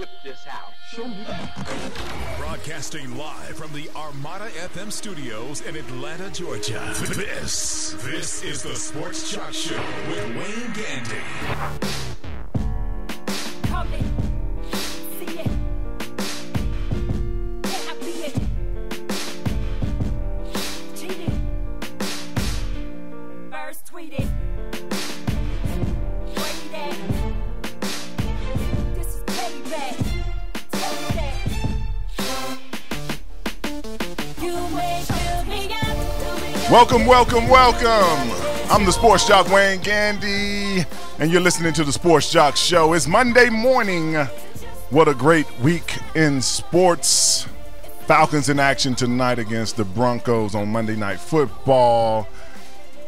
flip this house. Broadcasting live from the Armada FM studios in Atlanta, Georgia. This is the Sports Jock Show with Wayne Gandy. Come in, see it. Can I be it? Cheat it. First tweet it. Trade it. This is payback. Take that. You ain't fill me up. Welcome. I'm the Sports Jock Wayne Gandy, and you're listening to the Sports Jock Show. It's Monday morning. What a great week in sports. Falcons in action tonight against the Broncos on Monday Night Football.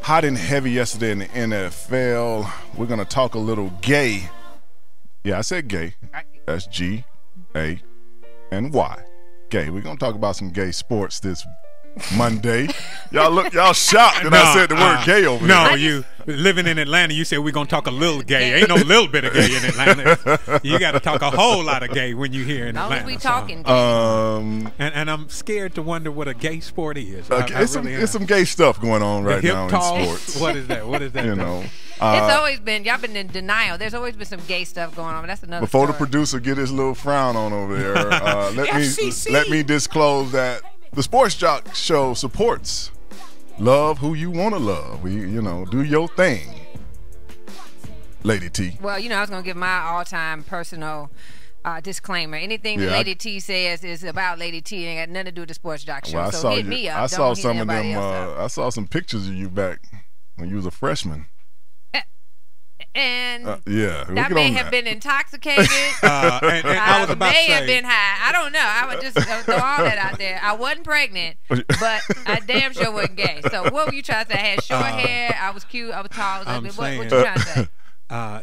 Hot and heavy yesterday in the NFL. We're going to talk a little gay. Yeah, I said gay. That's G-A-N-Y. Gay. We're going to talk about some gay sports this Monday. Y'all shocked that I said the word gay over there. No, you living in Atlanta, you said we're going to talk a little gay. Ain't no little bit of gay in Atlanta. You got to talk a whole lot of gay when you here in Atlanta. We talking and I'm scared to wonder what a gay sport is. Okay, it's some gay stuff going on right now in sports. What is that? You know. It's always been, y'all been in denial. There's always been some gay stuff going on, but that's another Before story. the producer get his little frown on over there, FCC. let me disclose that the Sports Jock Show supports love who you want to love. Do your thing, Lady T. Well, I was going to give my all-time personal disclaimer. Anything that Lady T says is about Lady T. It ain't got nothing to do with the Sports Jock Show. Well, so hit me up. I saw some of them. I saw some pictures of you back when you was a freshman. And that may have been intoxicated. And I was about to say, have been high. I don't know. I would just throw all that out there. I wasn't pregnant, but I damn sure wasn't gay. So what were you trying to say? I had short hair. I was cute. I was tall. What you trying to say?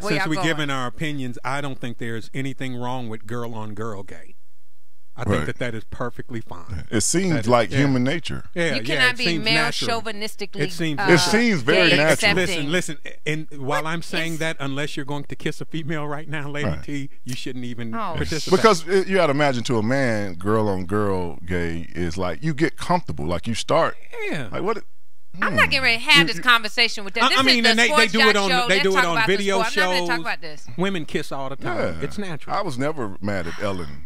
Since we're giving our opinions, I don't think there's anything wrong with girl-on-girl gay. I think that is perfectly fine. It seems like human nature. Yeah, you cannot be male natural. chauvinistically. It seems very natural. Listen. And while I'm saying that, unless you're going to kiss a female right now, Lady T, you shouldn't even participate. Because you got to imagine, to a man, girl-on-girl gay is like you get comfortable. Like you start. Yeah. Like what? I'm not getting ready to have this conversation with them. I mean, is the they do it on show. They do it on video shows. I'm not going to talk about this. Women kiss all the time. Yeah. It's natural. I was never mad at Ellen.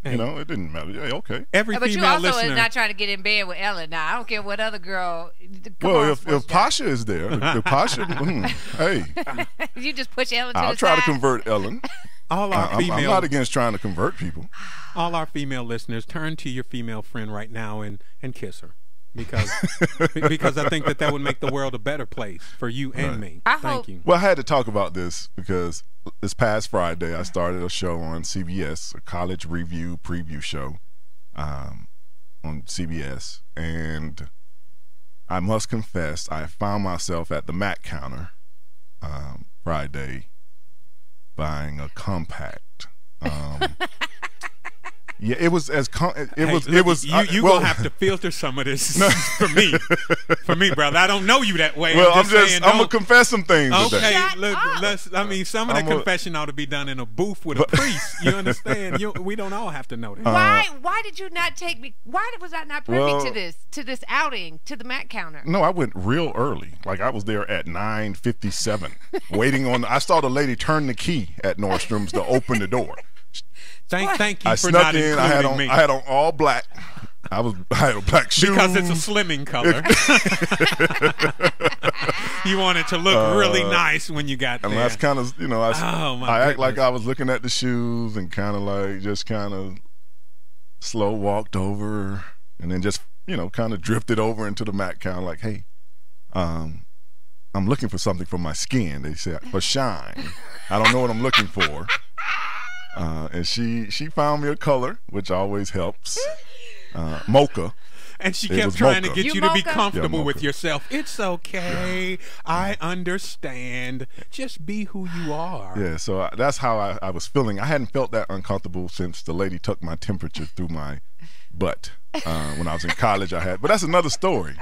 It didn't matter. Yeah, okay. Every but female you also listener is not trying to get in bed with Ellen. Now I don't care what other girl. If Pasha is there, if Pasha, hey, you just push Ellen to the side. I'll try to convert Ellen. All our female, I'm not against trying to convert people. All our female listeners, turn to your female friend right now and kiss her. Because I think that would make the world a better place for you and me. Thank you. Well, I had to talk about this because this past Friday I started a show on CBS, a college review preview show on CBS, and I must confess I found myself at the Mac counter Friday buying a compact. Yeah, it was as it was. You gonna have to filter some of this for me, brother. I don't know you that way. Well, I'm gonna confess some things. Okay, today. look, some of the confession ought to be done in a booth with a priest. You understand? We don't all have to know that. Why did you not take me? Why was I not privy to this outing to the Mac counter? No, I went real early. Like I was there at 9:57, waiting on. I saw the lady turn the key at Nordstrom's to open the door. Thank you I for snuck not in. including me. I had on all black. I had a black shoe because it's a slimming color. You want it to look really nice when you got there. And that's kind of I act like I was looking at the shoes and kind of like just kind of slow walked over and then just kind of drifted over into the Mac counter like, hey, I'm looking for something for my skin. They said for shine. I don't know what I'm looking for. And she found me a color, which always helps. Mocha. And she kept trying to get you to be comfortable with with yourself. It's okay. I understand. Just be who you are. Yeah, so that's how I was feeling. I hadn't felt that uncomfortable since the lady took my temperature through my butt when I was in college. But that's another story.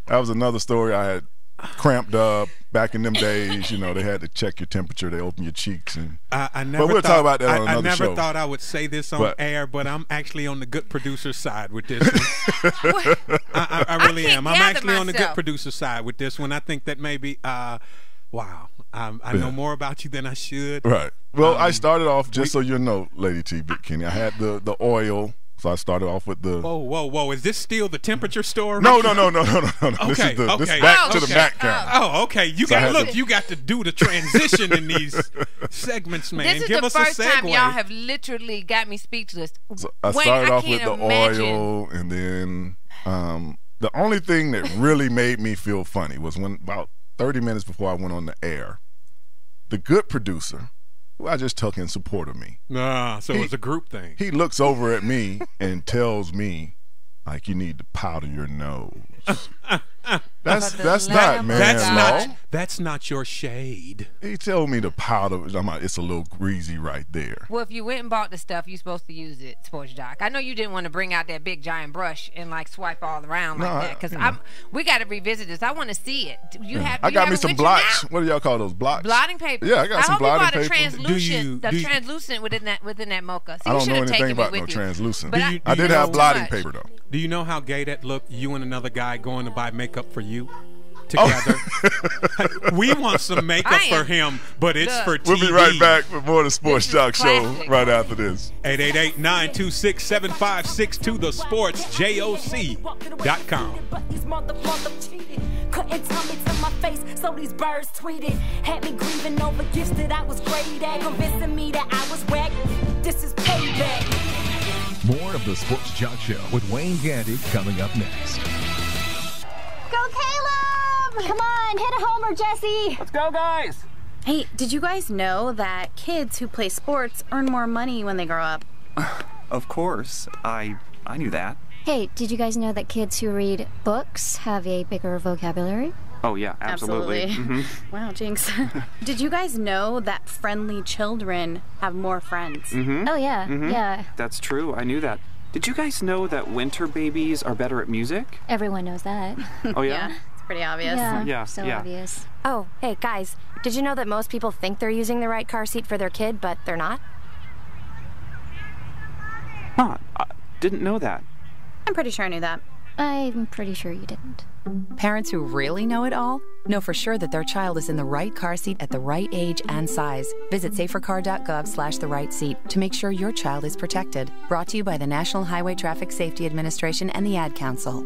That was another story. I had cramped up. back in them days, you know, they had to check your temperature. They open your cheeks. And I never but we'll talk about that on another I never show. thought I would say this on air, but I'm actually on the good producer side with this one. I really am. I'm actually on the good producer side with this one. I think that maybe, wow, I know more about you than I should. Right. Well, I started off, just so you know, Lady T, Big Kenny, I had the oil. So I started off with the. Whoa! Is this still the temperature story? No. Okay, this is back to the back camera. Oh, okay. You got to do the transition in these segments, man. This is Give the us first a segue. time y'all have literally got me speechless. So I started off with the oil, and then the only thing that really made me feel funny was when about 30 minutes before I went on the air, the good producer, who I just took in support of me. So it was a group thing. He looks over at me and tells me, like, you need to powder your nose. That's not, man. That's not your shade. He told me to powder. It's a little greasy right there. Well, if you went and bought the stuff, you're supposed to use it, Sports Doc. I know you didn't want to bring out that big giant brush and like swipe all around like that, because we got to revisit this. I want to see it. I got me some blots. What do y'all call those blots? Blotting paper. Yeah, I got some blotting paper. I hope you bought a translucent within that mocha. So I don't know anything about no translucent. I did have blotting paper though. Do you know how gay that looked? You and another guy going to buy makeup for you together. We want some makeup for him, but it's for TV. We'll be right back for more of the Sports Jock Show right after this. 888-926-7562, thesportsjoc.com. Couldn't tell me to my face, so these birds tweeted. Had me grieving over gifts that I was great at, convincing me that I was whack. This is payback. More of the Sports Jock Show with Wayne Gandy coming up next. Go Caleb! Come on, hit a homer, Jesse! Let's go, guys! Hey, did you guys know that kids who play sports earn more money when they grow up? Of course. I knew that. Hey, did you guys know that kids who read books have a bigger vocabulary? Oh, yeah, absolutely. Mm-hmm. Wow, Jinx. Did you guys know that friendly children have more friends? Mm-hmm. Oh, yeah, yeah. That's true. I knew that. Did you guys know that winter babies are better at music? Everyone knows that. Oh, yeah? Yeah, it's pretty obvious. Yeah, so yeah. obvious. Oh, hey, guys. Did you know that most people think they're using the right car seat for their kid, but they're not? Huh. I didn't know that. I'm pretty sure I knew that. I'm pretty sure you didn't. Parents who really know it all know for sure that their child is in the right car seat at the right age and size. Visit safercar.gov/the-right-seat to make sure your child is protected. Brought to you by the National Highway Traffic Safety Administration and the Ad Council.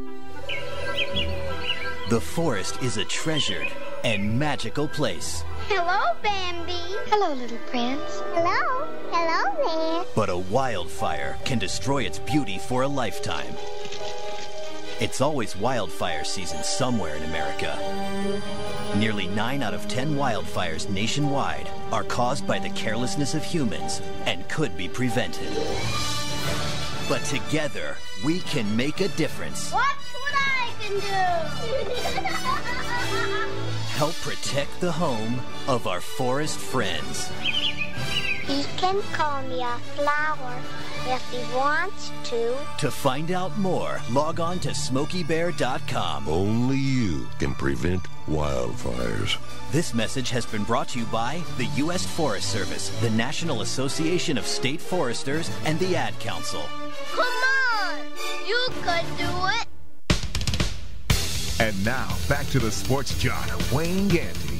The forest is a treasured and magical place. Hello, Bambi. Hello, little prince. Hello. Hello there. But a wildfire can destroy its beauty for a lifetime. It's always wildfire season somewhere in America. Nearly 9 out of 10 wildfires nationwide are caused by the carelessness of humans and could be prevented. But together, we can make a difference. Watch what I can do. Help protect the home of our forest friends. He can call me a flower if he wants to. To find out more, log on to SmokeyBear.com. Only you can prevent wildfires. This message has been brought to you by the U.S. Forest Service, the National Association of State Foresters, and the Ad Council. Come on! You could do it! And now, back to the Sports Jock, Wayne Gandy.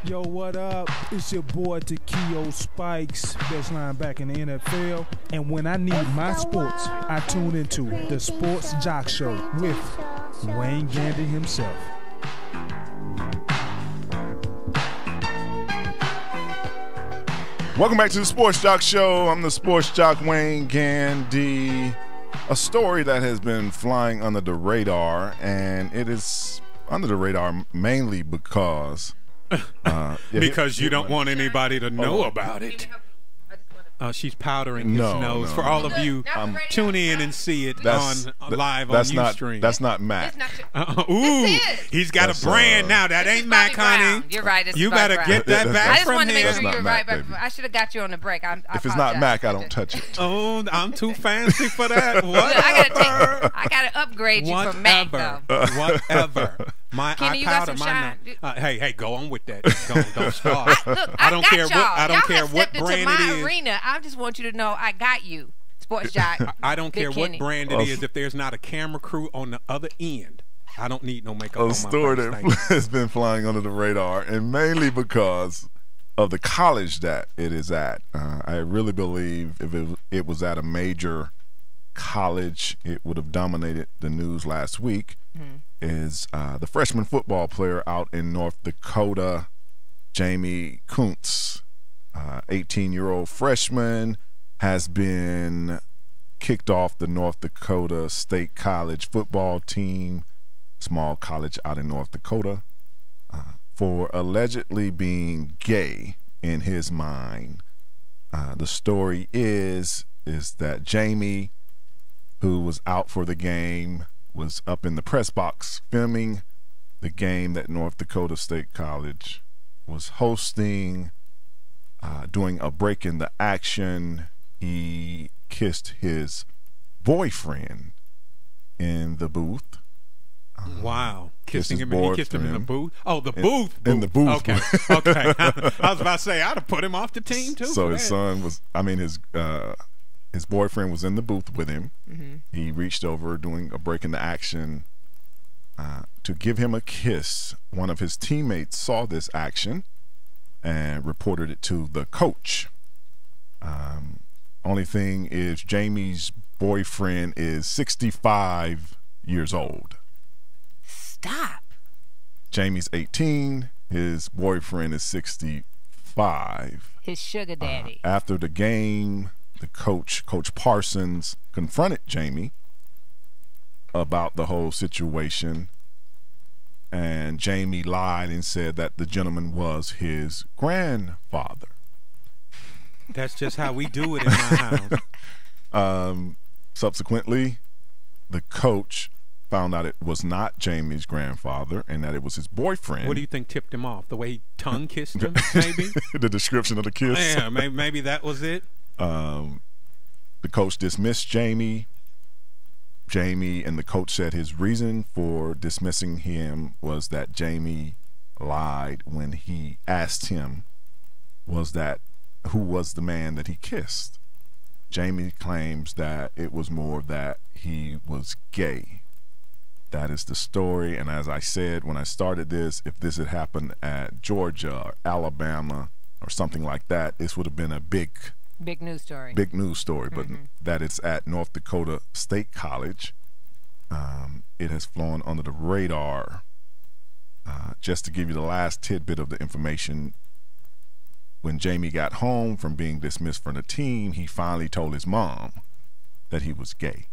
Yo, what up? It's your boy Takeo Spikes, best linebacker in the NFL. And when I need my sports, I tune into the Sports Jock Show with Wayne Gandy himself. Welcome back to the Sports Jock Show. I'm the Sports Jock Wayne Gandy. A story that has been flying under the radar, and it is under the radar mainly because because you don't want anybody to know about it. She's powdering his nose. For all of you, tune in and see it live on Ustream. That's not Mac. Ooh, he's got a brand now. That ain't Mac, honey. You're right. You better get that back from him. I just wanted to make sure you're right. But I should have got you on the break. If it's not Mac, I don't touch it. Oh, I'm too fancy for that. I gotta upgrade you from Mac though. Whatever. My Kenny, you got some shine? Hey, go on with that. Don't start. I don't care what brand it is. Arena. I just want you to know I got you, Sports Jock. I don't care what brand it is. If there's not a camera crew on the other end, I don't need no makeup on my face. A story that has been flying under the radar, and mainly because of the college that it is at. I really believe if it was at a major college, it would have dominated the news last week. Is the freshman football player out in North Dakota, Jamie Kuntz, 18-year-old freshman, has been kicked off the North Dakota State College football team, small college out in North Dakota, for allegedly being gay in his mind. The story is that Jamie, who was out for the game, was up in the press box filming the game that North Dakota State College was hosting. Doing a break in the action, he kissed his boyfriend in the booth. Wow. Kissing him, he kissed him in the booth? Oh, the booth. In the booth. Okay. Okay. I was about to say, I'd have put him off the team, too. So his son was, his boyfriend was in the booth with him. He reached over doing a break in the action to give him a kiss. One of his teammates saw this action and reported it to the coach. Only thing is Jamie's boyfriend is 65 years old. Stop. Jamie's 18. His boyfriend is 65. His sugar daddy. After the game, the Coach Parsons, confronted Jamie about the whole situation, and Jamie lied and said that the gentleman was his grandfather. That's just how we do it in my house. Subsequently, the coach found out it was not Jamie's grandfather and that it was his boyfriend. What do you think tipped him off? The way he tongue kissed him, maybe? The description of the kiss? Yeah, maybe that was it. The coach dismissed Jamie. Jamie and the coach said his reason for dismissing him was that Jamie lied when he asked him who was the man that he kissed. Jamie claims that it was more that he was gay. That is the story, and as I said when I started this, if this had happened at Georgia or Alabama or something like that, this would have been a big news story. Big news story, but that it's at North Dakota State College. It has flown under the radar. Just to give you the last tidbit of the information, when Jamie got home from being dismissed from the team, he finally told his mom that he was gay.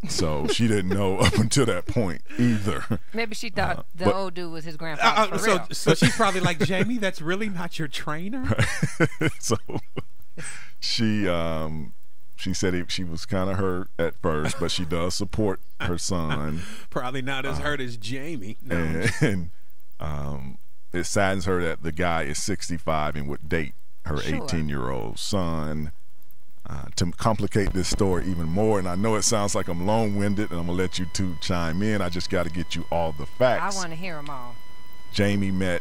So she didn't know up until that point either. Maybe she thought the old dude was his grandfather. For real. So she's probably like, Jamie, that's really not your trainer? So she said she was kind of hurt at first, but she does support her son. Probably not as hurt as Jamie. No. And it saddens her that the guy is 65 and would date her 18-year-old son. To complicate this story even more, and I know it sounds like I'm long-winded, and I'm going to let you two chime in. I just got to get you all the facts. I want to hear them all. Jamie met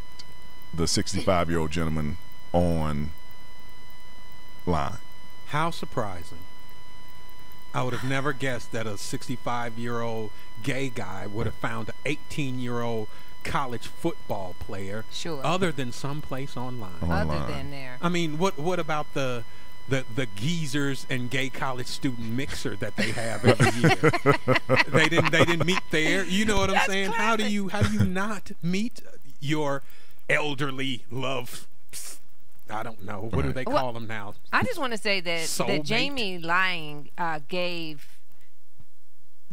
the 65-year-old gentleman online. How surprising. I would have never guessed that a 65-year-old gay guy would have found an 18-year-old college football player other than someplace online. Other than there. I mean, what about the geezers and gay college student mixer that they have every year? They didn't meet there. You know what I'm saying? Classic. How do you not meet your elderly love? I don't know. What do they call them now? I just want to say that Jamie lying gave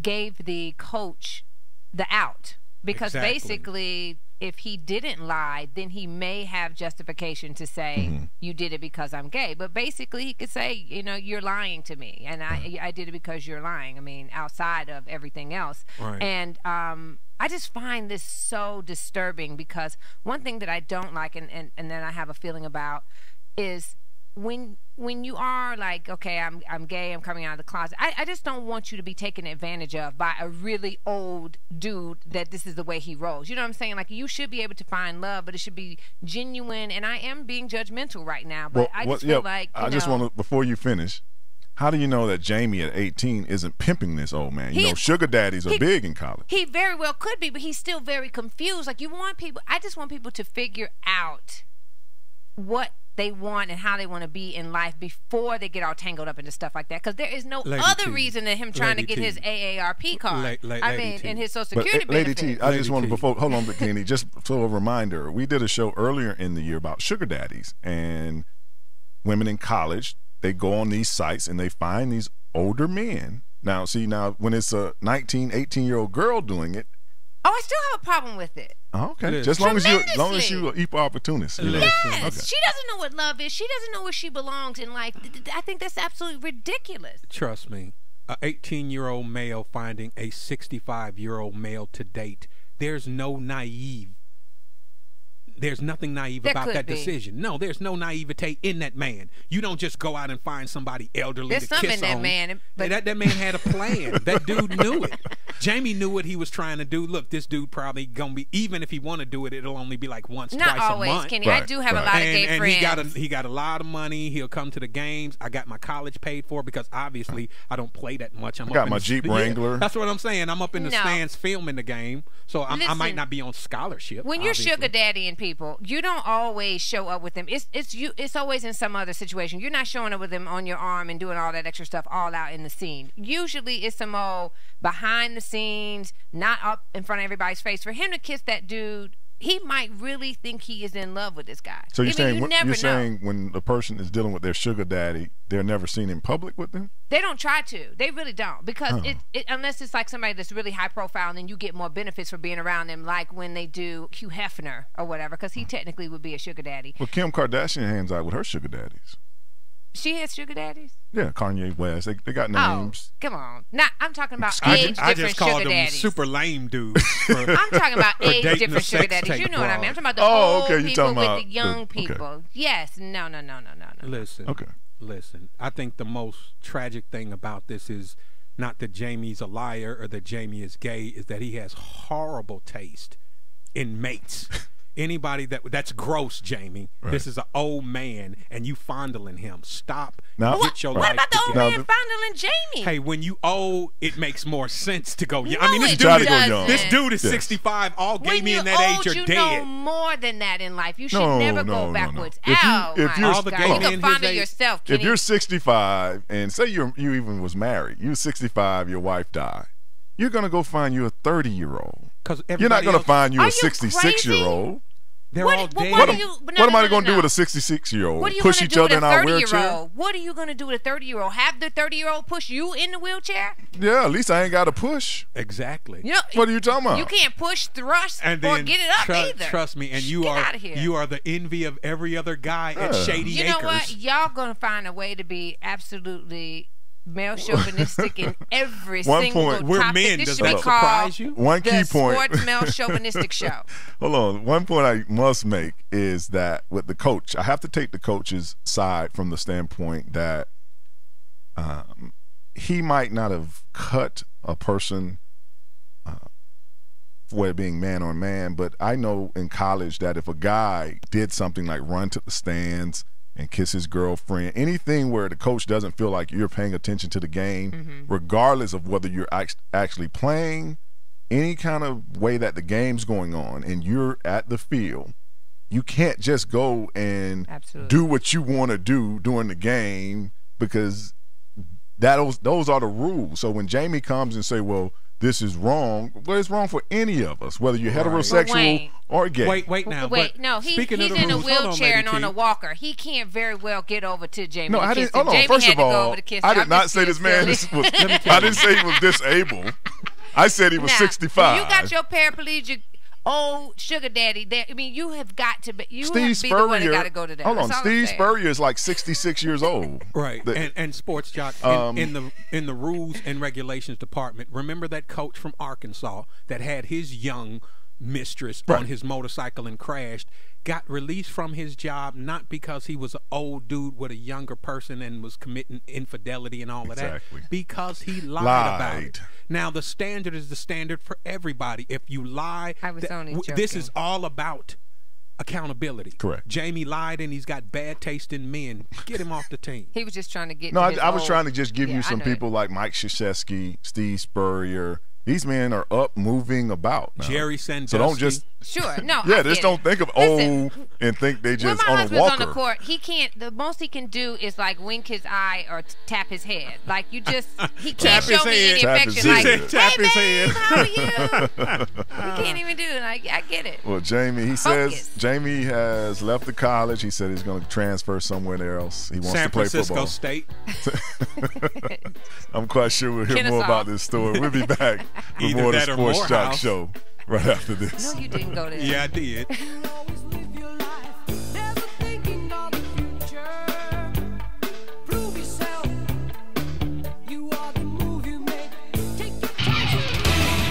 the coach the out, because basically if he didn't lie, then he may have justification to say you did it because I'm gay. But basically, he could say, you know, you're lying to me, and I did it because you're lying. I mean, outside of everything else. Right. And I just find this so disturbing because one thing that I don't like, and then I have a feeling about, is when you are like, okay, I'm gay, I'm coming out of the closet, I just don't want you to be taken advantage of by a really old dude that this is the way he rolls. You know what I'm saying? Like, you should be able to find love, but it should be genuine. And I am being judgmental right now, but I just feel like, I just want to, before you finish, how do you know that Jamie at 18 isn't pimping this old man? You know, sugar daddies are big in college. He very well could be, but he's still very confused. Like, you want people, I just want people to figure out what they want and how they want to be in life before they get all tangled up into stuff like that. Because there is no other reason than him trying to get his AARP card. I mean, and his Social Security benefit. Lady T, I just want to, hold on, Kenny, just so a reminder, we did a show earlier in the year about sugar daddies and women in college. They go on these sites and they find these older men. Now, see, when it's a 19, 18-year-old girl doing it. Oh, I still have a problem with it. Oh, okay. Just as long as you an equal opportunist. Yes. Okay. She doesn't know what love is. She doesn't know where she belongs in life. I think that's absolutely ridiculous. Trust me. An 18-year-old male finding a 65-year-old male to date. There's no naive. There's nothing naive about that decision. No, there's no naivete in that man. You don't just go out and find somebody elderly to kiss on. There's something in that man. But that man had a plan. That dude knew it. Jamie knew what he was trying to do. Look, this dude probably gonna be, even if he want to do it, it'll only be like once, not twice always, a month. Kenny. I do have a lot of gay friends. And he got a lot of money. He'll come to the games. I got my college paid for because obviously I don't play that much. I got my Jeep Wrangler. That's what I'm saying. I'm up in the stands filming the game, so I might not be on scholarship. When you're sugar daddying people, you don't always show up with them. It's always in some other situation. You're not showing up with them on your arm and doing all that extra stuff all out in the scene. Usually it's some old behind the scenes, not up in front of everybody's face. For him to kiss that dude, he might really think he is in love with this guy. So you're saying when the person is dealing with their sugar daddy, they're never seen in public with them? They don't try to. They really don't. Because unless it's like somebody that's really high profile, and then you get more benefits for being around them, like when they do Hugh Hefner or whatever, because he technically would be a sugar daddy. Well, Kim Kardashian hangs out with her sugar daddies. She has sugar daddies? Yeah, Kanye West. They got names. Oh, come on. Now, I'm talking about age different sugar daddies. I just called them super lame dudes. I'm talking about age different sugar daddies. You know what I mean? I'm talking about the old people with the young people. Okay. Yes. No. Listen. I think the most tragic thing about this is not that Jamie's a liar or that Jamie is gay, is that he has horrible taste in mates. Anybody that's gross, Jamie. Right. This is an old man, and you fondling him. Stop. Now, what about the old man fondling Jamie? Hey, when you old, it makes more sense to go. I mean, this dude is 65. All gay men that age are dead. You know more than that in life. You should never go backwards. You can fondle yourself, Kenny. If you're 65, and say you even was married, you're 65, your wife died, you're gonna go find you a 30-year-old. You're not going to find you a 66-year-old. They're all dead. What am I going to do with a 66-year-old? Push each other in our wheelchair? What are you going to do with a 30-year-old? Have the 30-year-old push you in the wheelchair? Yeah, at least I ain't got to push. Exactly. What are you talking about? You can't push, thrust, or get it up either. Trust me, and you are the envy of every other guy at Shady Acres. You know what? Y'all going to find a way to be absolutely male chauvinistic in every single topic. We're men. This Does should that be surprise you? One key point. The Sports Male Chauvinistic Show. Hold on. One point I must make is that with the coach, I have to take the coach's side from the standpoint that he might not have cut a person for it being man on man, but I know in college that if a guy did something like run to the stands and kiss his girlfriend, anything where the coach doesn't feel like you're paying attention to the game, regardless of whether you're actually playing, any kind of way that the game's going on and you're at the field, you can't just go and do what you want to do during the game, because those are the rules. So when Jamie comes and say, well, this is wrong. Well, it's wrong for any of us, whether you're heterosexual or gay. Wait now. No, he's in a wheelchair and on a walker. He can't very well get over to Jamie. No, I didn't. Hold on. First of all, I did not say this man was. I didn't say he was disabled. I said he was 65. You got your paraplegic old sugar daddy there. I mean, you have got to be. You Steve have to be the one that got to go to that. Hold on, Steve Spurrier is like 66 years old. Right, and Sports Jock in the rules and regulations department. Remember that coach from Arkansas that had his young mistress on his motorcycle and crashed, got released from his job not because he was an old dude with a younger person and was committing infidelity and all of that, because he lied about it. Now the standard is the standard for everybody. If you lie, I was only joking. This is all about accountability. Correct. Jamie lied and he's got bad taste in men. Get him off the team. He was just trying to get. No, I was trying to just give you some people like Mike Krzyzewski, Steve Spurrier. These men are up, moving about now. Jerry Sandusky. So don't just don't think of old and think they just on a walker. When my husband's on the court, he can't. The most he can do is like wink his eye or tap his head. Like you just he can't show me any affection. Like tap his head. How are you? He can't even do it. I get it. Well, Jamie, says Jamie has left the college. He said he's going to transfer somewhere else. He wants to play football. San Francisco State. I'm quite sure we'll hear more about this story. We'll be back with more of the Sports Jock Show right after this. No, you didn't go there. Yeah, I did.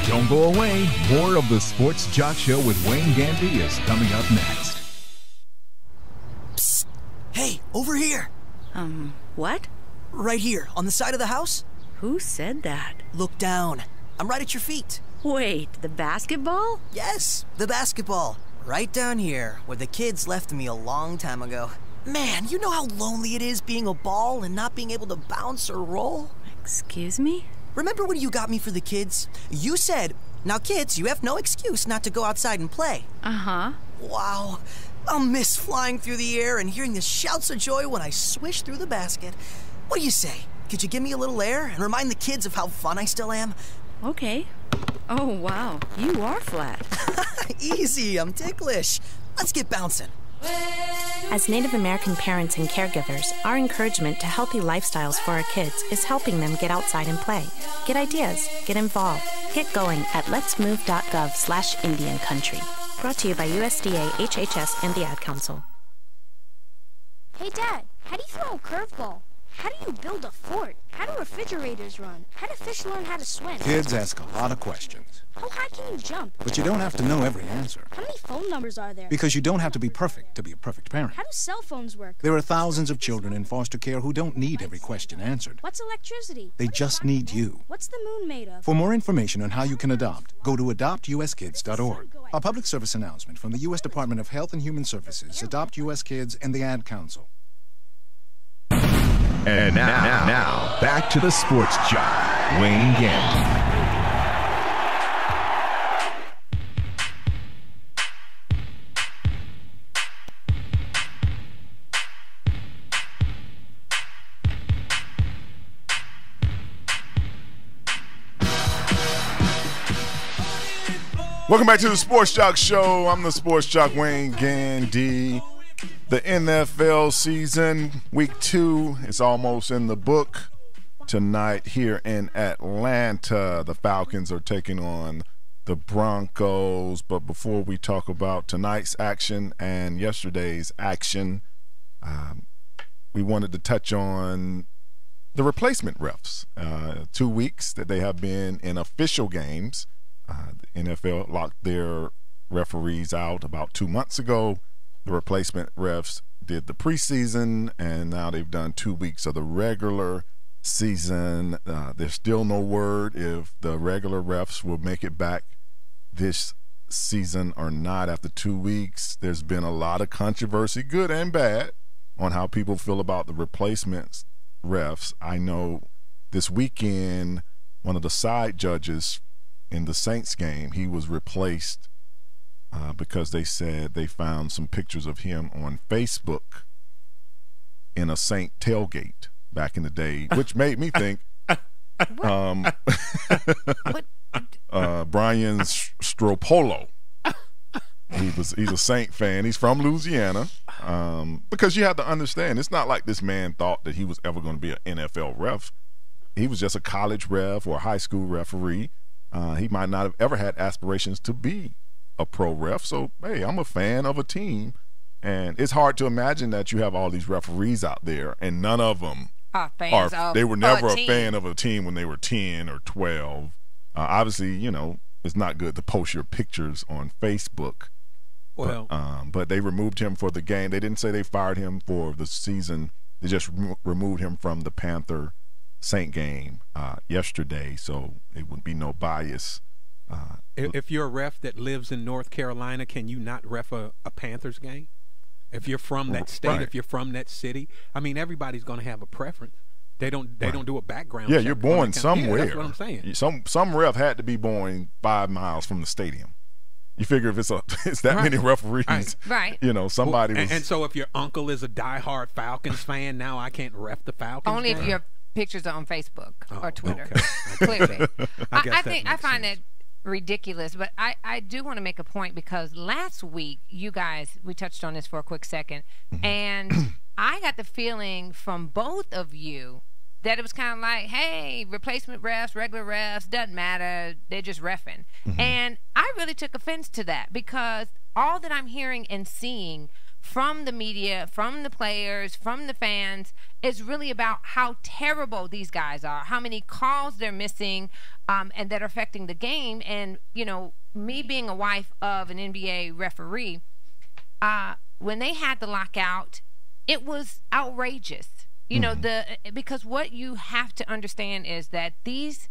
Don't go away. More of the Sports Jock Show with Wayne Gandy is coming up next. Psst. Hey, over here. What? Right here, on the side of the house. Who said that? Look down. I'm right at your feet. Wait, the basketball? Yes, the basketball. Right down here, where the kids left me a long time ago. Man, you know how lonely it is being a ball and not being able to bounce or roll? Excuse me? Remember when you got me for the kids? You said, now kids, you have no excuse not to go outside and play. Uh-huh. Wow. I'll miss flying through the air and hearing the shouts of joy when I swish through the basket. What do you say? Could you give me a little air and remind the kids of how fun I still am? Okay. Oh, wow. You are flat. Easy, I'm ticklish. Let's get bouncing. As Native American parents and caregivers, our encouragement to healthy lifestyles for our kids is helping them get outside and play. Get ideas, get involved, get going at letsmove.gov/Indian Country. Brought to you by USDA, HHS, and the Ad Council. Hey, Dad, how do you throw a curveball? How do you build a fort? How do refrigerators run? How do fish learn how to swim? Kids ask a lot of questions. How high can you jump? But you don't have to know every answer. How many phone numbers are there? Because you don't have to be perfect to be a perfect parent. How do cell phones work? There are thousands of children in foster care who don't need every question answered. What's electricity? They just need you. What's the moon made of? For more information on how you can adopt, go to adoptuskids.org. A public service announcement from the U.S. Department of Health and Human Services, Adopt U.S. Kids, and the Ad Council. And now, back to the Sports Jock, Wayne Gandy. Welcome back to the Sports Jock Show. I'm the Sports Jock, Wayne Gandy. The NFL season, week 2, is almost in the book. Tonight here in Atlanta, the Falcons are taking on the Broncos. But before we talk about tonight's action and yesterday's action, we wanted to touch on the replacement refs. 2 weeks that they have been in official games. The NFL locked their referees out about 2 months ago. The replacement refs did the preseason, and now they've done 2 weeks of the regular season. There's still no word if the regular refs will make it back this season or not after 2 weeks. There's been a lot of controversy, good and bad, on how people feel about the replacements refs. I know this weekend, one of the side judges in the Saints game, he was replaced because they said they found some pictures of him on Facebook in a Saint tailgate back in the day, which made me think Brian Stropolo. He's a Saint fan. He's from Louisiana. Because you have to understand, it's not like this man thought that he was ever going to be an NFL ref. He was just a college ref or a high school referee. He might not have ever had aspirations to be a pro ref. So, hey, I'm a fan of a team. And it's hard to imagine that you have all these referees out there and none of them fans of they were never a a fan of a team when they were 10 or 12. Obviously, you know, it's not good to post your pictures on Facebook. Well, but they removed him for the game. They didn't say they fired him for the season. They just removed him from the Panther-Saint game yesterday, so it would be no bias. If you're a ref that lives in North Carolina, can you not ref a Panthers game? If you're from that state, right. If you're from that city, I mean, everybody's going to have a preference. They don't do a background check. Yeah, you're born somewhere. Yeah, that's what I'm saying. Some ref had to be born 5 miles from the stadium. You figure if it's that many referees, right? You know, somebody was. And so if your uncle is a diehard Falcons fan, now I can't ref the Falcons. Only game? if your pictures are on Facebook or Twitter. Okay. Clearly, I find it ridiculous, but I do want to make a point because last week you guys, we touched on this for a quick second, and I got the feeling from both of you that it was kind of like, hey, replacement refs, regular refs, doesn't matter, they're just reffing. And I really took offense to that because all that I'm hearing and seeing from the media, from the players, from the fans, is really about how terrible these guys are, how many calls they're missing, and that are affecting the game. And, you know, me being a wife of an NBA referee, when they had the lockout, it was outrageous. You know, because what you have to understand is that these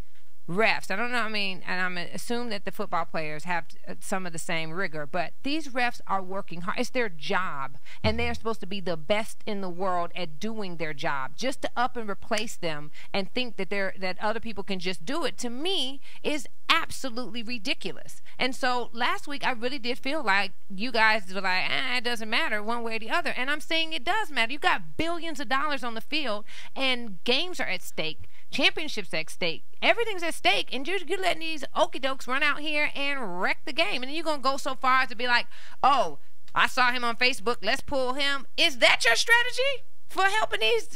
refs, I don't know, I mean, and I'm assume that the football players have some of the same rigor, but these refs are working hard. It's their job, and they're supposed to be the best in the world at doing their job. Just to up and replace them and think that that other people can just do it, to me, is absolutely ridiculous. And so last week I really did feel like you guys were like, it doesn't matter one way or the other. And I'm saying it does matter. You got billions of dollars on the field, and games are at stake, championships at stake, everything's at stake, and you're letting these okey-dokes run out here and wreck the game. And then you're going to go so far as to be like, oh, I saw him on Facebook, let's pull him. Is that your strategy for helping these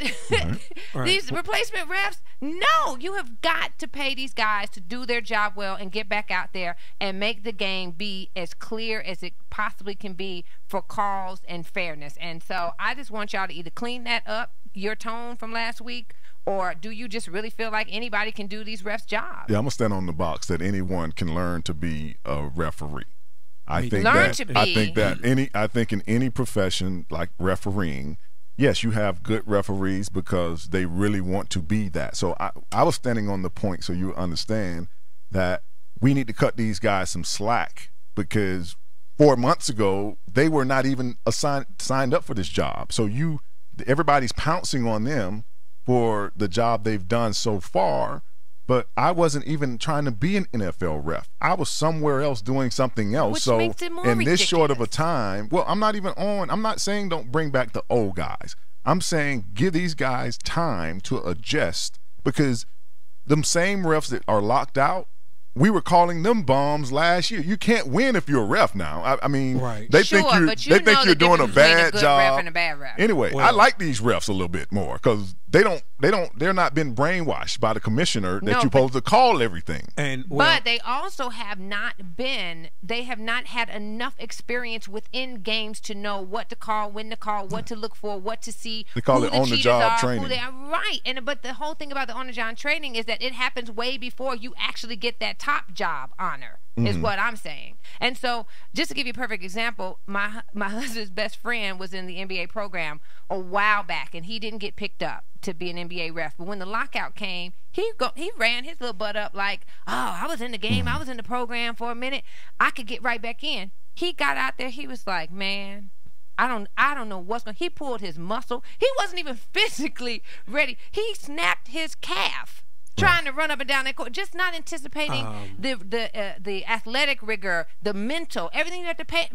these replacement refs? No, you have got to pay these guys to do their job well and get back out there and make the game be as clear as it possibly can be for calls and fairness. And so I just want y'all to either clean that up, your tone from last week, or do you just really feel like anybody can do these refs' jobs? Yeah, I'm gonna stand on the box that anyone can learn to be a referee. I think in any profession like refereeing, yes, you have good referees because they really want to be that. So I was standing on the point so you understand that we need to cut these guys some slack because 4 months ago they were not even signed up for this job. So everybody's pouncing on them for the job they've done so far, but I wasn't even trying to be an NFL ref. I was somewhere else doing something else. Which makes it more ridiculous. This short of a time, well, I'm not saying don't bring back the old guys. I'm saying give these guys time to adjust because them same refs that are locked out, we were calling them bombs last year. You can't win if you're a ref now. I mean, they think you're doing a bad job. Ref and a bad ref. Anyway, I like these refs a little bit more because they're not been brainwashed by the commissioner that you're supposed to call everything. But they also have not had enough experience within games to know what to call, when to call, what to look for, what to see. They call it on-the-job training. Who they are, right. But the whole thing about the on-the-job training is that it happens way before you actually get that top job honor. Is what I'm saying. And so just to give you a perfect example, my husband's best friend was in the NBA program a while back, and he didn't get picked up to be an NBA ref. But when the lockout came, he ran his little butt up like, oh, I was in the game, I was in the program for a minute, I could get right back in. He got out there, he was like, man, I don't know what's going. He pulled his muscle. He wasn't even physically ready. He snapped his calf trying to run up and down that court, just not anticipating the athletic rigor, the mental, everything you have to pay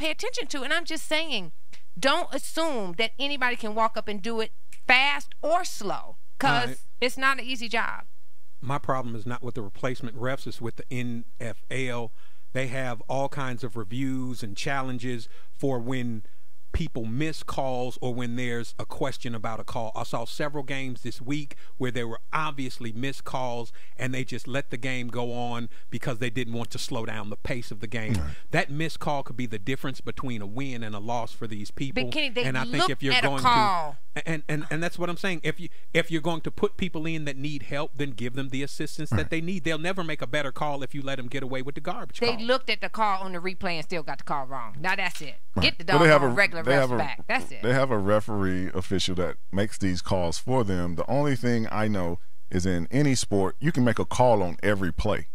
attention to. And I'm just saying, don't assume that anybody can walk up and do it fast or slow, because it's not an easy job. My problem is not with the replacement refs, it's with the NFL. They have all kinds of reviews and challenges for when people miss calls or when there's a question about a call. I saw several games this week where there were obviously missed calls and they just let the game go on because they didn't want to slow down the pace of the game. That missed call could be the difference between a win and a loss for these people. But Kenny, they and I think if you're at going a call. and that's what I'm saying. If you're going to put people in that need help, then give them the assistance that they need. They'll never make a better call if you let them get away with the garbage call. They looked at the call on the replay and still got the call wrong. Now that's it. Get the Well, they have dog regular refs back. That's it. They have a referee official that makes these calls for them. The only thing I know is in any sport, you can make a call on every play.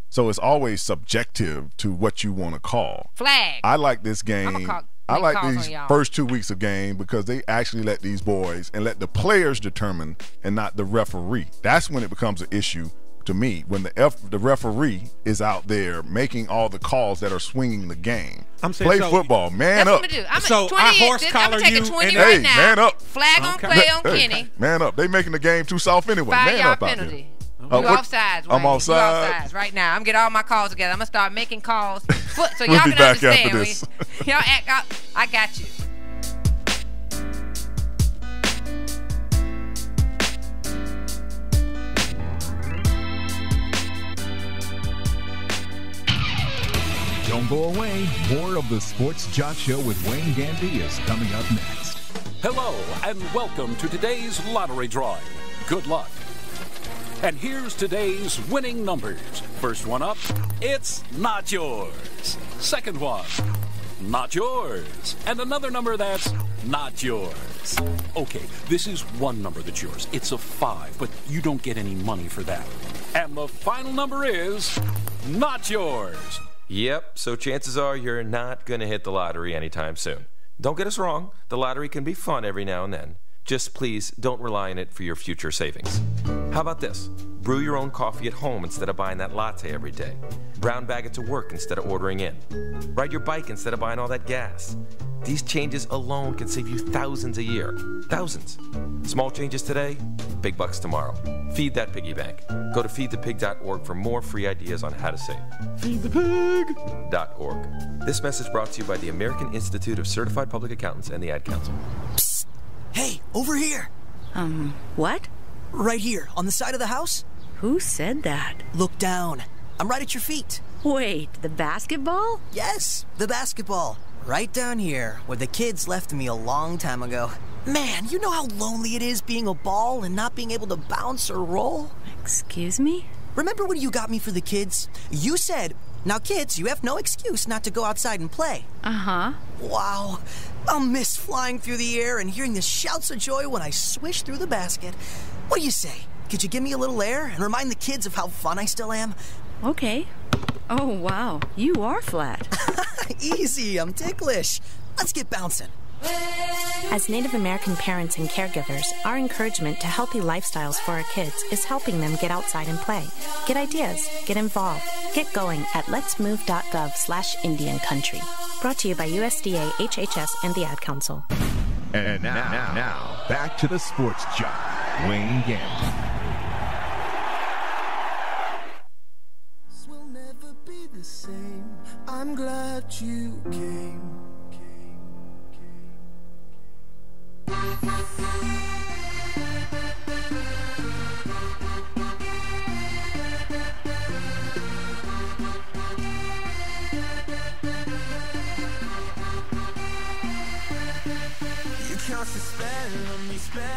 So it's always subjective to what you want to call. Flag. I like this game. I like these first 2 weeks of game because they actually let these boys and let the players determine and not the referee. That's when it becomes an issue to me, when the referee is out there making all the calls that are swinging the game. Play football, man up. So I horse collar you. Hey, man up. Flag on play on Kenny. Man up. They making the game too soft anyway. 5-yard penalty. You offsides. I'm offside. You offsides right now. I'm getting all my calls together. I'm gonna start making calls. So We'll y'all be can back understand. after this. Y'all act out. I got you. Don't go away. More of the Sports Jock Show with Wayne Gandy is coming up next. Hello, and welcome to today's lottery drawing. Good luck. And here's today's winning numbers. First one up, it's not yours. Second one, not yours. And another number that's not yours. Okay, this is one number that's yours. It's a 5, but you don't get any money for that. And the final number is not yours. Yep, so chances are you're not going to hit the lottery anytime soon. Don't get us wrong, the lottery can be fun every now and then. Just please don't rely on it for your future savings. How about this? Brew your own coffee at home instead of buying that latte every day. Brown bag it to work instead of ordering in. Ride your bike instead of buying all that gas. These changes alone can save you thousands a year. Thousands. Small changes today, big bucks tomorrow. Feed that piggy bank. Go to feedthepig.org for more free ideas on how to save. Feedthepig.org. This message brought to you by the American Institute of Certified Public Accountants and the Ad Council. Psst. Hey, over here. What? Right here, on the side of the house. Who said that? Look down. I'm right at your feet. Wait, the basketball? Yes, the basketball. Right down here, where the kids left me a long time ago. Man, you know how lonely it is being a ball and not being able to bounce or roll? Excuse me? Remember when you got me for the kids? You said, now kids, you have no excuse not to go outside and play. Uh-huh. Wow. I'll miss flying through the air and hearing the shouts of joy when I swish through the basket. What do you say? Could you give me a little air and remind the kids of how fun I still am? Okay. Oh, wow. You are flat. Easy, I'm ticklish. Let's get bouncing. As Native American parents and caregivers, our encouragement to healthy lifestyles for our kids is helping them get outside and play. Get ideas, get involved, get going at letsmove.gov/Indian Country. Brought to you by USDA, HHS, and the Ad Council. And now, back to the Sports Jock, Wayne Gandy. This will never be the same. I'm glad you came.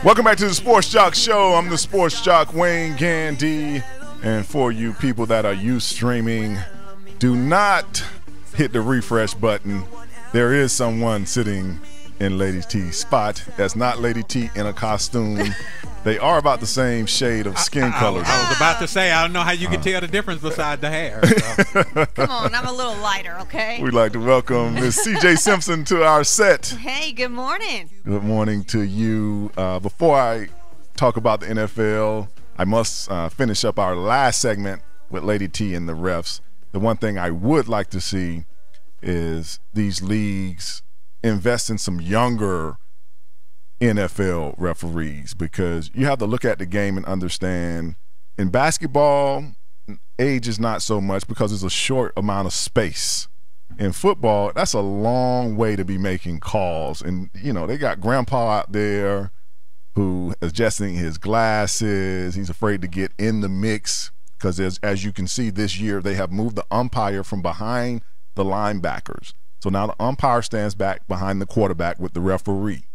Welcome back to the Sports Jock Show. I'm the Sports Jock, Wayne Gandy. And for you people that are used streaming, do not hit the refresh button. There is someone sitting in Lady T's spot. That's not Lady T in a costume. They are about the same shade of skin color. I was about to say, I don't know how you can tell the difference beside the hair. So. Come on, I'm a little lighter, okay? We'd like to welcome Ms. C.J. Simpson to our set. Hey, good morning. Good morning to you. Before I talk about the NFL, I must finish up our last segment with Lady T and the refs. The one thing I would like to see is these leagues invest in some younger NFL referees, because you have to look at the game and understand in basketball, age is not so much because there's a short amount of space. in football, that's a long way to be making calls. And, they got Grandpa out there who is adjusting his glasses. He's afraid to get in the mix because, as you can see this year, they have moved the umpire from behind the linebackers. So now the umpire stands back behind the quarterback with the referee.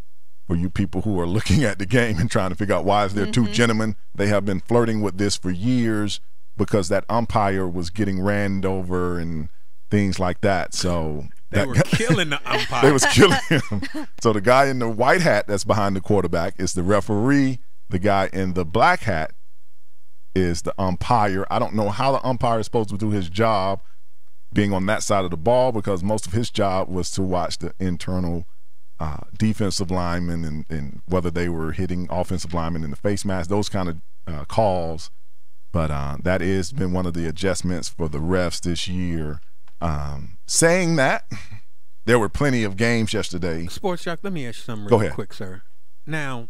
For you people who are looking at the game and trying to figure out why is there two gentlemen, they have been flirting with this for years because that umpire was getting ran over and things like that. So they were killing the umpire. They was killing him. So the guy in the white hat that's behind the quarterback is the referee. The guy in the black hat is the umpire. I don't know how the umpire is supposed to do his job being on that side of the ball because most of his job was to watch the internal defensive linemen and whether they were hitting offensive linemen in the face mask, those kind of calls. But that has been one of the adjustments for the refs this year. Saying that, there were plenty of games yesterday. Sports Jock, let me ask you something real quick, sir. Now,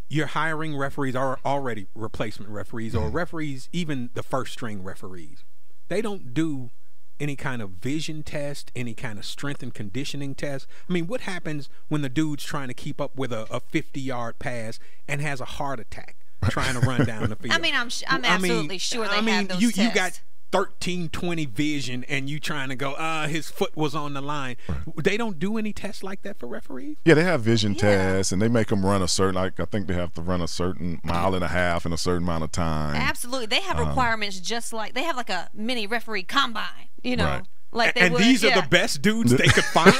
you're hiring referees or already replacement referees or referees, even the first-string referees. They don't do any kind of vision test, any kind of strength and conditioning test. I mean, what happens when the dude's trying to keep up with a 50-yard pass and has a heart attack trying to run down the field? I mean, I'm absolutely sure they have those tests. You got 1320 vision and you trying to go, his foot was on the line. Right. They don't do any tests like that for referees? Yeah, they have vision tests and they make them run a certain, I think they have to run a certain mile and a half in a certain amount of time. Absolutely. They have requirements just like, they have like a mini referee combine, Right. Like they and would, these are the best dudes they could find?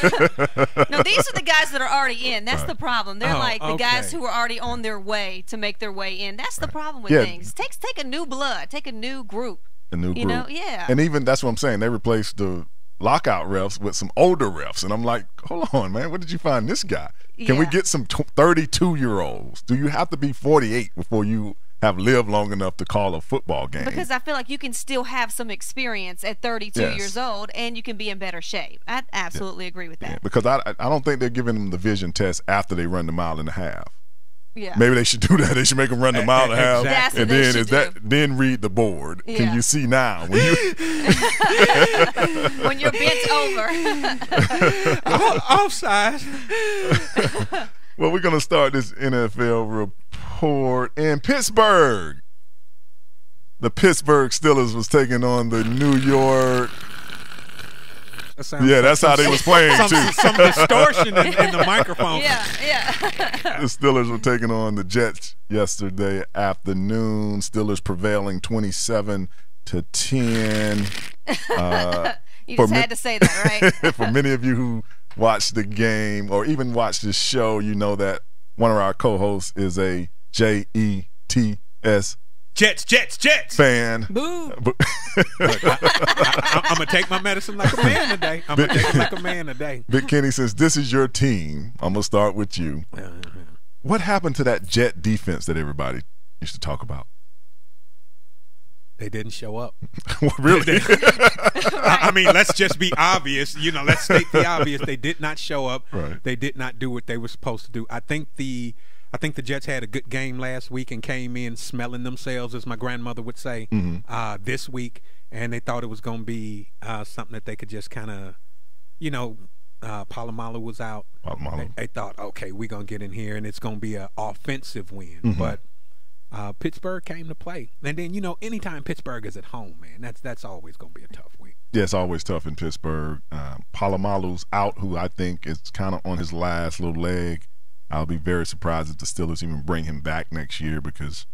No, these are the guys that are already in. That's the problem. They're like the guys who are already on their way to make their way in. That's the problem with things. Take a new blood. Take a new group. A new group. Yeah. And even that's what I'm saying. They replaced the lockout refs with some older refs. And I'm like, hold on, man. Where did you find this guy? Can we get some 32-year-olds? Do you have to be 48 before you have lived long enough to call a football game? Because I feel like you can still have some experience at 32 years old and you can be in better shape. I absolutely agree with that. Yeah, because I don't think they're giving them the vision test after they run the mile and a half. Yeah. Maybe they should do that. They should make them run the mile and a half, and then read the board. Yeah. Can you see now when you when you're bent over? Offside. Well, we're gonna start this NFL report in Pittsburgh. The Pittsburgh Steelers was taking on the New York. That's how they was playing too. Some distortion in the microphone. Yeah. The Steelers were taking on the Jets yesterday afternoon. Steelers prevailing 27-10. You just had to say that, right? For many of you who watch the game or even watch the show, you know that one of our co-hosts is a Jets fan. Boo. I'm going to take my medicine like a man today. Big Kenny, since this is your team, I'm going to start with you. What happened to that Jet defense that everybody used to talk about? They didn't show up. Really? I mean, let's just be obvious. Let's state the obvious. They did not show up. Right. They did not do what they were supposed to do. I think the Jets had a good game last week and came in smelling themselves, as my grandmother would say, this week. And they thought it was going to be something that they could just kind of, Polamalu was out. They thought, okay, we're going to get in here and it's going to be an offensive win. But Pittsburgh came to play. And then, anytime Pittsburgh is at home, man, that's always going to be a tough week. Yeah, it's always tough in Pittsburgh. Polamalu's out, who I think is kind of on his last little leg. I'll be very surprised if the Steelers even bring him back next year because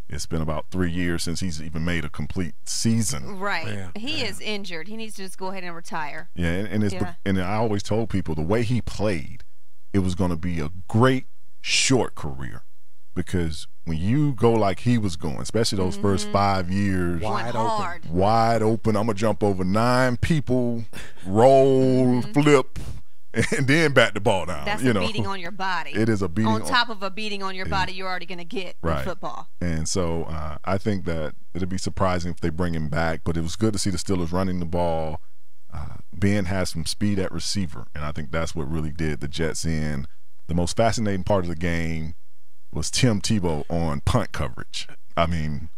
it's been about 3 years since he's even made a complete season. Right. Yeah. He is injured. He needs to just go ahead and retire. Yeah, and I always told people the way he played, it was going to be a great short career because when you go like he was going, especially those first 5 years, wide open, I'm going to jump over 9 people, roll, flip, and then bat the ball down. That's a beating on your body. It is a beating. On top of a beating on your body you're already going to get in football. And so I think that it'll be surprising if they bring him back, but it was good to see the Steelers running the ball. Ben has some speed at receiver, and I think that's what really did the Jets in. The most fascinating part of the game was Tim Tebow on punt coverage. I mean,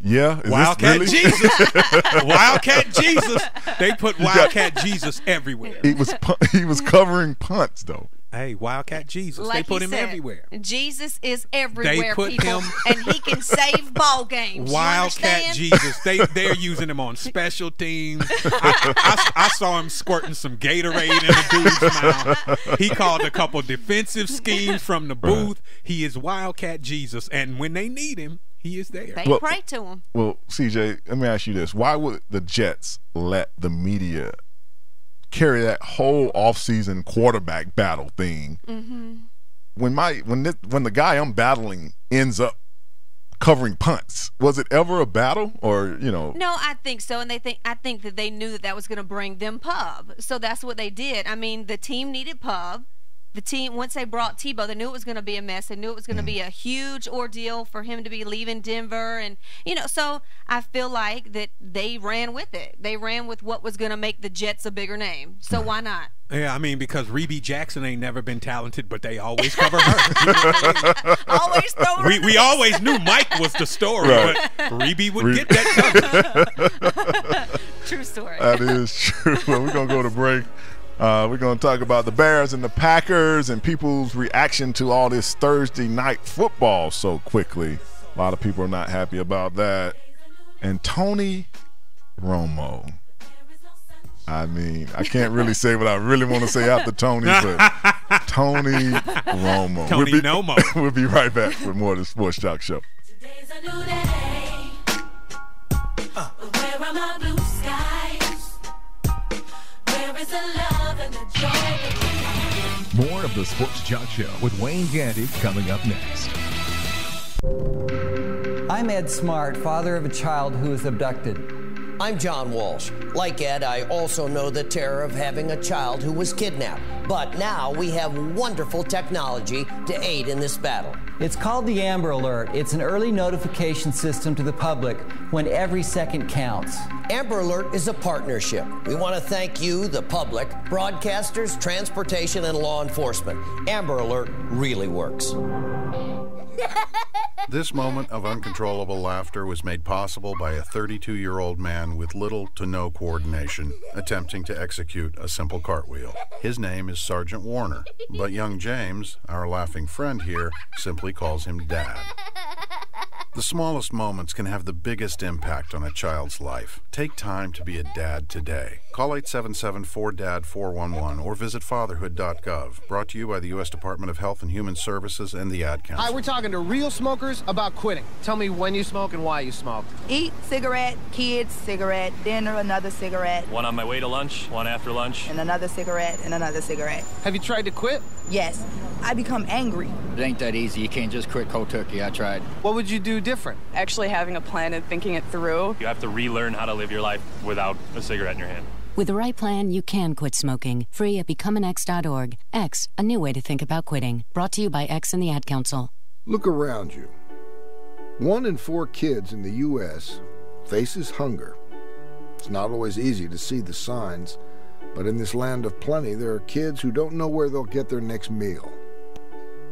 Yeah, is Wildcat this really? Jesus. Wildcat Jesus. They put Wildcat Jesus everywhere. He was covering punts though. Hey, Wildcat Jesus. Like they put him said, everywhere. Jesus is everywhere, They put people, him- and he can save ball games. Wildcat Jesus. They're using him on special teams. I saw him squirting some Gatorade in the dude's mouth. He called a couple defensive schemes from the booth. He is Wildcat Jesus, and when they need him, he is there. They pray to him. Well, CJ, let me ask you this: why would the Jets let the media carry that whole offseason quarterback battle thing? Mm-hmm. When the guy I'm battling ends up covering punts, was it ever a battle, or No, I think so, and I think that they knew that was going to bring them pub, so that's what they did. I mean, the team needed pub. The team, once they brought Tebow, they knew it was going to be a mess. They knew it was going to be a huge ordeal for him to be leaving Denver. And, so I feel like that they ran with it. They ran with what was going to make the Jets a bigger name. So why not? Yeah, I mean, because Reby Jackson ain't never been talented, but they always cover her. Always throw her. We always knew Mike was the story, Right. but Reby would get that coverage. True story. That is true. Well, we're going to go to break. We're going to talk about the Bears and the Packers and people's reaction to all this Thursday night football so quickly. A lot of people are not happy about that. And Tony Romo. I mean, I can't really say what I really want to say after Tony, but Tony Romo. Tony Nomo. We'll be right back with more of the Sports Talk Show. Today's a new day. Where are my blue skies? Where is the love and the joy? More of the Sports Jock Show with Wayne Gandy coming up next. I'm Ed Smart, father of a child who was abducted. I'm John Walsh. Like Ed, I also know the terror of having a child who was kidnapped. But now we have wonderful technology to aid in this battle. It's called the Amber Alert. It's an early notification system to the public when every second counts. Amber Alert is a partnership. We want to thank you, the public, broadcasters, transportation, and law enforcement. Amber Alert really works. This moment of uncontrollable laughter was made possible by a 32-year-old man with little to no coordination attempting to execute a simple cartwheel. His name is Sergeant Warner, but young James, our laughing friend here, simply calls him Dad. The smallest moments can have the biggest impact on a child's life. Take time to be a dad today. Call 877-4DAD-411 or visit fatherhood.gov. Brought to you by the U.S. Department of Health and Human Services and the Ad Council. Hi, we're talking to real smokers about quitting. Tell me when you smoke and why you smoke. Eat, cigarette, kids, cigarette, dinner, another cigarette. One on my way to lunch, one after lunch. And another cigarette, and another cigarette. Have you tried to quit? Yes. I become angry. It ain't that easy. You can't just quit cold turkey. I tried. What would you do different? Actually having a plan and thinking it through. You have to relearn how to live your life without a cigarette in your hand. With the right plan, you can quit smoking. Free at becomeanx.org. X, a new way to think about quitting. Brought to you by X and the Ad Council. Look around you. 1 in 4 kids in the U.S. faces hunger. It's not always easy to see the signs, but in this land of plenty, there are kids who don't know where they'll get their next meal.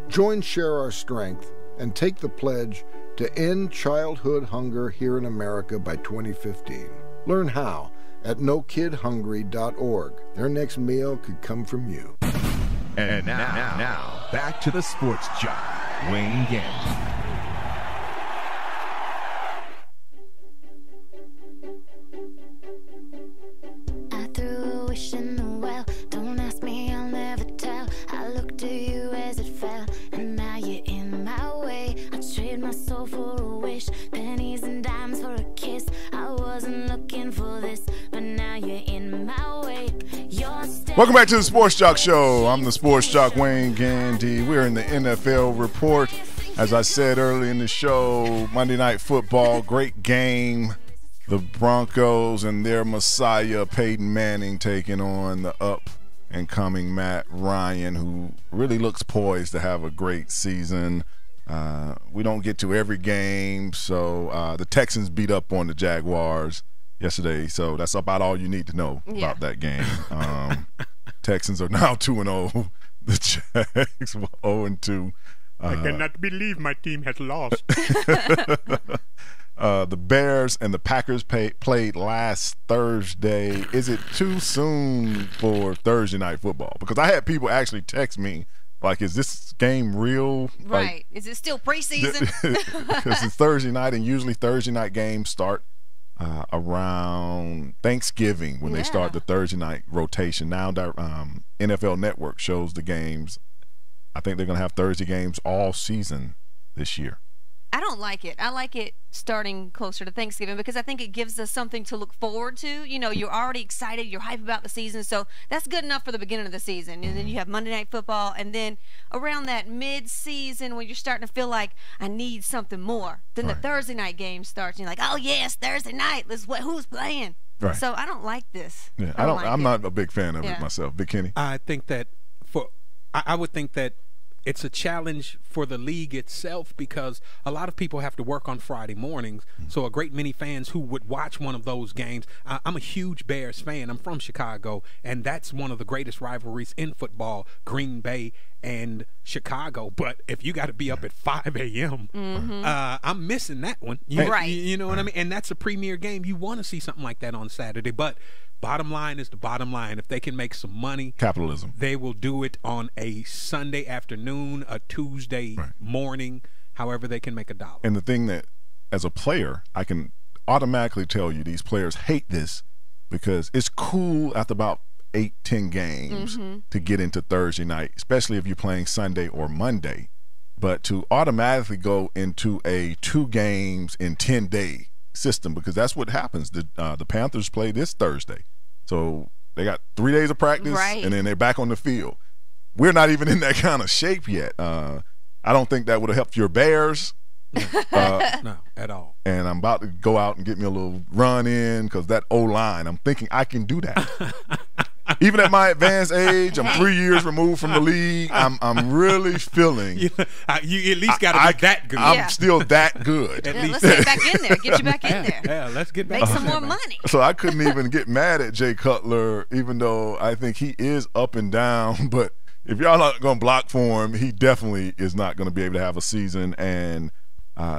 Join Share Our Strength and take the pledge to end childhood hunger here in America by 2015. Learn how at NoKidHungry.org. Their next meal could come from you. And now back to the Sports Jock, Wayne Gandy. I threw a wish in the well. Don't ask me, I'll never tell. I looked to you as it fell, and now you're in my way. I trade my soul for a wish, pennies and dimes for a kiss. I wasn't looking for this, but now you're in my way. Welcome back to the Sports Jock Show. I'm the Sports Jock, Wayne Gandy. We're in the NFL report. As I said early in the show, Monday Night Football, great game. The Broncos and their messiah, Peyton Manning, taking on the up-and-coming Matt Ryan, who really looks poised to have a great season. We don't get to every game, so the Texans beat up on the Jaguars yesterday, so that's about all you need to know about that game. Texans are now 2-0. The Jags were 0-2. I cannot believe my team has lost. The Bears and the Packers played last Thursday. Is it too soon for Thursday night football? Because I had people actually text me, like, is this game real? Right. Like, is it still preseason? Because it's Thursday night, and usually Thursday night games start around Thanksgiving when they start the Thursday night rotation. Now NFL Network shows the games. I think they're going to have Thursday games all season this year. I don't like it. I like it starting closer to Thanksgiving because I think it gives us something to look forward to. You know, you're already excited. You're hyped about the season. So that's good enough for the beginning of the season. And then you have Monday Night Football. And then around that mid-season when you're starting to feel like I need something more, then the Thursday night game starts. And you're like, oh, yes, Thursday night. Who's playing? Right. So I don't like this. Yeah, I'm not a big fan of it myself. Big Kenny? I think that I would think that it's a challenge for the league itself because a lot of people have to work on Friday mornings. So a great many fans who would watch one of those games. I'm a huge Bears fan. I'm from Chicago, and that's one of the greatest rivalries in football, Green Bay and Chicago. But if you got to be up at 5 a.m., I'm missing that one. You know what I mean? And that's a premier game. You want to see something like that on Saturday. But bottom line is the bottom line. If they can make some money, capitalism, they will do it on a Sunday afternoon, a Tuesday morning, however they can make $1. And the thing that, as a player, I can automatically tell you these players hate this because it's cool after about 8-10 games to get into Thursday night, especially if you're playing Sunday or Monday. But to automatically go into a 2 games in 10-day system, because that's what happens. The Panthers play this Thursday, so they got 3 days of practice, and then they're back on the field. We're not even in that kind of shape yet. I don't think that would have helped your Bears. No, at all. And I'm about to go out and get me a little run in because that O-line, I'm thinking I can do that. Even at my advanced age, I'm 3 years removed from the league. I'm really feeling. You at least got to be that good. I'm still that good. Let's get back in there. Get you back in there. Yeah, let's get back. Make some more money. So I couldn't even get mad at Jay Cutler, even though I think he is up and down. But if y'all not going to block for him, he definitely is not going to be able to have a season. And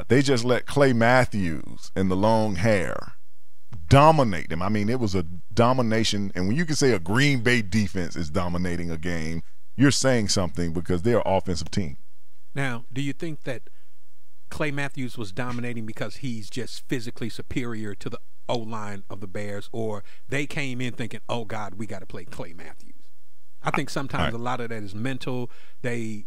they just let Clay Matthews and the long hair dominate them. I mean, it was a domination. And when you can say a Green Bay defense is dominating a game, you're saying something because they're an offensive team. Now, do you think that Clay Matthews was dominating because he's just physically superior to the O-line of the Bears, or they came in thinking, oh, God, we got to play Clay Matthews? I think sometimes a lot of that is mental. They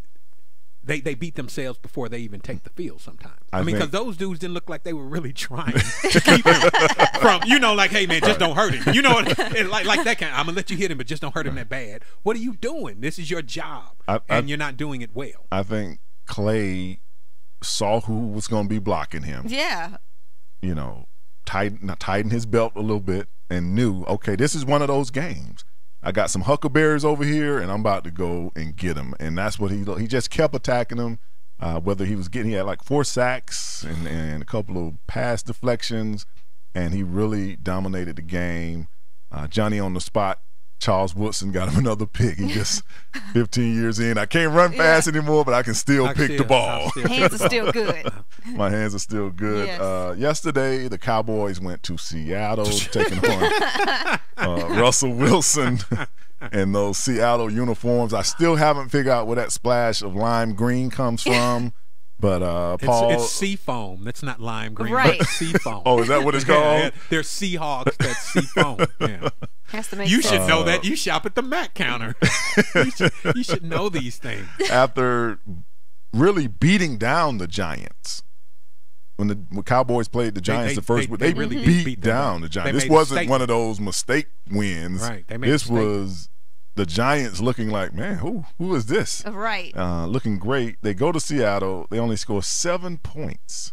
beat themselves before they even take the field sometimes. I mean, because those dudes didn't look like they were really trying to keep him from, like, hey, man, just don't hurt him. You know, like that kind of, I'm going to let you hit him, but just don't hurt him that bad. What are you doing? This is your job, and you're not doing it well. I think Clay saw who was going to be blocking him. Yeah. You know, tightened his belt a little bit and knew, okay, this is one of those games. I got some huckleberries over here, and I'm about to go and get him. And that's what he just kept attacking him. Whether he had like 4 sacks and a couple of pass deflections, and he really dominated the game. Johnny on the spot, Charles Woodson, got him another pick. He just 15 years in. I can't run fast anymore, but I can still pick the ball. Hands are still good. My hands are still good. Yes. Yesterday, the Cowboys went to Seattle, taking on Russell Wilson and those Seattle uniforms. I still haven't figured out where that splash of lime green comes from. But Paul, it's sea foam. That's not lime green. Right. It's sea foam. Oh, is that what it's called? Yeah, they're Seahawks. That's sea foam. Yeah. Has to make You sense. should know that. You shop at the Mac counter. you should know these things. After really beating down the Giants, when Cowboys played the Giants they really beat down the Giants. This wasn't one of those mistake wins. Right. This was the Giants looking like, man, who is this? Right. Looking great. They go to Seattle. They only score 7 points.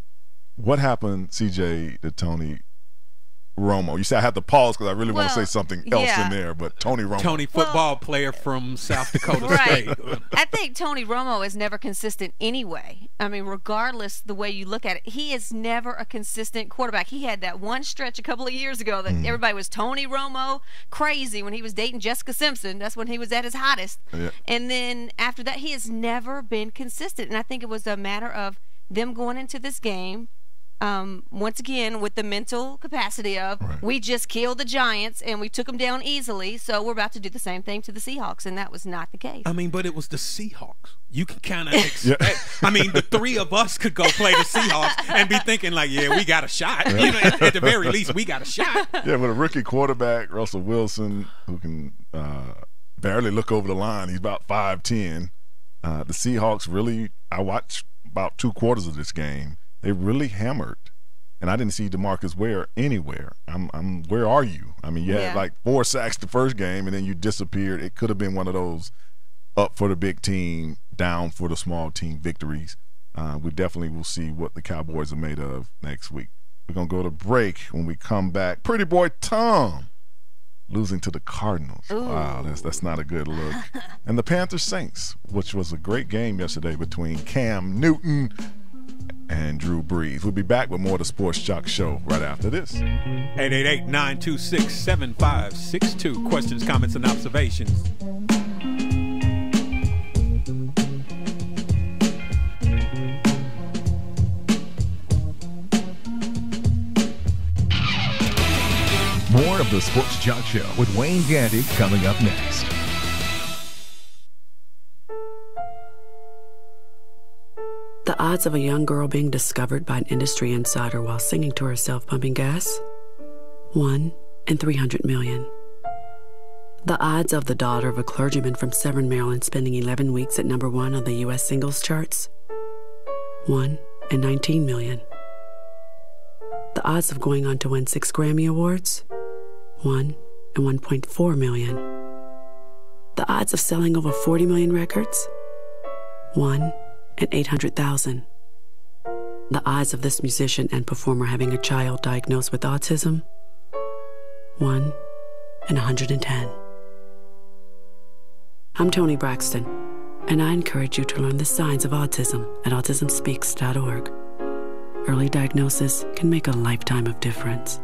What happened, CJ, to Tony Romo? You said I had to pause because I really want to say something else in there, but Tony Romo. Football player from South Dakota right. State. I think Tony Romo is never consistent anyway. I mean, regardless the way you look at it, he is never a consistent quarterback. He had that one stretch a couple of years ago that everybody was Tony Romo crazy when he was dating Jessica Simpson. That's when he was at his hottest. Yeah. And then after that, he has never been consistent. And I think it was a matter of them going into this game once again, with the mental capacity of we just killed the Giants and we took them down easily, so we're about to do the same thing to the Seahawks, and that was not the case. I mean, but it was the Seahawks. You can kind of expect. I mean, the three of us could go play the Seahawks and be thinking like, yeah, we got a shot. You know, at the very least, we got a shot. Yeah, with a rookie quarterback, Russell Wilson, who can barely look over the line. He's about 5'10". The Seahawks really, I watched about 2 quarters of this game. They really hammered, and I didn't see DeMarcus Ware anywhere. Where are you? I mean, you had like 4 sacks the first game, and then you disappeared. It could have been one of those up for the big team, down for the small team victories. We definitely will see what the Cowboys are made of next week. We're going to go to break. When we come back, pretty boy Tom losing to the Cardinals. Ooh. Wow, that's not a good look. And the Panthers Saints, which was a great game yesterday between Cam Newton and Drew Brees. We'll be back with more of the Sports Jock Show right after this. 888-926-7562. Questions, comments, and observations. More of the Sports Jock Show with Wayne Gandy coming up next. The odds of a young girl being discovered by an industry insider while singing to herself pumping gas? 1 in 300 million. The odds of the daughter of a clergyman from Severn, Maryland spending 11 weeks at #1 on the U.S. singles charts? 1 in 19 million. The odds of going on to win 6 Grammy Awards? 1 in 1.4 million. The odds of selling over 40 million records? 1 in 800,000. The odds of this musician and performer having a child diagnosed with autism? 1 in 110. I'm Toni Braxton, and I encourage you to learn the signs of autism at autismspeaks.org. Early diagnosis can make a lifetime of difference.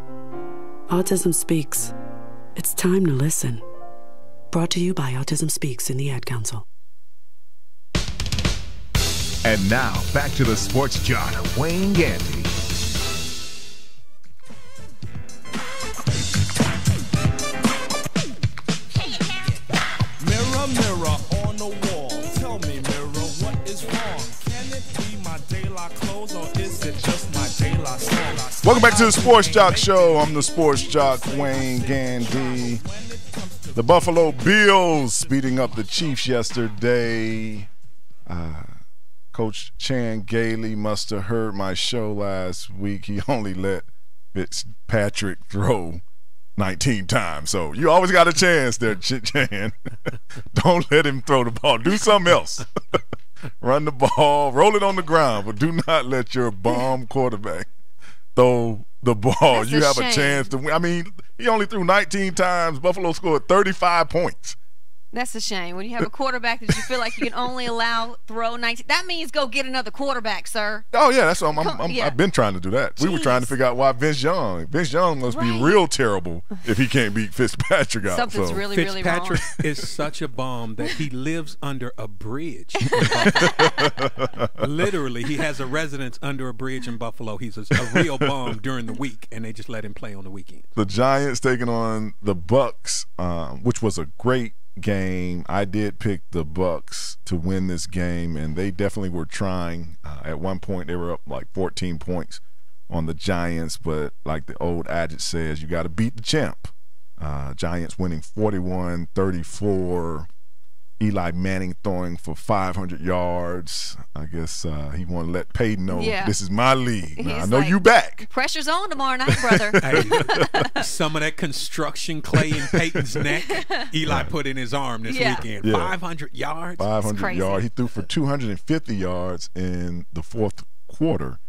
Autism Speaks. It's time to listen. Brought to you by Autism Speaks and the Ad Council. And now, back to the Sports Jock, Wayne Gandy. Mirror, mirror on the wall, tell me, mirror, what is wrong? Can it be my daylight clothes, or is it just my daylight song? Welcome back to the Sports Jock Show. I'm the Sports Jock, Wayne Gandy. The Buffalo Bills beating up the Chiefs yesterday. Coach Chan Gailey must have heard my show last week. He only let Fitzpatrick throw 19 times. So you always got a chance there, Chan. Don't let him throw the ball. Do something else. Run the ball, roll it on the ground, but do not let your bomb quarterback throw the ball. That's you have a chance to win. I mean, he only threw 19 times. Buffalo scored 35 points. That's a shame. When you have a quarterback that you feel like you can only allow throw 19, that means go get another quarterback, sir. Oh, yeah, that's what I've been trying to do that. Jeez. We were trying to figure out why Vince Young must be real terrible if he can't beat Fitzpatrick out. Something's really wrong. Fitzpatrick is such a bum that he lives under a bridge. Literally, he has a residence under a bridge in Buffalo. He's a real bum during the week, and they just let him play on the weekend. The Giants taking on the Bucks, which was a great game. I did pick the Bucks to win this game, and they definitely were trying. At one point, they were up like 14 points on the Giants, but like the old adage says, you got to beat the champ. Giants winning 41-34. Eli Manning throwing for 500 yards. I guess he wanted to let Peyton know this is my league. Now, I know you back. Pressure's on tomorrow night, brother. Hey, some of that construction clay in Peyton's neck, Eli put in his arm this weekend. 500 yards. 500 yards. He threw for 250 yards in the fourth quarter.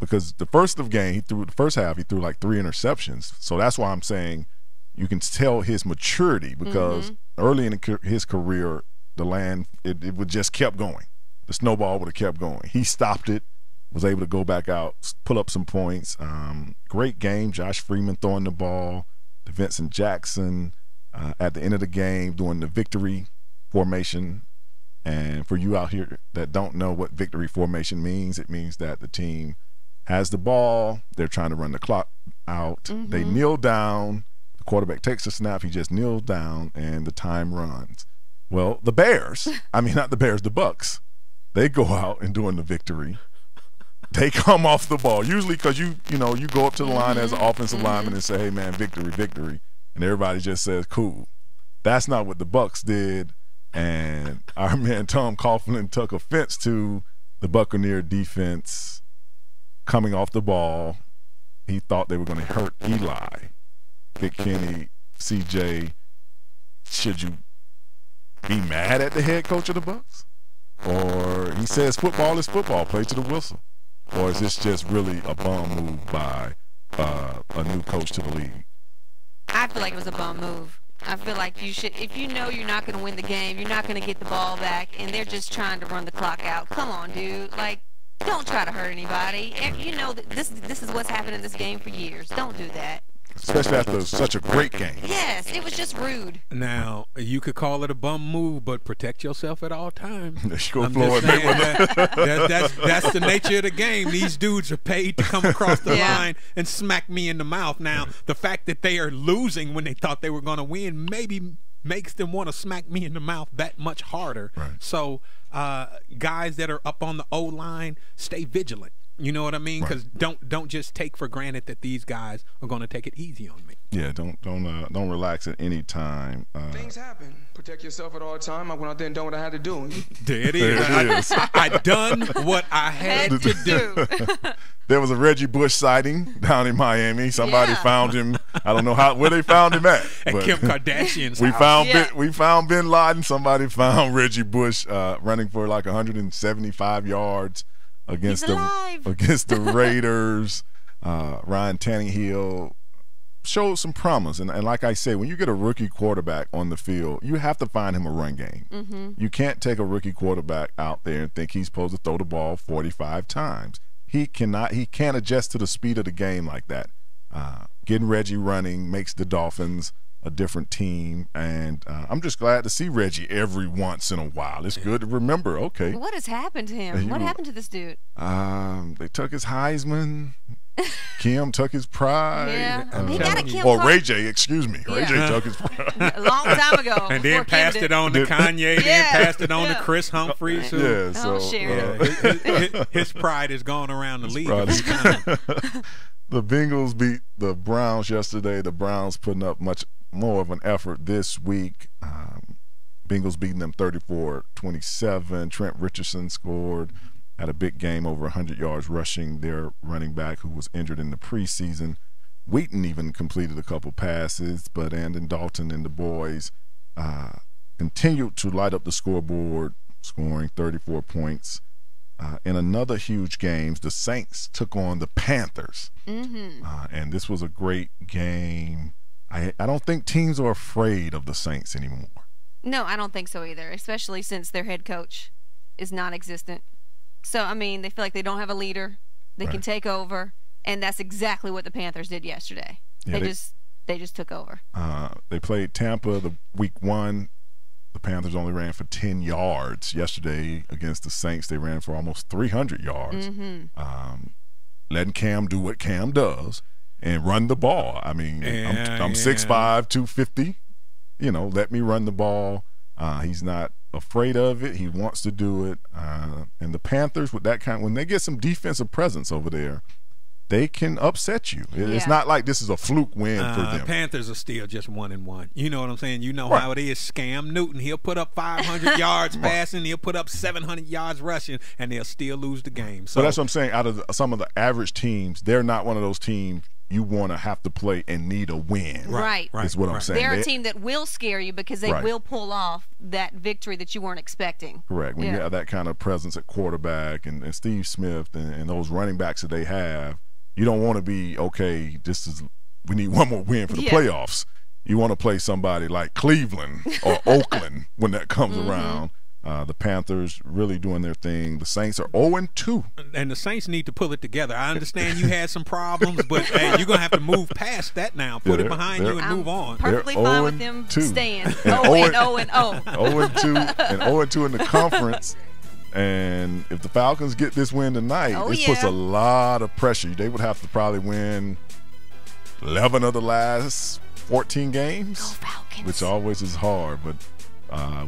Because the first half, he threw like 3 interceptions. So that's why I'm saying you can tell his maturity, because early in his career, it would just kept going. The snowball would have kept going. He stopped it, was able to go back out, pull up some points. Great game. Josh Freeman throwing the ball to Vincent Jackson at the end of the game doing the victory formation. And for you out here that don't know what victory formation means, it means that the team has the ball. They're trying to run the clock out. Mm-hmm. They kneel down. The quarterback takes a snap. He just kneels down, and the time runs. Well, the Bears, not the Bears, the Bucs, they go out and during the victory, they come off the ball. Usually because you go up to the line as an offensive lineman and say, hey, man, victory, victory. And everybody just says, cool. That's not what the Bucs did. And our man Tom Coughlin took offense to the Buccaneer defense coming off the ball. He thought they were going to hurt Eli. Vic Kenny, CJ, should you be mad at the head coach of the Bucs? Or he says football is football, play to the whistle. Or is this just really a bum move by a new coach to the league? I feel like it was a bum move. I feel like you should, if you know you're not going to win the game, you're not going to get the ball back, and they're just trying to run the clock out. Come on, dude. Like, don't try to hurt anybody. You know that this is what's happened in this game for years. Don't do that. Especially after such a great game. Yes, it was just rude. Now, you could call it a bum move, but protect yourself at all times. That's the nature of the game. These dudes are paid to come across the line and smack me in the mouth. Now, the fact that they are losing when they thought they were going to win maybe makes them want to smack me in the mouth that much harder. Right. So, guys that are up on the O-line, stay vigilant. You know what I mean? Because don't just take for granted that these guys are going to take it easy on me. Yeah, don't relax at any time. Things happen. Protect yourself at all time. I went out there and done what I had to do. There it is. I done what I had to do. There was a Reggie Bush sighting down in Miami. Somebody found him. I don't know where they found him at. At Kim Kardashian's house. We found Bin Laden. Somebody found Reggie Bush running for like 175 yards. Against the Raiders. Ryan Tannehill showed some promise. And like I say, when you get a rookie quarterback on the field, you have to find him a run game. Mm-hmm. You can't take a rookie quarterback out there and think he's supposed to throw the ball 45 times. He can't adjust to the speed of the game like that. Getting Reggie running makes the Dolphins a different team, and I'm just glad to see Reggie every once in a while. It's good to remember, okay. What has happened to him? What happened to this dude? They took his Heisman. Kim took his pride. Yeah. He got a Kim Ray J, excuse me. Ray J took his pride. A long time ago. And then passed it on to Kanye, then passed it on to Chris Humphries. His pride is going around the league. The Bengals beat the Browns yesterday. The Browns putting up much more of an effort this week. Bengals beating them 34-27. Trent Richardson scored, had a big game, over 100 yards rushing. Their running back, who was injured in the preseason. Wheaton even completed a couple passes, but Andy Dalton and the boys continued to light up the scoreboard, scoring 34 points. In another huge game, the Saints took on the Panthers. Mm-hmm. And this was a great game. I don't think teams are afraid of the Saints anymore. No, I don't think so either, especially since their head coach is non-existent. So, I mean, they feel like they don't have a leader. They can take over, and that's exactly what the Panthers did yesterday. Yeah, they just took over. They played Tampa the week 1. The Panthers only ran for 10 yards. Yesterday against the Saints, they ran for almost 300 yards. Mm-hmm. Letting Cam do what Cam does and run the ball. I mean, I'm 6'5", 250. You know, let me run the ball. He's not afraid of it. He wants to do it. And the Panthers, with that when they get some defensive presence over there, they can upset you. It's not like this is a fluke win for them. Panthers are still just 1-1. You know what I'm saying? You know how it is. Scam Newton. He'll put up 500 yards passing. He'll put up 700 yards rushing, and they'll still lose the game. So that's what I'm saying. Out of some of the average teams, they're not one of those teams you want to have to play and need a win. Right. Is what I'm saying. They're a team that will scare you because they will pull off that victory that you weren't expecting. Correct. When you have that kind of presence at quarterback and Steve Smith and those running backs that they have, you don't want to be, okay, we need one more win for the playoffs. You want to play somebody like Cleveland or Oakland when that comes around. The Panthers really doing their thing. The Saints are 0-2. And the Saints need to pull it together. I understand you had some problems, but hey, you're going to have to move past that now. Put it behind you and move on. Perfectly fine with them staying 0-0. 0-2 and 0-2 in the conference. And if the Falcons get this win tonight, this puts a lot of pressure. They would have to probably win 11 of the last 14 games, Go Falcons. Which always is hard. But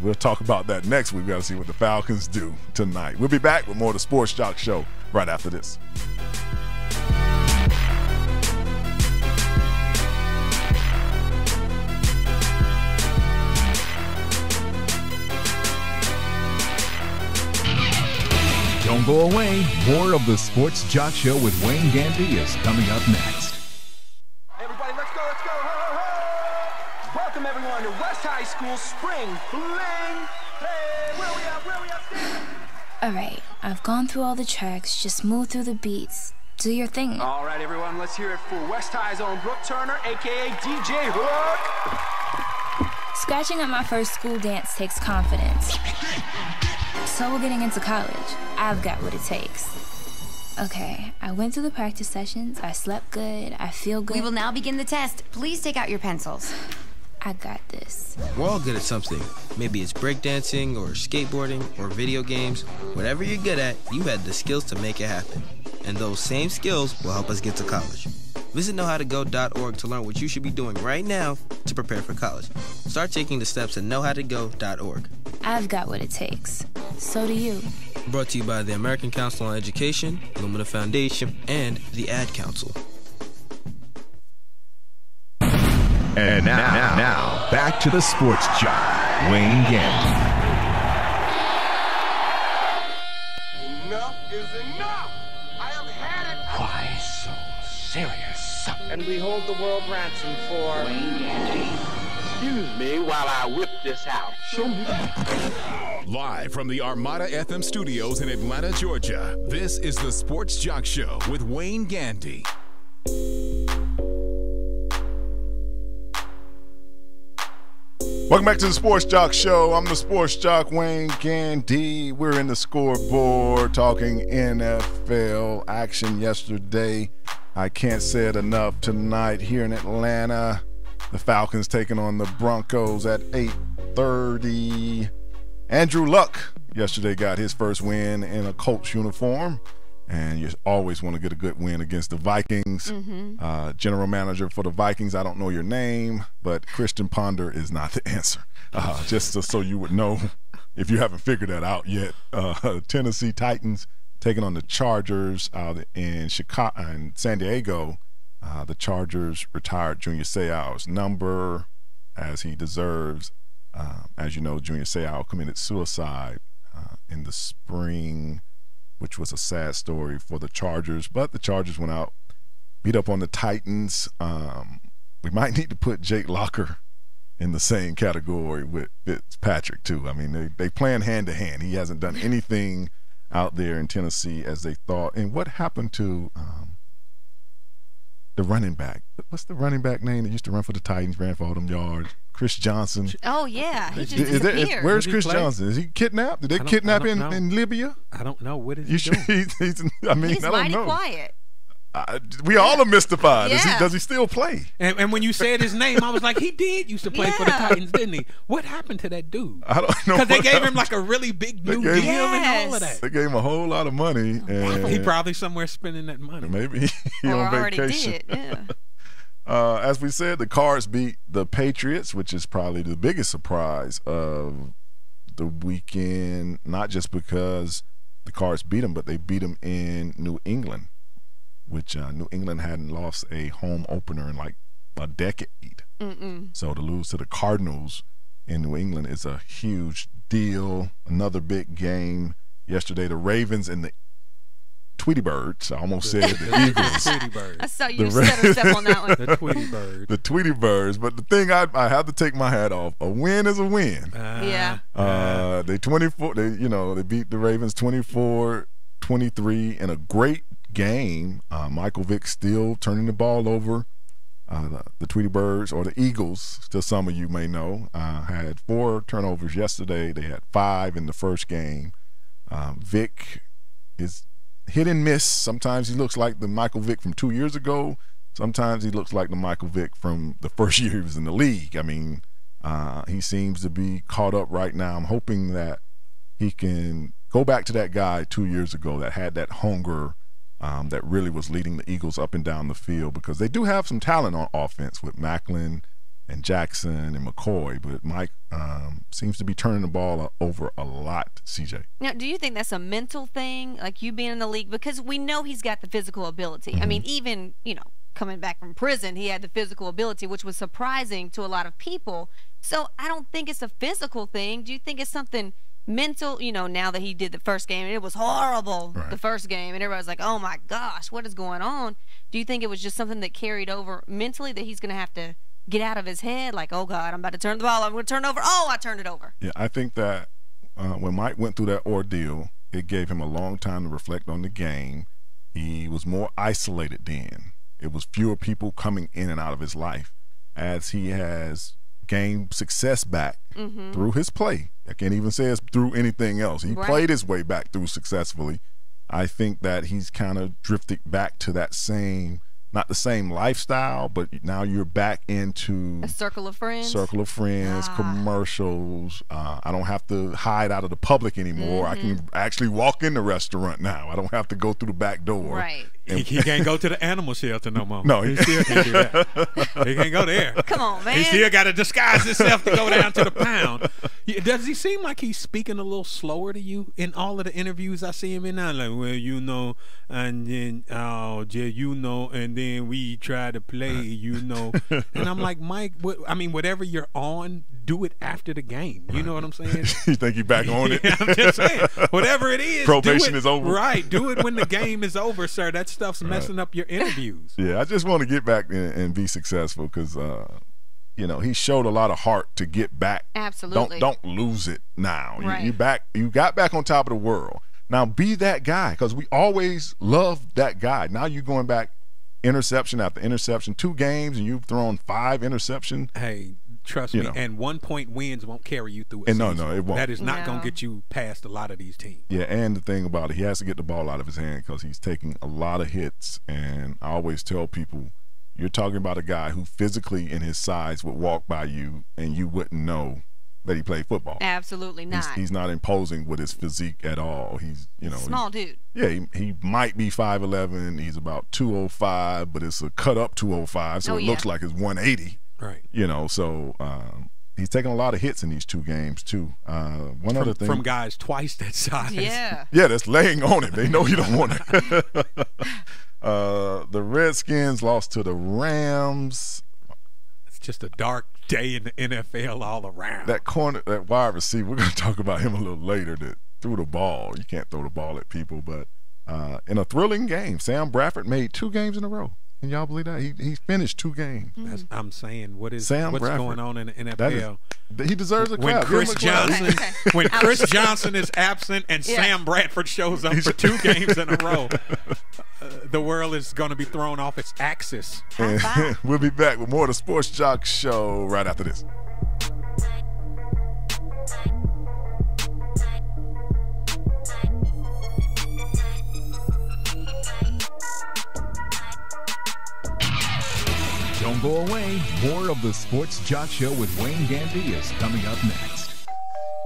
we'll talk about that next week. We got to see what the Falcons do tonight. We'll be back with more of the Sports Jock Show right after this. Don't go away. More of the Sports Jock Show with Wayne Gandy is coming up next. Everybody, let's go, let's go. Ho, ho, ho. Welcome, everyone, to West High School Spring Fling. Hey, where we at? All right, I've gone through all the tracks. Just move through the beats. Do your thing. All right, everyone, let's hear it for West High's own Brooke Turner, a.k.a. DJ Hook. Scratching up my first school dance takes confidence. So we're getting into college. I've got what it takes. Okay, I went through the practice sessions. I slept good. I feel good. We will now begin the test. Please take out your pencils. I got this. We're all good at something. Maybe it's breakdancing or skateboarding or video games. Whatever you're good at, you had the skills to make it happen. And those same skills will help us get to college. Visit knowhowtogo.org to learn what you should be doing right now to prepare for college. Start taking the steps at knowhowtogo.org. I've got what it takes. So do you. Brought to you by the American Council on Education, Lumina Foundation, and the Ad Council. And now, back to the Sports Jock, Wayne Gandy. Enough is enough. I have had it. Why so serious? And we hold the world ransom for Wayne Gandy. Excuse me while I whip this out. Show me. Live from the Armada FM studios in Atlanta, Georgia, this is the Sports Jock Show with Wayne Gandy. Welcome back to the Sports Jock Show. I'm the Sports Jock, Wayne Gandy. We're in the scoreboard talking NFL action yesterday. I can't say it enough tonight here in Atlanta. The Falcons taking on the Broncos at 8:30. Andrew Luck yesterday got his first win in a Colts uniform. And you always want to get a good win against the Vikings. General manager for the Vikings, I don't know your name, but Christian Ponder is not the answer. Just so you would know if you haven't figured that out yet. Tennessee Titans taking on the Chargers out in Chicago and San Diego. The Chargers retired Junior Seau's number as he deserves. As you know, Junior Seau committed suicide in the spring, which was a sad story for the Chargers. But the Chargers went out, beat up on the Titans. We might need to put Jake Locker in the same category with Fitzpatrick, too. I mean, they playing hand-to-hand. He hasn't done anything out there in Tennessee as they thought. And what happened to the running back? What's the running back name that used to run for the Titans, ran for all them yards? Chris Johnson. Oh, yeah. He just disappeared. Where's Chris Johnson? Is he kidnapped? Did they kidnap him in Libya? I don't know. What is he doing? He's mighty quiet. We all are mystified. Yeah. Does he still play? And when you said his name, I was like, he did used to play for the Titans, didn't he? What happened to that dude? I don't know. Because they gave him like a really big new deal and all of that. They gave him a whole lot of money. And he probably somewhere spending that money. Maybe he on vacation. Already did, yeah. As we said, the Cards beat the Patriots, which is probably the biggest surprise of the weekend, not just because the Cards beat them, but they beat them in New England, which New England hadn't lost a home opener in like a decade. So to lose to the Cardinals in New England is a huge deal. Another big game yesterday, the Ravens and the Tweety Birds. I almost said the Eagles. Tweety Birds. I saw you stutter step on that one. The Tweety Birds. The Tweety Birds. But the thing I have to take my hat off. A win is a win. Yeah. They beat the Ravens 24-23 in a great game. Michael Vick still turning the ball over. The Tweety Birds, or the Eagles, still some of you may know, had 4 turnovers yesterday. They had 5 in the first game. Vick is hit and miss. Sometimes he looks like the Michael Vick from 2 years ago. Sometimes he looks like the Michael Vick from the first year he was in the league. I mean, he seems to be caught up right now. I'm hoping that he can Go back to that guy 2 years ago that had that hunger that really was leading the Eagles up and down the field, because they do have some talent on offense with Macklin and Jackson and McCoy, but Mike seems to be turning the ball over a lot, CJ. Now, do you think that's a mental thing, like you being in the league? Because we know he's got the physical ability. I mean, even, coming back from prison, he had the physical ability, which was surprising to a lot of people. So I don't think it's a physical thing. Do you think it's something mental? Now that he did the first game, and it was horrible, the first game, and everybody's like, oh my gosh, what is going on? Do you think it was just something that carried over mentally, that he's going to have to get out of his head, like, oh God, I'm about to turn the ball, I'm going to turn it over, oh, I turned it over? Yeah, I think that when Mike went through that ordeal, it gave him a long time to reflect on the game. He was more isolated then. It was fewer people coming in and out of his life. As he has gained success back through his play, I can't even say it's through anything else. He played his way back through successfully. I think that he's kind of drifted back to that same, not the same lifestyle, but now you're back into a circle of friends, commercials. I don't have to hide out of the public anymore. I can actually walk in the restaurant now. I don't have to go through the back door. Right. He can't go to the animal shelter no more. No, he still can't do that. He can't go there. Come on, man. He still got to disguise himself to go down to the pound. Does he seem like he's speaking a little slower to you in all of the interviews I see him in now? Like, well, and then, and then we try to play, And I'm like, Mike, whatever you're on, do it after the game. You know what I'm saying? You think you're back on it? I'm just saying. Whatever it is, probation is over. Right. Do it when the game is over, sir. That stuff's messing up your interviews. Yeah, I just want to get back and be successful, because he showed a lot of heart to get back. Absolutely. Don't lose it now. Right. You got back on top of the world. Now be that guy, because we always loved that guy. Now you're going back interception after interception, 2 games, and you've thrown 5 interceptions. Hey, trust me, and 1-point wins won't carry you through a season. No, it won't. That is not going to get you past a lot of these teams. Yeah, and the thing about it, he has to get the ball out of his hand, because he's taking a lot of hits. And I always tell people, you're talking about a guy who physically in his size would walk by you and you wouldn't know that he played football. Absolutely not. He's not imposing with his physique at all. He's, small dude. Yeah, he might be 5'11". He's about 205, but it's a cut up 205, so it looks like it's 180. Right. So he's taking a lot of hits in these 2 games too. Other thing, from guys twice that size. Yeah. Yeah, that's laying on it. They know you don't want it. The Redskins lost to the Rams. It's just a dark day in the NFL all around. That wide receiver, we're going to talk about him a little later, that threw the ball. You can't throw the ball at people, but in a thrilling game, Sam Bradford made 2 games in a row. Can y'all believe that? He finished 2 games. I'm saying, what's Bradford, going on in the NFL? He deserves a clap. When Chris Johnson is absent and Sam Bradford shows up for 2 games in a row, the world is going to be thrown off its axis. We'll be back with more of the Sports Jock Show right after this. Don't go away. More of the Sports Jock Show with Wayne Gandy is coming up next.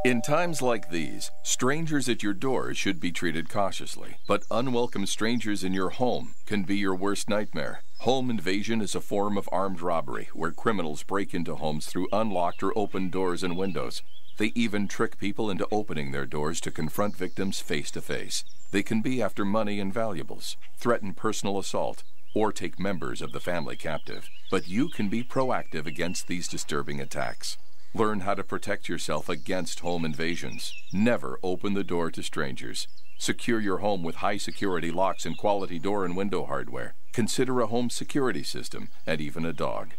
In times like these, strangers at your door should be treated cautiously, but unwelcome strangers in your home can be your worst nightmare. Home invasion is a form of armed robbery where criminals break into homes through unlocked or open doors and windows. They even trick people into opening their doors to confront victims face to face. They can be after money and valuables, threaten personal assault, or take members of the family captive. But you can be proactive against these disturbing attacks. Learn how to protect yourself against home invasions. Never open the door to strangers. Secure your home with high-security locks and quality door and window hardware. Consider a home security system and even a dog.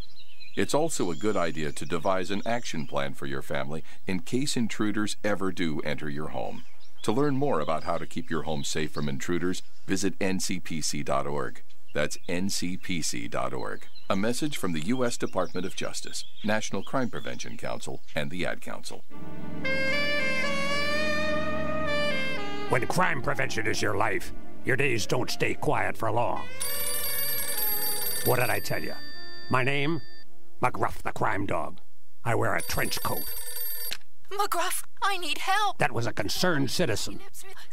It's also a good idea to devise an action plan for your family in case intruders ever do enter your home. To learn more about how to keep your home safe from intruders, visit ncpc.org. That's ncpc.org. A message from the U.S. Department of Justice, National Crime Prevention Council, and the Ad Council. When crime prevention is your life, your days don't stay quiet for long. What did I tell you? My name? McGruff the Crime Dog. I wear a trench coat. McGruff, I need help. That was a concerned citizen.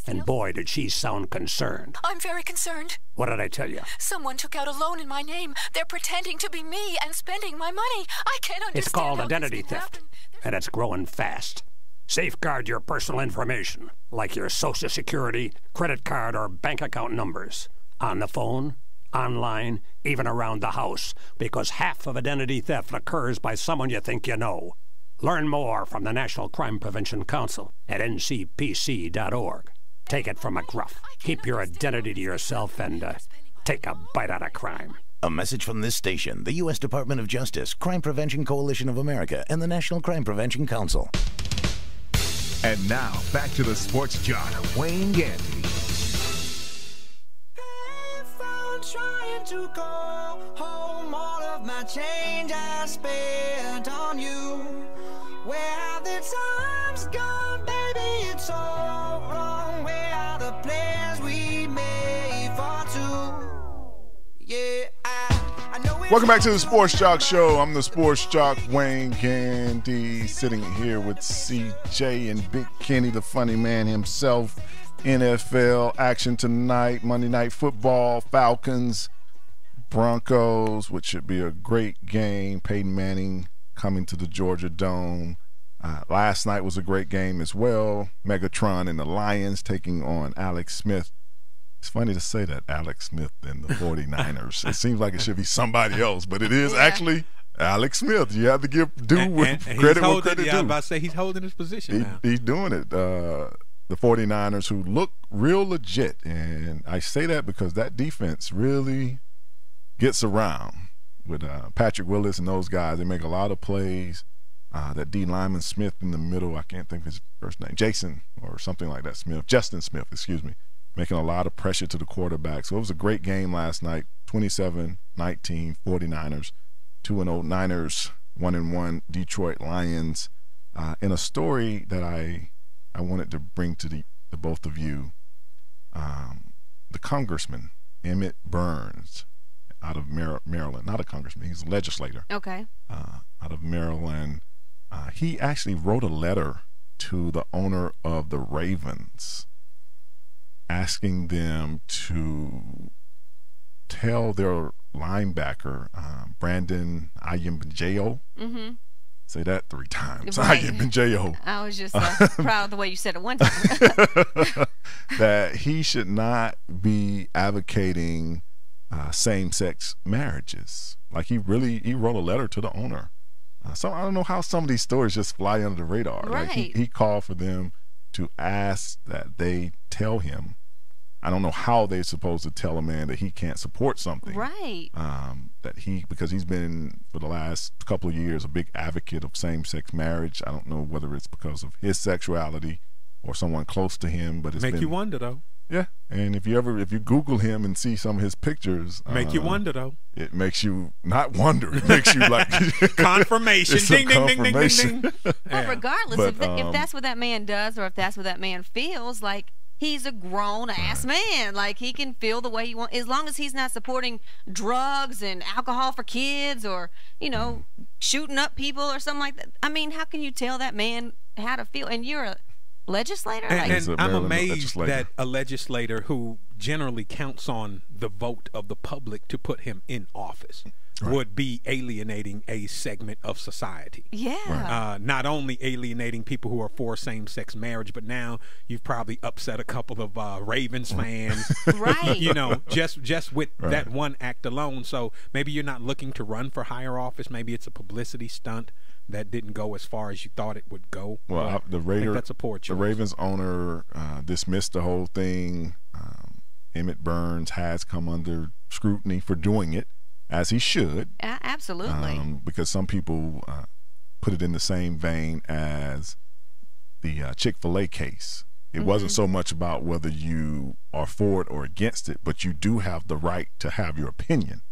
And boy, did she sound concerned. I'm very concerned. What did I tell you? Someone took out a loan in my name. They're pretending to be me and spending my money. I can't understand. It's called how identity this can theft, happen. and it's growing fast. Safeguard your personal information, like your Social Security, credit card, or bank account numbers. On the phone, online, even around the house, because half of identity theft occurs by someone you think you know. Learn more from the National Crime Prevention Council at ncpc.org. Take it from McGruff. Keep your identity to yourself and take a bite out of crime. A message from this station, the U.S. Department of Justice, Crime Prevention Coalition of America, and the National Crime Prevention Council. And now, back to the sports jock, Wayne Gandy. Trying to go home, all of my change I spent on you. Where have the times gone, baby? It's all wrong. Where are the plans we made for two? Yeah, I know. Welcome back to the Sports Jock Show. I'm the Sports Jock Wayne Gandy, sitting here with CJ and Big Kenny, the funny man himself. NFL action tonight, Monday Night Football, Falcons, Broncos, which should be a great game. Peyton Manning coming to the Georgia Dome. Last night was a great game as well. Megatron and the Lions taking on Alex Smith. It's funny to say that, Alex Smith and the 49ers. It seems like it should be somebody else, but it is actually Alex Smith. You have to give credit where credit due. I was about to say he's holding his position now. He's doing it. The 49ers, who look real legit, and I say that because that defense really gets around with Patrick Willis and those guys. They make a lot of plays. That D lineman Smith in the middle, I can't think of his first name, Jason or something like that, Justin Smith, excuse me, making a lot of pressure to the quarterback. So it was a great game last night, 27-19, 49ers, 2-0 Niners, 1-1 Detroit Lions. In a story that I wanted to bring to the both of you, the congressman, Emmett Burns, out of Maryland, not a congressman, he's a legislator. Okay. Out of Maryland. He actually wrote a letter to the owner of the Ravens asking them to tell their linebacker, Brandon Aiyembejo, say that 3 times, right. Aiyembejo. I was just proud of the way you said it one time. That he should not be advocating same-sex marriages. Like he wrote a letter to the owner. So I don't know how some of these stories just fly under the radar. Right. Like he called for them to ask that they tell him. I don't know how they're supposed to tell a man that he can't support something. Right. Because he's been for the last couple of years a big advocate of same-sex marriage. I don't know whether it's because of his sexuality or someone close to him, but it's make you wonder though. Yeah, and if you Google him and see some of his pictures, make you wonder though. It makes you not wonder. It makes you like confirmation. Ding, ding, ding, ding, ding, ding. Well, regardless, if that's what that man does, or if that's what that man feels, like he's a grown-ass man. Like he can feel the way he wants, as long as he's not supporting drugs and alcohol for kids, or shooting up people or something like that. I mean, how can you tell that man how to feel? And you're a legislator? And I'm amazed that a legislator who generally counts on the vote of the public to put him in office would be alienating a segment of society. Yeah. Not only alienating people who are for same-sex marriage, but now you've probably upset a couple of Ravens fans. Right. Just with that one act alone. So maybe you're not looking to run for higher office. Maybe it's a publicity stunt that didn't go as far as you thought it would go. Well, I think that's a poor choice. The Ravens owner dismissed the whole thing. Emmett Burns has come under scrutiny for doing it, as he should. Absolutely. Because some people put it in the same vein as the Chick-fil-A case. It wasn't so much about whether you are for it or against it, but you do have the right to have your opinion.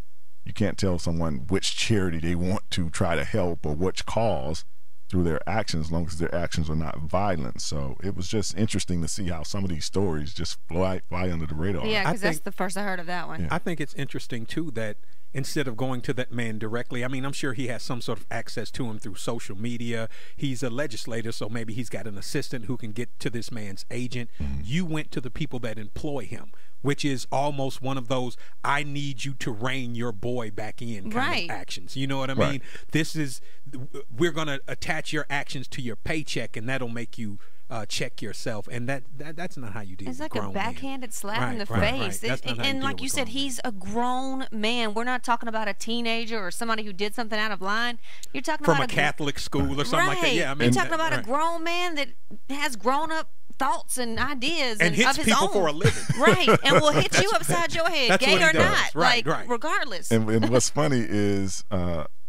You can't tell someone which charity they want to try to help or which cause through their actions, as long as their actions are not violent. So it was just interesting to see how some of these stories just fly under the radar. Yeah, because that's the first I heard of that one. Yeah. I think it's interesting, too, that instead of going to that man directly. I mean, I'm sure he has some sort of access to him through social media. He's a legislator, so maybe he's got an assistant who can get to this man's agent. You went to the people that employ him, which is almost one of those I need you to rein your boy back in kind of actions. You know what I mean? This is, we're going to attach your actions to your paycheck, and that'll make you check yourself, and that's not how you deal with grown men. It's like a backhanded slap in the face. And like you said, he's a grown man. We're not talking about a teenager or somebody who did something out of line. You're talking from about a Catholic school or something like that. Yeah, I mean, you're talking about a grown man that has grown-up thoughts and ideas and hits of his people own. For a living. Right, and will hit you upside your head, That's gay what he or does. not, Right, regardless. And what's funny is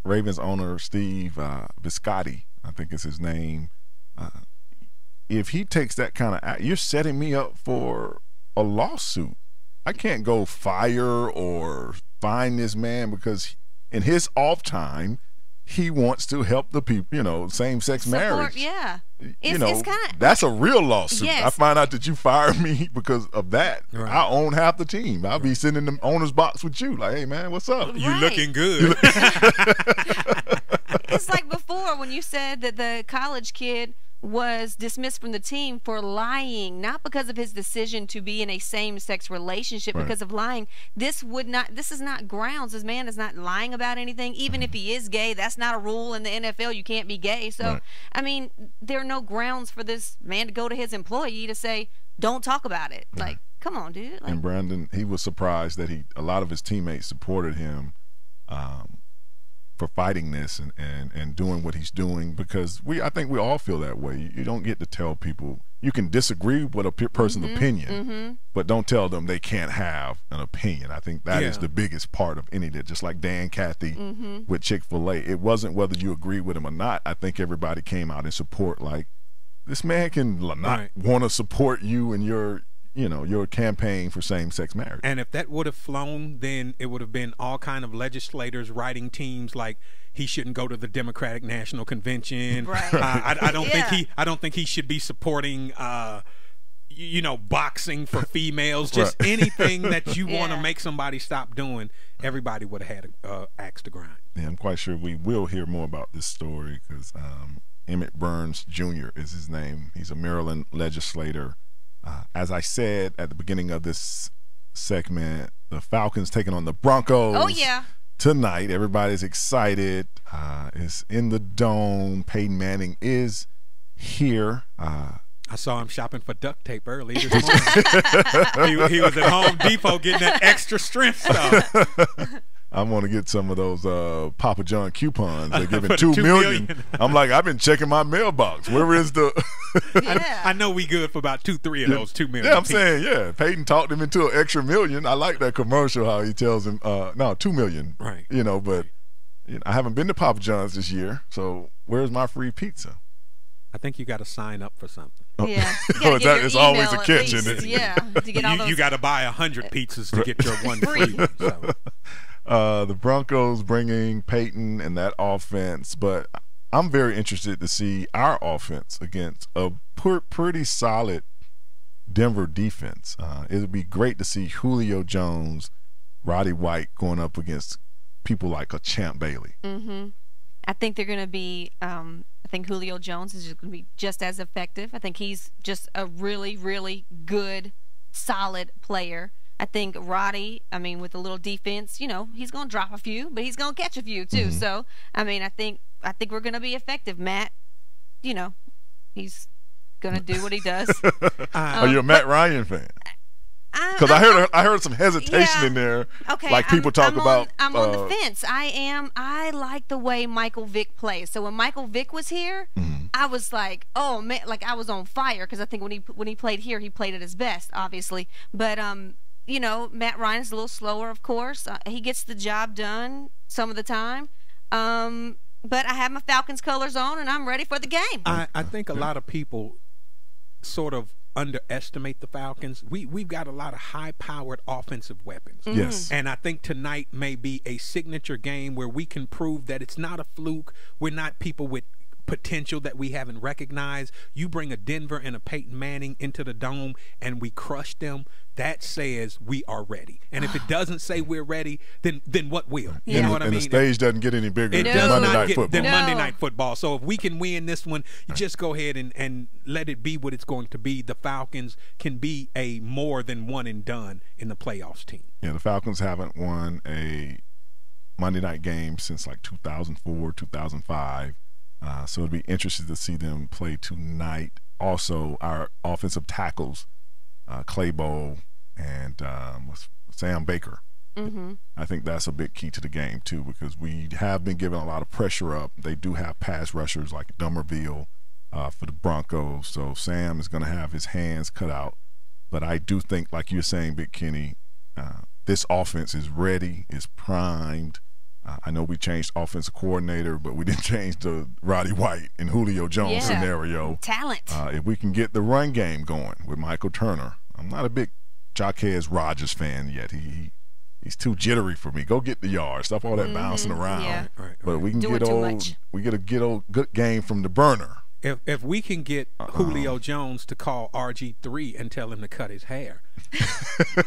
Ravens owner Steve Biscotti, I think is his name. If he takes that kind of, you're setting me up for a lawsuit. I can't go fire or fine this man because in his off time, he wants to help the people, same-sex marriage. Yeah. It's kinda, that's a real lawsuit. Yes. I find out that you fired me because of that. Right. I own half the team. I'll be sitting in the owner's box with you. Like, hey, man, what's up? You looking good. It's like before when you said that the college kid was dismissed from the team for lying, not because of his decision to be in a same-sex relationship, because of lying. This is not grounds. This man is not lying about anything. Even if he is gay, that's not a rule in the NFL. You can't be gay. So, I mean, there are no grounds for this man to go to his employee to say, don't talk about it. Like, come on, dude. Like, and Brandon, he was surprised that a lot of his teammates supported him for fighting this and doing what he's doing, because I think we all feel that way. You don't get to tell people. You can disagree with a person's opinion, but don't tell them they can't have an opinion. I think that is the biggest part of any of that. Just like Dan Cathy with Chick-fil-A, it wasn't whether you agree with him or not. I think everybody came out in support. Like, this man can not want to support you and your campaign for same-sex marriage. And if that would have flown, then it would have been all kind of legislators writing teams like he shouldn't go to the Democratic National Convention. Right. I don't think he should be supporting boxing for females. Just anything that you want to make somebody stop doing, everybody would have had an axe to grind. Yeah, I'm quite sure we will hear more about this story because Emmett Burns Jr. is his name. He's a Maryland legislator. As I said at the beginning of this segment, the Falcons taking on the Broncos. Oh, yeah. Tonight, everybody's excited. It's in the Dome. Peyton Manning is here. I saw him shopping for duct tape early this morning. he was at Home Depot getting that extra strength stuff. I'm going to get some of those Papa John coupons. They're giving $2 million. I'm like, I've been checking my mailbox. Where is the I know we good for about 2-3 of those $2 million. Yeah, I'm saying, Peyton talked him into an extra $1 million. I like that commercial, how he tells him, no, $2 million. Right. But I haven't been to Papa John's this year, so where's my free pizza? I think you got to sign up for something. Yeah. It's always a catch, isn't it? Yeah. To get all those... You got to buy 100 pizzas to get your one free. So. The Broncos bringing Peyton and that offense, but I'm very interested to see our offense against a pretty solid Denver defense. It would be great to see Julio Jones, Roddy White going up against people like a Champ Bailey. I think they're going to be I think Julio Jones is going to be just as effective. I think he's just a really, really good, solid player. I think Roddy, with a little defense, he's going to drop a few, but he's going to catch a few too. So, I think we're going to be effective. Matt, he's going to do what he does. Are you a Matt Ryan fan? Because I heard some hesitation in there. Okay, like people talk about. I'm on the fence. I like the way Michael Vick plays. So when Michael Vick was here, I was like, oh man, like I was on fire because I think when he played here, he played at his best, obviously. But Matt Ryan's a little slower, of course. He gets the job done some of the time. But I have my Falcons colors on, and I'm ready for the game. I think a lot of people sort of underestimate the Falcons. We've got a lot of high-powered offensive weapons. Yes. And I think tonight may be a signature game where we can prove that it's not a fluke. We're not people with potential that we haven't recognized. You bring a Denver and a Peyton Manning into the Dome and we crush them, that says we are ready. And if it doesn't say we're ready, then what will? You know what I mean? And the stage doesn't get any bigger It than does Monday not Night get Football. than Monday Night Football. So if we can win this one, you just go ahead and let it be what it's going to be. The Falcons can be a more than one and done in the playoffs team. Yeah, the Falcons haven't won a Monday night game since like 2004, 2005. So it'd be interesting to see them play tonight. Also, our offensive tackles, Claybo and Sam Baker. Mm-hmm. I think that's a big key to the game too, because we have been giving a lot of pressure up. They do have pass rushers like Dummerville for the Broncos, so Sam is going to have his hands cut out. But I do think, like you're saying, Big Kenny, this offense is ready, is primed. I know we changed offensive coordinator, but we didn't change the Roddy White and Julio Jones scenario. Talent. If we can get the run game going with Michael Turner, I'm not a big Jaquez Rodgers fan yet. He's too jittery for me. Go get the yard. Stop all that bouncing around. Yeah. But we can Do get it too much. We get a good game from the burner. If we can get Julio Jones to call RG3 and tell him to cut his hair,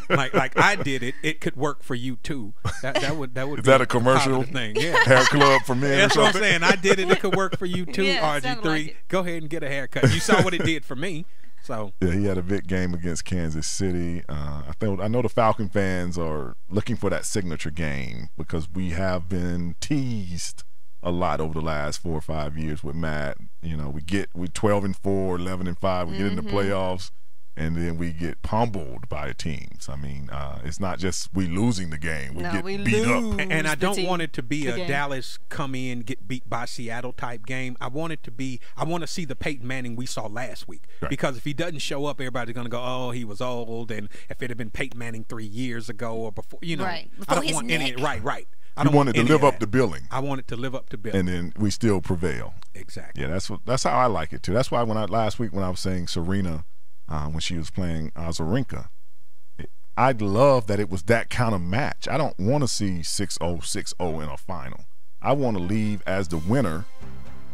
like I did it could work for you too. That would Is be that a commercial thing? Yeah. Hair club for men? That's or what I'm something? saying. I did it. It could work for you too, Yeah, RG3. like it. Go ahead and get a haircut. You saw what it did for me. So Yeah, he had a big game against Kansas City. I know the Falcon fans are looking for that signature game because we have been teased a lot over the last 4 or 5 years with Matt. You know, we 12-4, 11-5. We get in the playoffs, and then we get pummeled by teams. I mean, it's not just we losing the game; we get beat up. And I don't want it to be a Dallas come in, get beat by Seattle type game. I want to see the Peyton Manning we saw last week. Right. Because if he doesn't show up, everybody's going to go, oh, he was old. And if it had been Peyton Manning 3 years ago or before, you know, Right. I Before don't his want any. neck. Right. I You don't wanted to any live of up that. to billing. I want it to live up to billing. And then we still prevail. Exactly. Yeah, that's how I like it too. That's why last week when I was saying Serena, when she was playing Azarenka, I love that it was that kind of match. I don't want to see 6-0, 6-0 in a final. I want to leave as the winner,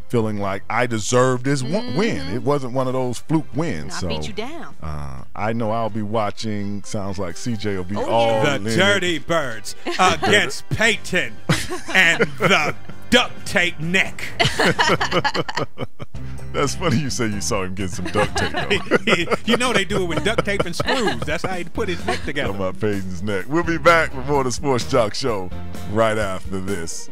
feeling like I deserve this win. It wasn't one of those fluke wins. I beat you down. I know I'll be watching. Sounds like CJ will be all The in it. Dirty Birds against Peyton and the duct tape neck. That's funny you say you saw him get some duct tape, though. You know they do it with duct tape and screws. That's how he put his neck together. Talking about Peyton's neck. We'll be back with more of the Sports Jock Show right after this.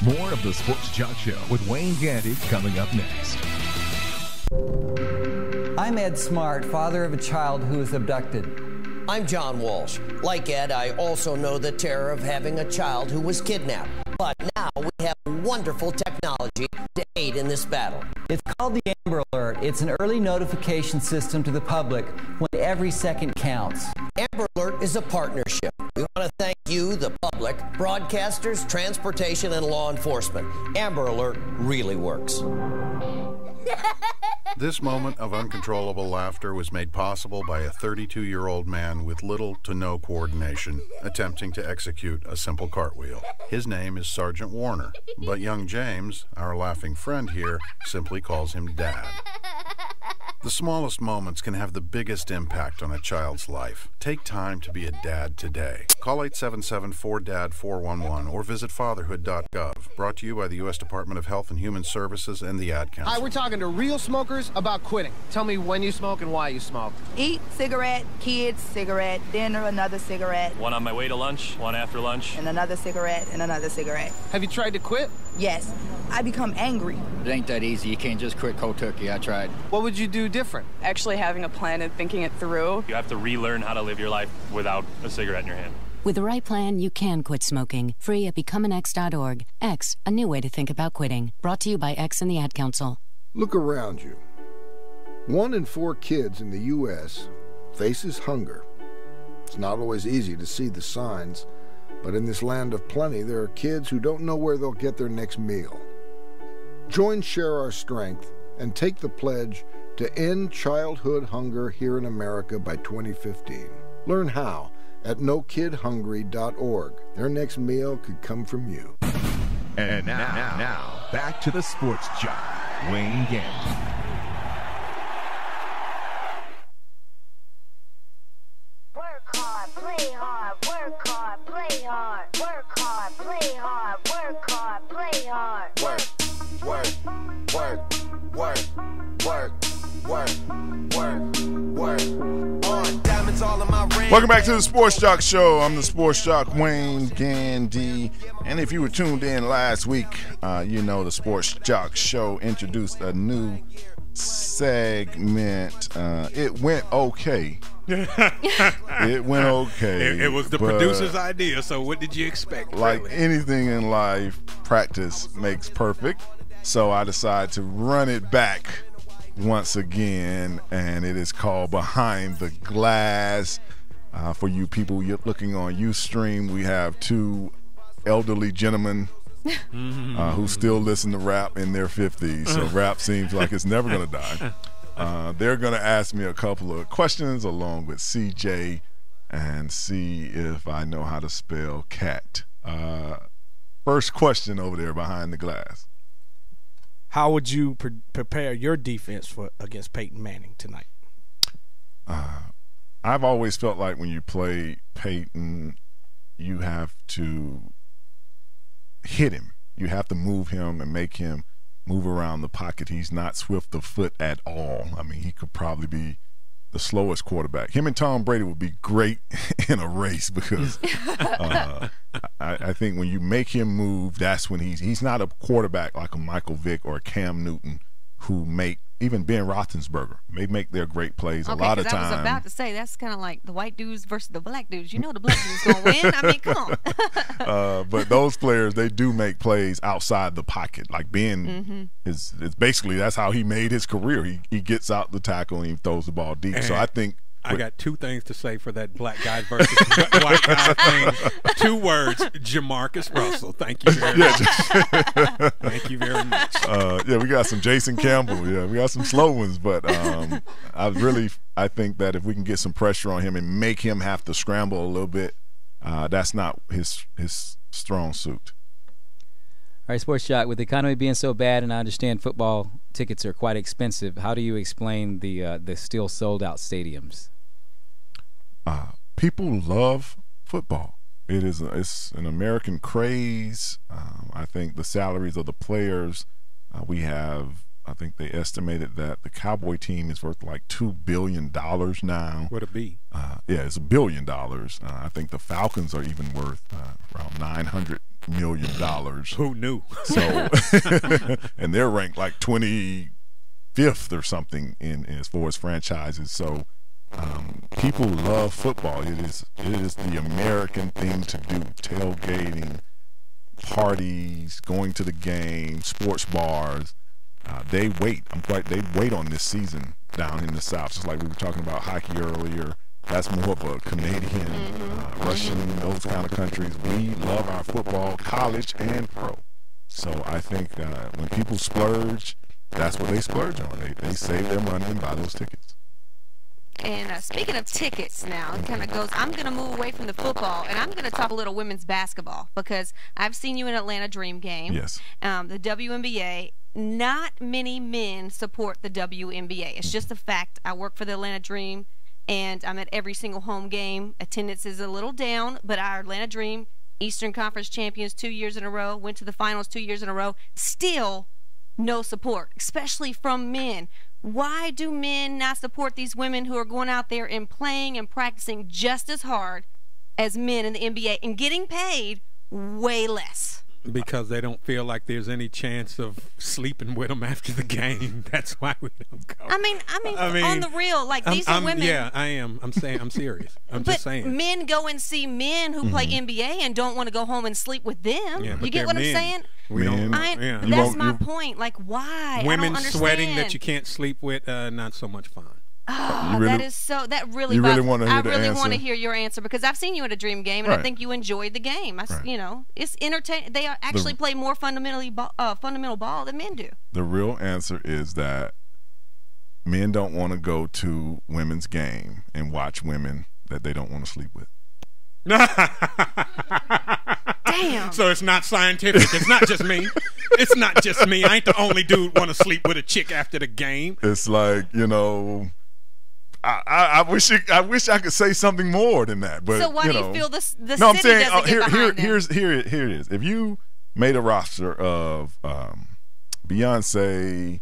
More of the Sports Jock Show with Wayne Gandy coming up next. I'm Ed Smart, father of a child who was abducted. I'm John Walsh. Like Ed, I also know the terror of having a child who was kidnapped. But now we have wonderful technology to aid in this battle. It's called the Amber Alert. It's an early notification system to the public when every second counts. Amber Alert is a partnership. We want to thank you, the public, broadcasters, transportation, and law enforcement. Amber Alert really works. This moment of uncontrollable laughter was made possible by a 32-year-old man with little to no coordination attempting to execute a simple cartwheel. His name is Sergeant Warner, but young James, our laughing friend here, simply calls him Dad. The smallest moments can have the biggest impact on a child's life. Take time to be a dad today. Call 877-4DAD-411 or visit fatherhood.gov. Brought to you by the U.S. Department of Health and Human Services and the Ad Council. Hi, we're talking to real smokers about quitting. Tell me when you smoke and why you smoke. Eat, cigarette, kids, cigarette, dinner, another cigarette. One on my way to lunch, one after lunch. And another cigarette, and another cigarette. Have you tried to quit? Yes. I become angry. It ain't that easy. You can't just quit cold turkey. I tried. What would you do different? Actually having a plan and thinking it through. You have to relearn how to live your life without a cigarette in your hand. With the right plan, you can quit smoking. Free at becomeanx.org. X, a new way to think about quitting. Brought to you by X and the Ad Council. Look around you. 1 in 4 kids in the U.S. faces hunger. It's not always easy to see the signs, but in this land of plenty, there are kids who don't know where they'll get their next meal. Join Share Our Strength and take the pledge to end childhood hunger here in America by 2015. Learn how at NoKidHungry.org. Their next meal could come from you. And now, back to the Sports Jock, Wayne Gandy. Work hard, play hard, work hard, play hard, work hard, play hard, work hard, play hard. Work, on diamonds all in my ring. Welcome back to the Sports Jock Show. I'm the Sports Jock, Wayne Gandy. And if you were tuned in last week, you know the Sports Jock Show introduced a new segment. It went okay. It went okay. It was the producer's idea, so what did you expect? Like really? Anything in life, practice makes perfect. So I decided to run it back once again, and it is called Behind the Glass. For you people looking on Ustream, we have two elderly gentlemen who still listen to rap in their 50s, so rap seems like it's never going to die. They're going to ask me a couple of questions along with CJ and see if I know how to spell cat. First question over there behind the glass. How would you prepare your defense against Peyton Manning tonight? I've always felt like when you play Peyton, you have to hit him. You have to move him and make him move around the pocket. He's not swift of foot at all. I mean, he could probably be the slowest quarterback. Him and Tom Brady would be great in a race because I think when you make him move, that's when he's not a quarterback like a Michael Vick or a Cam Newton who make, even Ben Roethlisberger, they make their great plays a lot of times. I was about to say, that's kind of like the white dudes versus the black dudes. You know the black dude's going to win. I mean, come on. But those players, they do make plays outside the pocket. Like Ben, is basically that's how he made his career. He gets out the tackle and he throws the ball deep. So I think I got two things to say for that black guy versus white guy thing. 2 words, Jamarcus Russell. Thank you very much. Thank you very much. Yeah, we got some Jason Campbell. Yeah, we got some slow ones, but I think that if we can get some pressure on him and make him have to scramble a little bit, that's not his strong suit. All right, Sports Jock, with the economy being so bad, and I understand football tickets are quite expensive, how do you explain the still sold-out stadiums? People love football. It's an American craze. I think the salaries of the players, I think they estimated that the Cowboy team is worth like $2 billion now. What a B. Yeah, it's $1 billion. I think the Falcons are even worth around $900 million. Who knew? So, and they're ranked like 25th or something in as far as franchises. So people love football. It is the American thing to do. Tailgating, parties, going to the game, sports bars. They wait. They wait on this season down in the South. Just like we were talking about hockey earlier. That's more of a Canadian, Russian, those kind of countries. We love our football, college and pro. So I think when people splurge, that's what they splurge on. They save their money and buy those tickets. And speaking of tickets now, it kind of goes, I'm going to move away from the football, and I'm going to talk a little women's basketball because I've seen you in Atlanta Dream game. Yes. The WNBA. Not many men support the WNBA. It's just a fact. I work for the Atlanta Dream, and I'm at every single home game. Attendance is a little down, but our Atlanta Dream, Eastern Conference champions 2 years in a row, went to the finals 2 years in a row, still no support, especially from men. Why do men not support these women who are going out there and playing and practicing just as hard as men in the NBA and getting paid way less? Because they don't feel like there's any chance of sleeping with them after the game. That's why we don't go. I mean, on the real, like these are women. Yeah, I am. I'm serious. I'm just saying. But men go and see men who play NBA and don't want to go home and sleep with them. Yeah, you get what I'm saying? We don't. That's my point. Like, why? Women I don't sweating understand. that you can't sleep with, not so much fun. Oh, really, that is so. That really. You really want to hear I the really answer? want to hear your answer because I've seen you at a Dream game, and I Right. think you enjoyed the game. Right. You know, it's entertaining. They actually play more fundamental ball than men do. The real answer is that men don't want to go to women's game and watch women that they don't want to sleep with. Damn. So it's not scientific. It's not just me. It's not just me. I ain't the only dude want to sleep with a chick after the game. It's like, you know, I wish I could say something more than that. But So why you do know, you feel the no, I'm city saying doesn't get behind them? here it is. If you made a roster of Beyonce,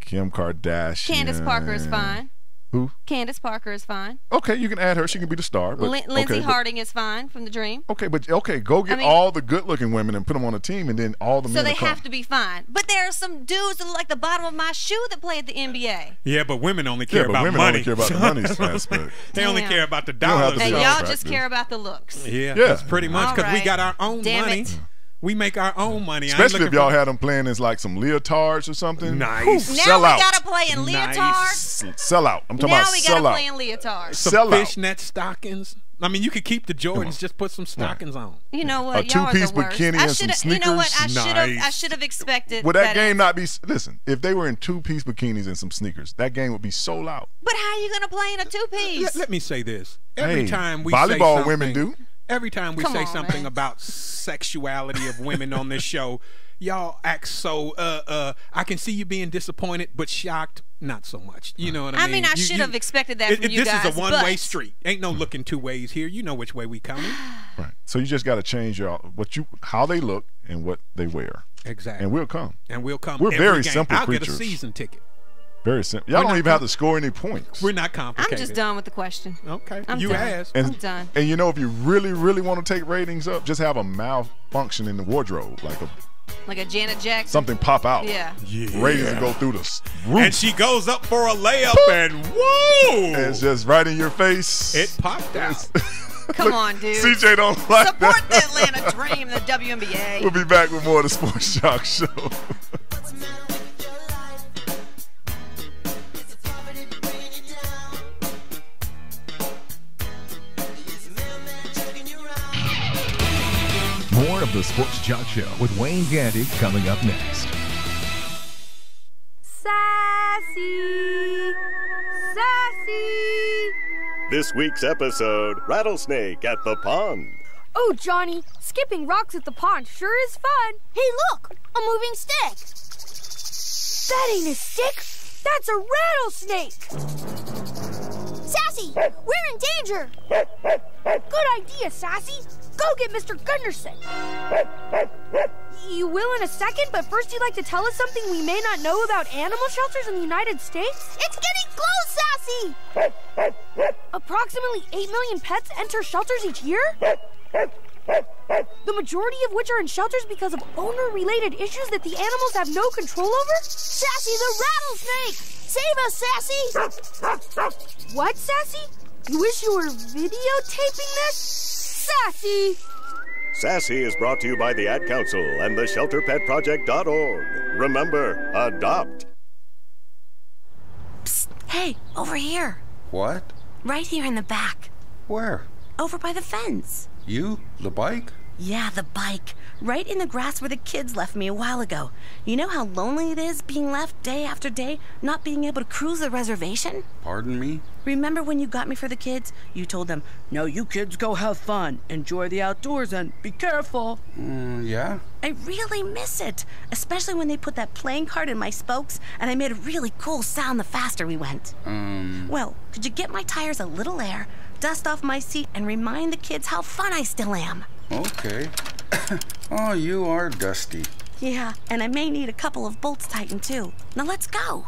Kim Kardashian, Candace Parker is fine. Who? Candace Parker is fine. Okay, you can add her. She can be the star. But, Lindsay Harding is fine from the Dream. Okay, but go get all the good-looking women and put them on a team, and then all the men. So they will come. have to be fine. But there are some dudes that look like the bottom of my shoe that play at the NBA. Yeah, but women only care about women money. only care about the money aspect. They only care about the don't have dollars. to And be y'all attractive. just care about the looks. Yeah, that's pretty much because we All got our right. own Damn money. it. We make our own money. Especially if y'all had them playing as like some leotards or something. Nice. Whew, Now sell we out. gotta play in leotards. Sell out. I'm talking Now about we sell gotta out. play in leotards. Some Sell out. fishnet stockings. I mean, you could keep the Jordans. Just put some stockings on. You know what? A Y'all are the two-piece worst. bikini I and some shoulda- You know what? I sneakers. should have. I Nice. should have expected. Would that better. game not be? Listen, if they were in two-piece bikinis and some sneakers, that game would be sold out. But how are you gonna play in a two-piece? Let me say this. Every Hey, time we say volleyball something, women do. Every time we Come say on, something man. about sexuality of women on this show, y'all act so I can see you being disappointed but shocked not so much. You know what I mean? I mean, I should have expected that from you this guys. is a one-way but street. Ain't no looking two ways here. You know which way we coming. Right. So you just got to change how they look and what they wear. Exactly. And we'll come. And we'll come. We're every very game. simple I'll creatures. get a season ticket. Very simple. Y'all We're don't not even have to score any points. We're not complicated. I'm just done with the question. Okay. I'm you done. asked. I'm done. And you know, if you really, really want to take ratings up, just have a malfunction in the wardrobe, Like a Janet Jackson. something pop out. Yeah. Ratings go through the roof. And she goes up for a layup and whoa! And it's just right in your face. It popped out. Come on, dude. CJ don't like Support that. the Atlanta Dream, the WNBA. We'll be back with more of the Sports Shock Show. More of the Sports Jock Show with Wayne Gandy coming up next. Sassy, sassy. This week's episode, Rattlesnake at the Pond. Oh, Johnny, skipping rocks at the pond sure is fun. Hey, look, a moving stick. That ain't a stick. That's a rattlesnake. Sassy, we're in danger. Good idea, Sassy. Go get Mr. Gunderson. You will in a second, but first you'd like to tell us something we may not know about animal shelters in the United States? It's getting close, Sassy! Approximately 8 million pets enter shelters each year? The majority of which are in shelters because of owner-related issues that the animals have no control over? Sassy the rattlesnake! Save us, Sassy! What, Sassy? You wish you were videotaping this? Sassy! Sassy is brought to you by the Ad Council and the ShelterPetProject.org. Remember, adopt. Psst, hey, over here. What? Right here in the back. Where? Over by the fence. You? The bike? Yeah, the bike. Right in the grass where the kids left me a while ago. You know how lonely it is being left day after day, not being able to cruise the reservation? Pardon me? Remember when you got me for the kids? You told them, "No, you kids go have fun, enjoy the outdoors, and be careful." Yeah? I really miss it, especially when they put that playing card in my spokes and I made a really cool sound the faster we went. Well, could you get my tires a little air, dust off my seat, and remind the kids how fun I still am? Okay. Oh, you are dusty. Yeah, and I may need a couple of bolts tightened too. Now let's go.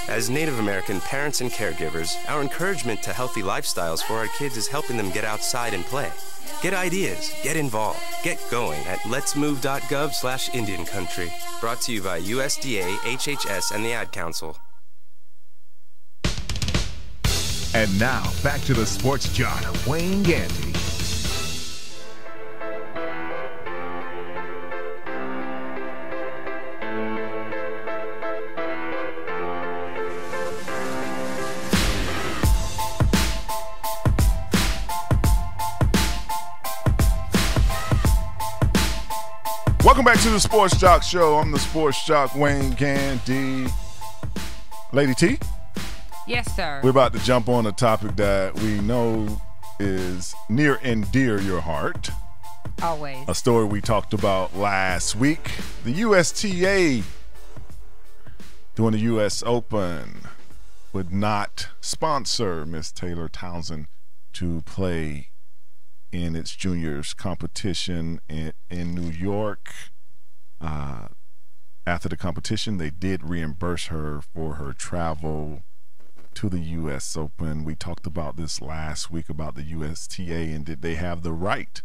As Native American parents and caregivers, our encouragement to healthy lifestyles for our kids is helping them get outside and play. Get ideas, get involved, get going at letsmove.gov/Indian Country. Brought to you by USDA, HHS, and the Ad Council. And now, back to the Sports Jock, Wayne Gandy. Welcome back to the Sports Jock Show. I'm the Sports Jock, Wayne Gandy. Lady T? Yes, sir. We're about to jump on a topic that we know is near and dear your heart. Always. A story we talked about last week. The USTA doing the U.S. Open would not sponsor Miss Taylor Townsend to play in its juniors competition in New York. After the competition, they did reimburse her for her travel to the U.S. Open. We talked about this last week about the USTA, and did they have the right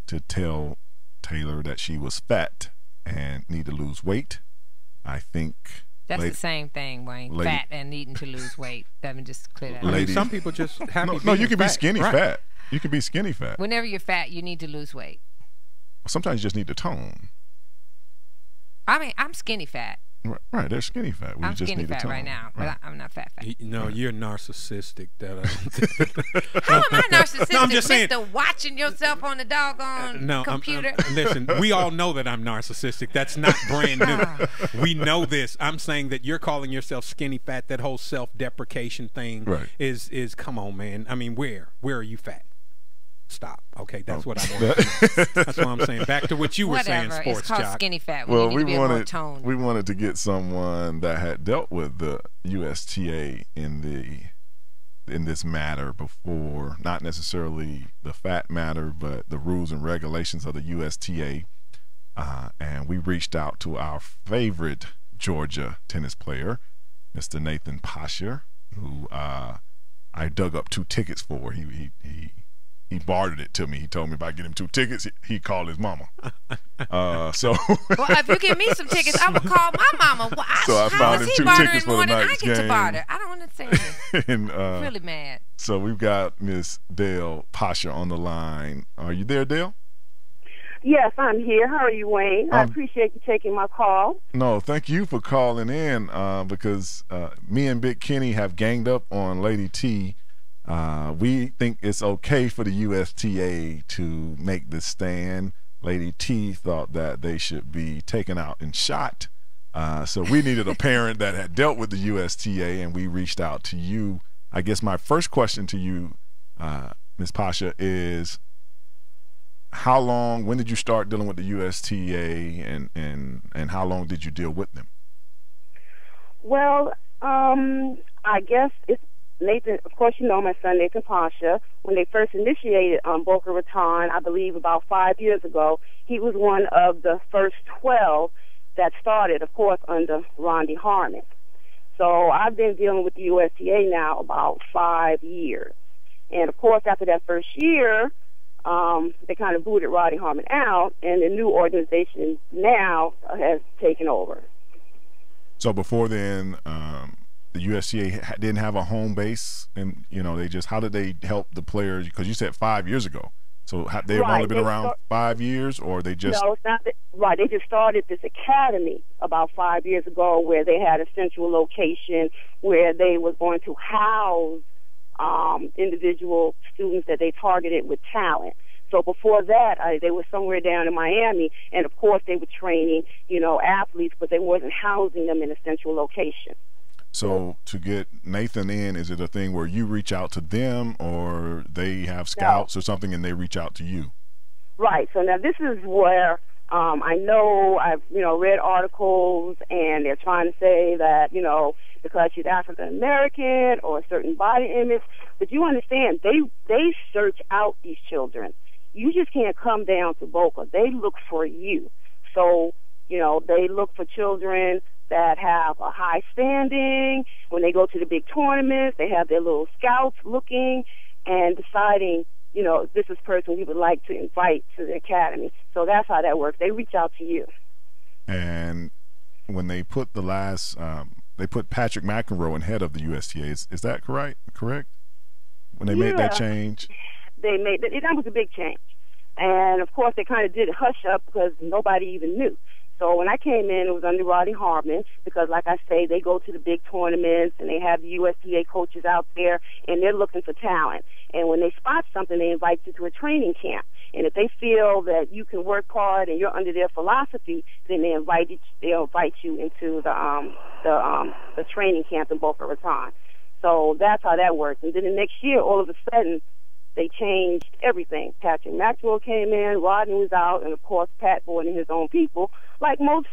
to tell Taylor that she was fat and need to lose weight? I think that's the same thing, Wayne. Fat and needing to lose weight. Let me just clear that up. Some people just happy. No, you can be skinny right. fat. You can be skinny fat. Whenever you're fat, you need to lose weight. Sometimes you just need to tone. I mean, I'm skinny fat. Right, they're skinny fat. I'm skinny fat right now, but I'm not fat. No, you're narcissistic. How am I narcissistic? No, I'm just saying. Mr. Watching yourself on the doggone computer. Listen, we all know that I'm narcissistic. That's not brand new. We know this. I'm saying that you're calling yourself skinny fat. That whole self-deprecation thing is come on, man. I mean, where are you fat? Stop. Okay, that's what I want. That's what I'm saying. Back to what you were saying, Sports It's called Jock. skinny fat. Well, we wanted to get someone that had dealt with the USTA in this matter before, not necessarily the fat matter, but the rules and regulations of the USTA. And we reached out to our favorite Georgia tennis player, Mr. Nathan Pasha, who I dug up 2 tickets for. He bartered it to me. He told me if I get him 2 tickets, he'd call his mama. Well, if you give me some tickets, I would call my mama. Well, I found him 2 tickets for the night's game. I get to barter. I don't understand it. And, I'm really mad. So we've got Miss Dale Pasha on the line. Are you there, Dale? Yes, I'm here. How are you, Wayne? I appreciate you taking my call. No, thank you for calling in because me and Big Kenny have ganged up on Lady T. We think it's okay for the USTA to make this stand. Lady T thought that they should be taken out and shot. So we needed a parent that had dealt with the USTA, and we reached out to you. I guess my first question to you, Ms. Pasha, is when did you start dealing with the USTA, and how long did you deal with them? Well, I guess it's Nathan, of course, you know my son, Nathan Pasha. When they first initiated Boca Raton, I believe about 5 years ago, he was one of the first 12 that started, of course, under Rondy Harmon. So I've been dealing with the USTA now about 5 years. And, of course, after that first year, they kind of booted Rondy Harmon out, and the new organization now has taken over. So before then, the USTA didn't have a home base, and how did they help the players? Because you said 5 years ago, so they've only been around 5 years, or they just no, it's not right. They just started this academy about 5 years ago, where they had a central location where they was going to house individual students that they targeted with talent. So before that, they were somewhere down in Miami, and of course they were training, athletes, but they wasn't housing them in a central location. So to get Nathan in, is it a thing where you reach out to them, or they have scouts or something and they reach out to you? Right. So now this is where I know I've read articles, and they're trying to say that because she's African American or a certain body image, but you understand they search out these children. You just can't come down to Boca. They look for you. So they look for children that have a high standing. When they go to the big tournaments, they have their little scouts looking and deciding, this is a person we would like to invite to the academy. So that's how that works. They reach out to you. And when they put they put Patrick McEnroe in head of the USTA, is that correct? When they made that change? That was a big change. And, of course, they kind of did it hush up because nobody even knew. So when I came in, it was under Rondy Harmon because, like I say, they go to the big tournaments and they have the USTA coaches out there, and they're looking for talent. And when they spot something, they invite you to a training camp. And if they feel that you can work hard and you're under their philosophy, then they'll invite you into the training camp in Boca Raton. So that's how that works. And then the next year, all of a sudden, they changed everything. Patrick Maxwell came in, Rodney was out, and of course Pat brought in his own people, like most,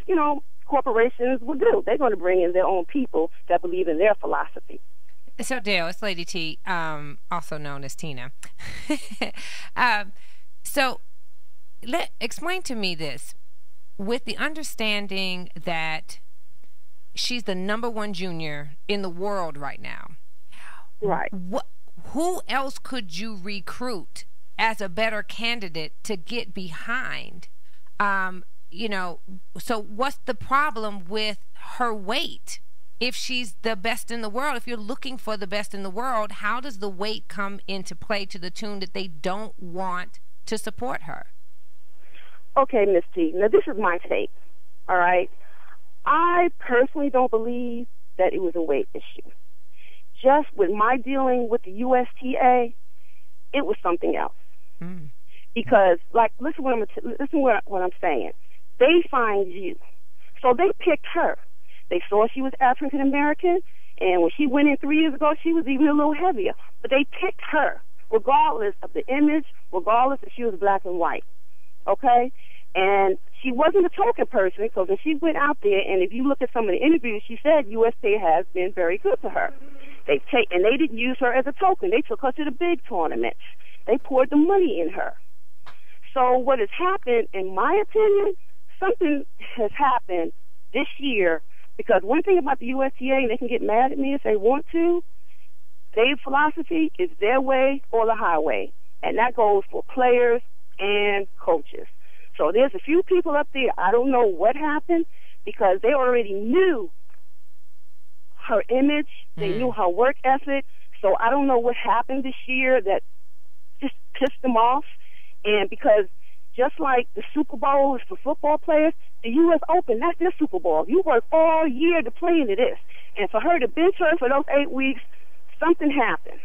corporations would do. They're going to bring in their own people that believe in their philosophy. So, Dale, it's Lady T, also known as Tina. So, explain to me this. With the understanding that she's the #1 junior in the world right now. Right. Who else could you recruit as a better candidate to get behind? So what's the problem with her weight? If she's the best in the world, if you're looking for the best in the world, how does the weight come into play to the tune that they don't want to support her? Okay, Miss T. Now, this is my take, all right? I personally don't believe that it was a weight issue. Just with my dealing with the USTA, it was something else. Mm. Because, listen what I'm saying. They find you. So they picked her. They saw she was African American, and when she went in 3 years ago, she was even a little heavier. But they picked her, regardless of the image, regardless if she was black and white. Okay? And she wasn't a token person, because when she went out there, and if you look at some of the interviews, she said USA has been very good to her. And they didn't use her as a token. They took her to the big tournaments. They poured the money in her. So what has happened, in my opinion, something has happened this year, because one thing about the USTA, and they can get mad at me if they want to, their philosophy is their way or the highway. And that goes for players and coaches. So there's a few people up there, I don't know what happened, because they already knew her image, they knew her work ethic. So I don't know what happened this year that just pissed them off. And because just like the Super Bowl is for football players, the U.S. Open, that's their Super Bowl. You work all year to play into this. And for her to bench her for those 8 weeks, something happened.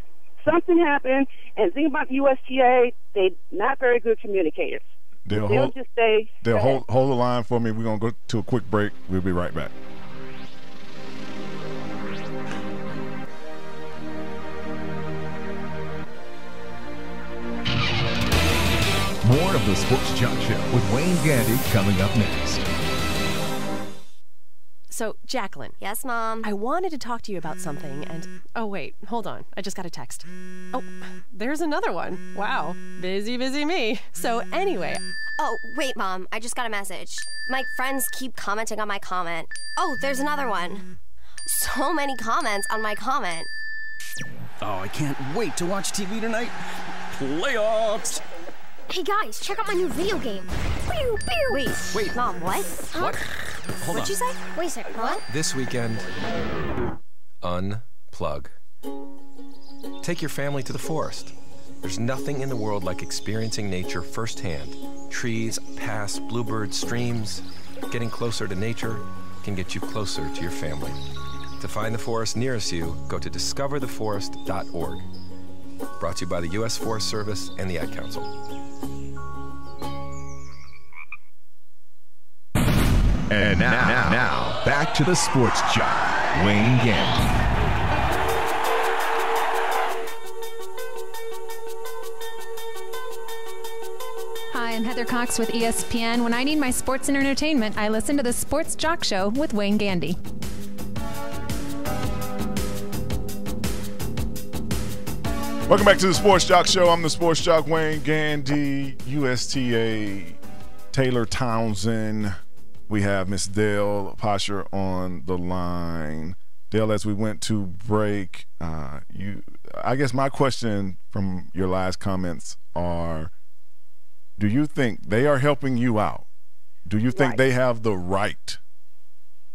Something happened. And the thing about the USTA, they're not very good communicators. They'll just say... Hold the line for me. We're going to go to a quick break. We'll be right back. More of the Sports Junk Show with Wayne Gandy coming up next. So, Jacqueline. Yes, Mom? I wanted to talk to you about something, and... Oh, wait. Hold on. I just got a text. Oh, there's another one. Wow. Busy me. So, anyway... Oh, wait, Mom. I just got a message. My friends keep commenting on my comment. Oh, there's another one. So many comments on my comment. Oh, I can't wait to watch TV tonight. Playoffs! Hey guys, check out my new video game. Pew, pew. Wait, Mom, what? Huh? What? Hold What'd you say? Wait a second, what? This weekend, unplug. Take your family to the forest. There's nothing in the world like experiencing nature firsthand. Trees, paths, bluebirds, streams. Getting closer to nature can get you closer to your family. To find the forest nearest you, go to discovertheforest.org. Brought to you by the U.S. Forest Service and the Ad Council. And now, back to the Sports Jock, Wayne Gandy. Hi, I'm Heather Cox with ESPN. When I need my sports and entertainment, I listen to the Sports Jock Show with Wayne Gandy. Welcome back to the Sports Jock Show. I'm the Sports Jock, Wayne Gandy, USTA, Taylor Townsend. We have Miss Dale Posher on the line. Dale, as we went to break, I guess my question from your last comments are, do you think they are helping you out? Do you think they have the right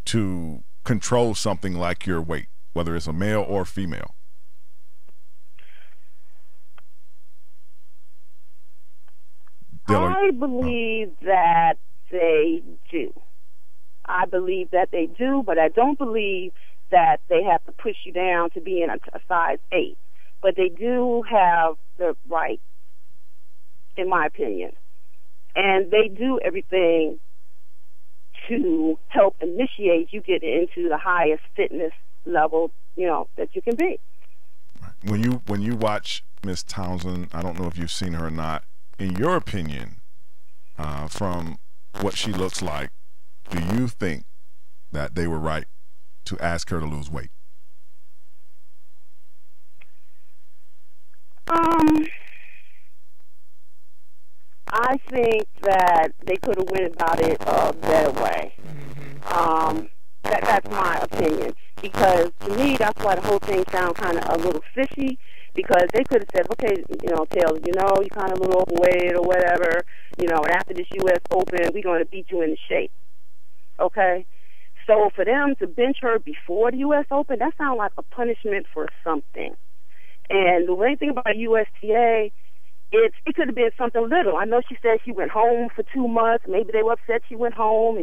to control something like your weight, whether it's a male or female? I believe that they do. I believe that they do, but I don't believe that they have to push you down to be in a size 8. But they do have the right in my opinion. And they do everything to help initiate you get into the highest fitness level, that you can be. When you watch Miss Townsend, I don't know if you've seen her or not, in your opinion, from what she looks like, do you think that they were right to ask her to lose weight? I think that they could have went about it a better way. That's my opinion. Because to me, that's why the whole thing sounds kind of a little fishy. Because they could have said, okay, Taylor, you're kind of a little overweight or whatever. And after this U.S. Open, we're going to beat you into shape. Okay? So for them to bench her before the U.S. Open, that sounds like a punishment for something. And the main thing about USTA, it could have been something little. I know she said she went home for 2 months. Maybe they were upset she went home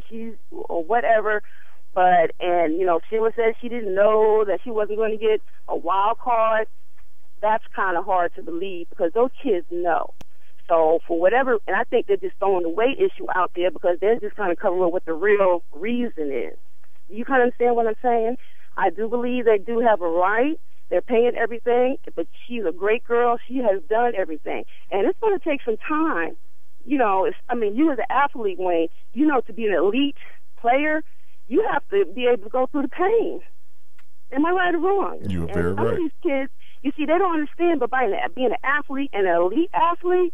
or whatever. But, Sheila said she didn't know that she wasn't going to get a wild card. That's kind of hard to believe because those kids know. So for whatever, and I think they're just throwing the weight issue out there because they're just kind of covering what the real reason is. You kind of understand what I'm saying? I do believe they do have a right. They're paying everything, but she's a great girl. She has done everything. And it's going to take some time. You as an athlete, Wayne, to be an elite player, you have to be able to go through the pain. Am I right or wrong? You're very right. Some of these kids, you see, they don't understand, but by being an athlete and an elite athlete,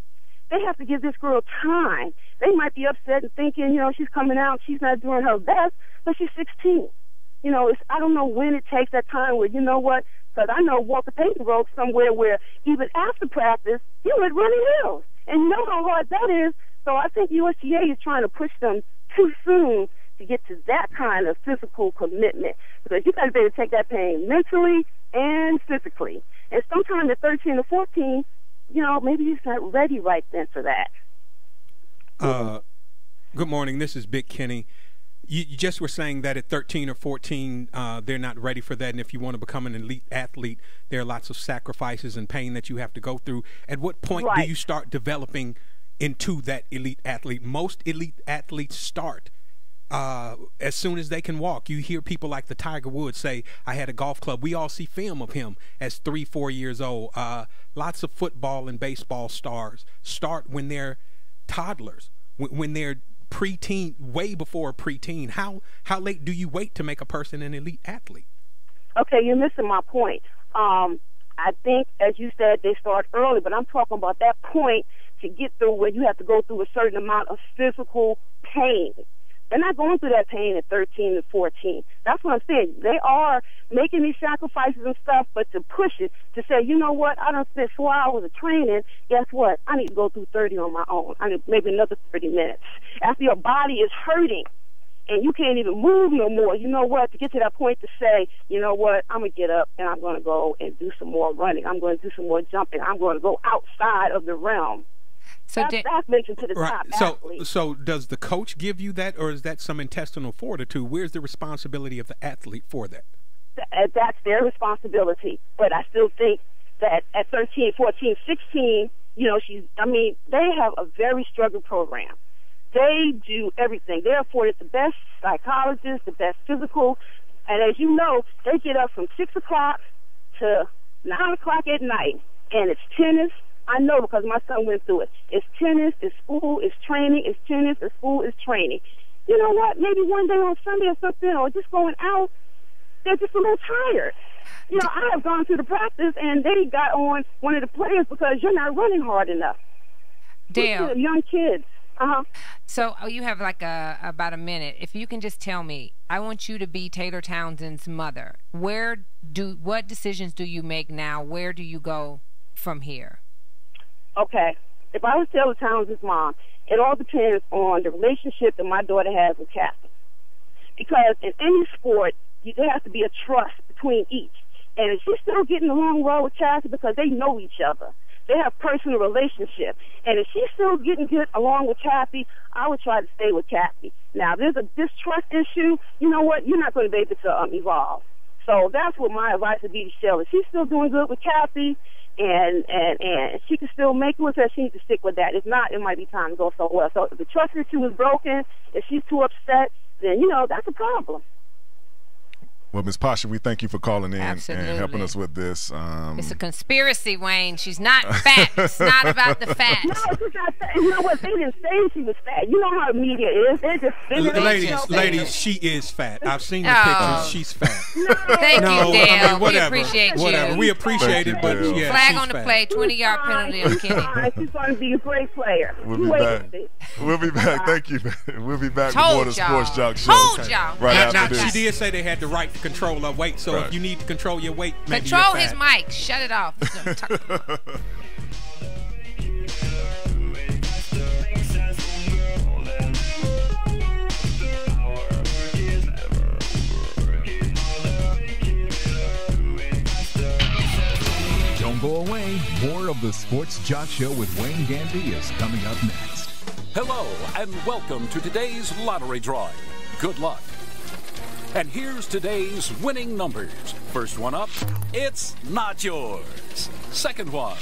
they have to give this girl time. They might be upset and thinking, she's coming out, she's not doing her best, but she's 16. I don't know when it takes that time where, because I know Walter Payton wrote somewhere where even after practice, he was running hills. And you know how hard that is. So I think USTA is trying to push them too soon to get to that kind of physical commitment. Because you got to be able to take that pain mentally and physically. And sometimes at 13 or 14, maybe you're not ready right then for that. Good morning. This is Big Kenny. You just were saying that at 13 or 14, they're not ready for that. And if you want to become an elite athlete, there are lots of sacrifices and pain that you have to go through. At what point do you start developing into that elite athlete? Most elite athletes start as soon as they can walk. You hear people like the Tiger Woods say, I had a golf club. We all see film of him as 3-4 years old. Lots of football and baseball stars start when they're toddlers, when they're preteen, way before preteen. How late do you wait to make a person an elite athlete? Okay, you're missing my point. I think, as you said, they start early, but I'm talking about that point to get through where you have to go through a certain amount of physical pain. They're not going through that pain at 13 and 14. That's what I'm saying. They are making these sacrifices and stuff, but to push it, to say, you know what, I don't spend 4 hours of training, guess what? I need to go through 30 on my own. I need maybe another 30 minutes. After your body is hurting and you can't even move no more, you know what, to get to that point to say, you know what, I'm going to get up and I'm going to go and do some more running. I'm going to do some more jumping. I'm going to go outside of the realm. So that's mentioned to the top athlete. So does the coach give you that, or is that some intestinal fortitude? Where's the responsibility of the athlete for that? That's their responsibility. But I still think that at 13, 14, 16, they have a very structured program. They do everything. They're afforded the best psychologists, the best physical. And as you know, they get up from 6 o'clock to 9 o'clock at night. And it's tennis. I know because my son went through it. It's tennis, it's school, it's training, it's tennis, it's school, it's training. You know what? Maybe one day on Sunday or something, or just going out, they're just a little tired. I have gone through the practice, and they got on one of the players because you're not running hard enough. Dale. Young kids. So you have like about a minute. If you can just tell me, I want you to be Taylor Townsend's mother. What decisions do you make now? Where do you go from here? Okay, if I was Taylor Townsend's mom, it all depends on the relationship that my daughter has with Kathy. Because in any sport, there has to be a trust between each. And if she's still getting along well with Kathy because they know each other, they have personal relationship. And if she's still getting good along with Kathy, I would try to stay with Kathy. Now, if there's a distrust issue, you know what? You're not going to be able to evolve. So that's what my advice would be to Shelley. If she's still doing good with Kathy, and she can still make it with her. She needs to stick with that. If not, it might be time to go somewhere else. So if the trust issue is broken, if she's too upset, then, you know, that's a problem. Well, Ms. Pasha, we thank you for calling in Absolutely. and helping us with this. It's a conspiracy, Wayne. She's not fat. It's not about the fat. No, she's not fat. You know what? They didn't say she was fat. You know how the media is. They're just Ladies, she is fat. I've seen the pictures. She's fat. Thank you, Dale. I mean, whatever, we appreciate whatever. you. We appreciate it, but yeah, flag she's on the fat. play, 20-yard penalty on Kenny. She's going to be a great player. We'll be back. We'll be back. Thank you. We'll be back Told before the y'all. Sports Jock Show. Told y'all. Right Now, after this. she did say they had the right to control her weight, so Right. if you need to control your weight, maybe Control you're his fat. mic. Shut it off. Don't go away. More of the Sports Jock Show with Wayne Gandy is coming up next. Hello, and welcome to today's lottery drawing. Good luck. And here's today's winning numbers. First one up, it's not yours. Second one,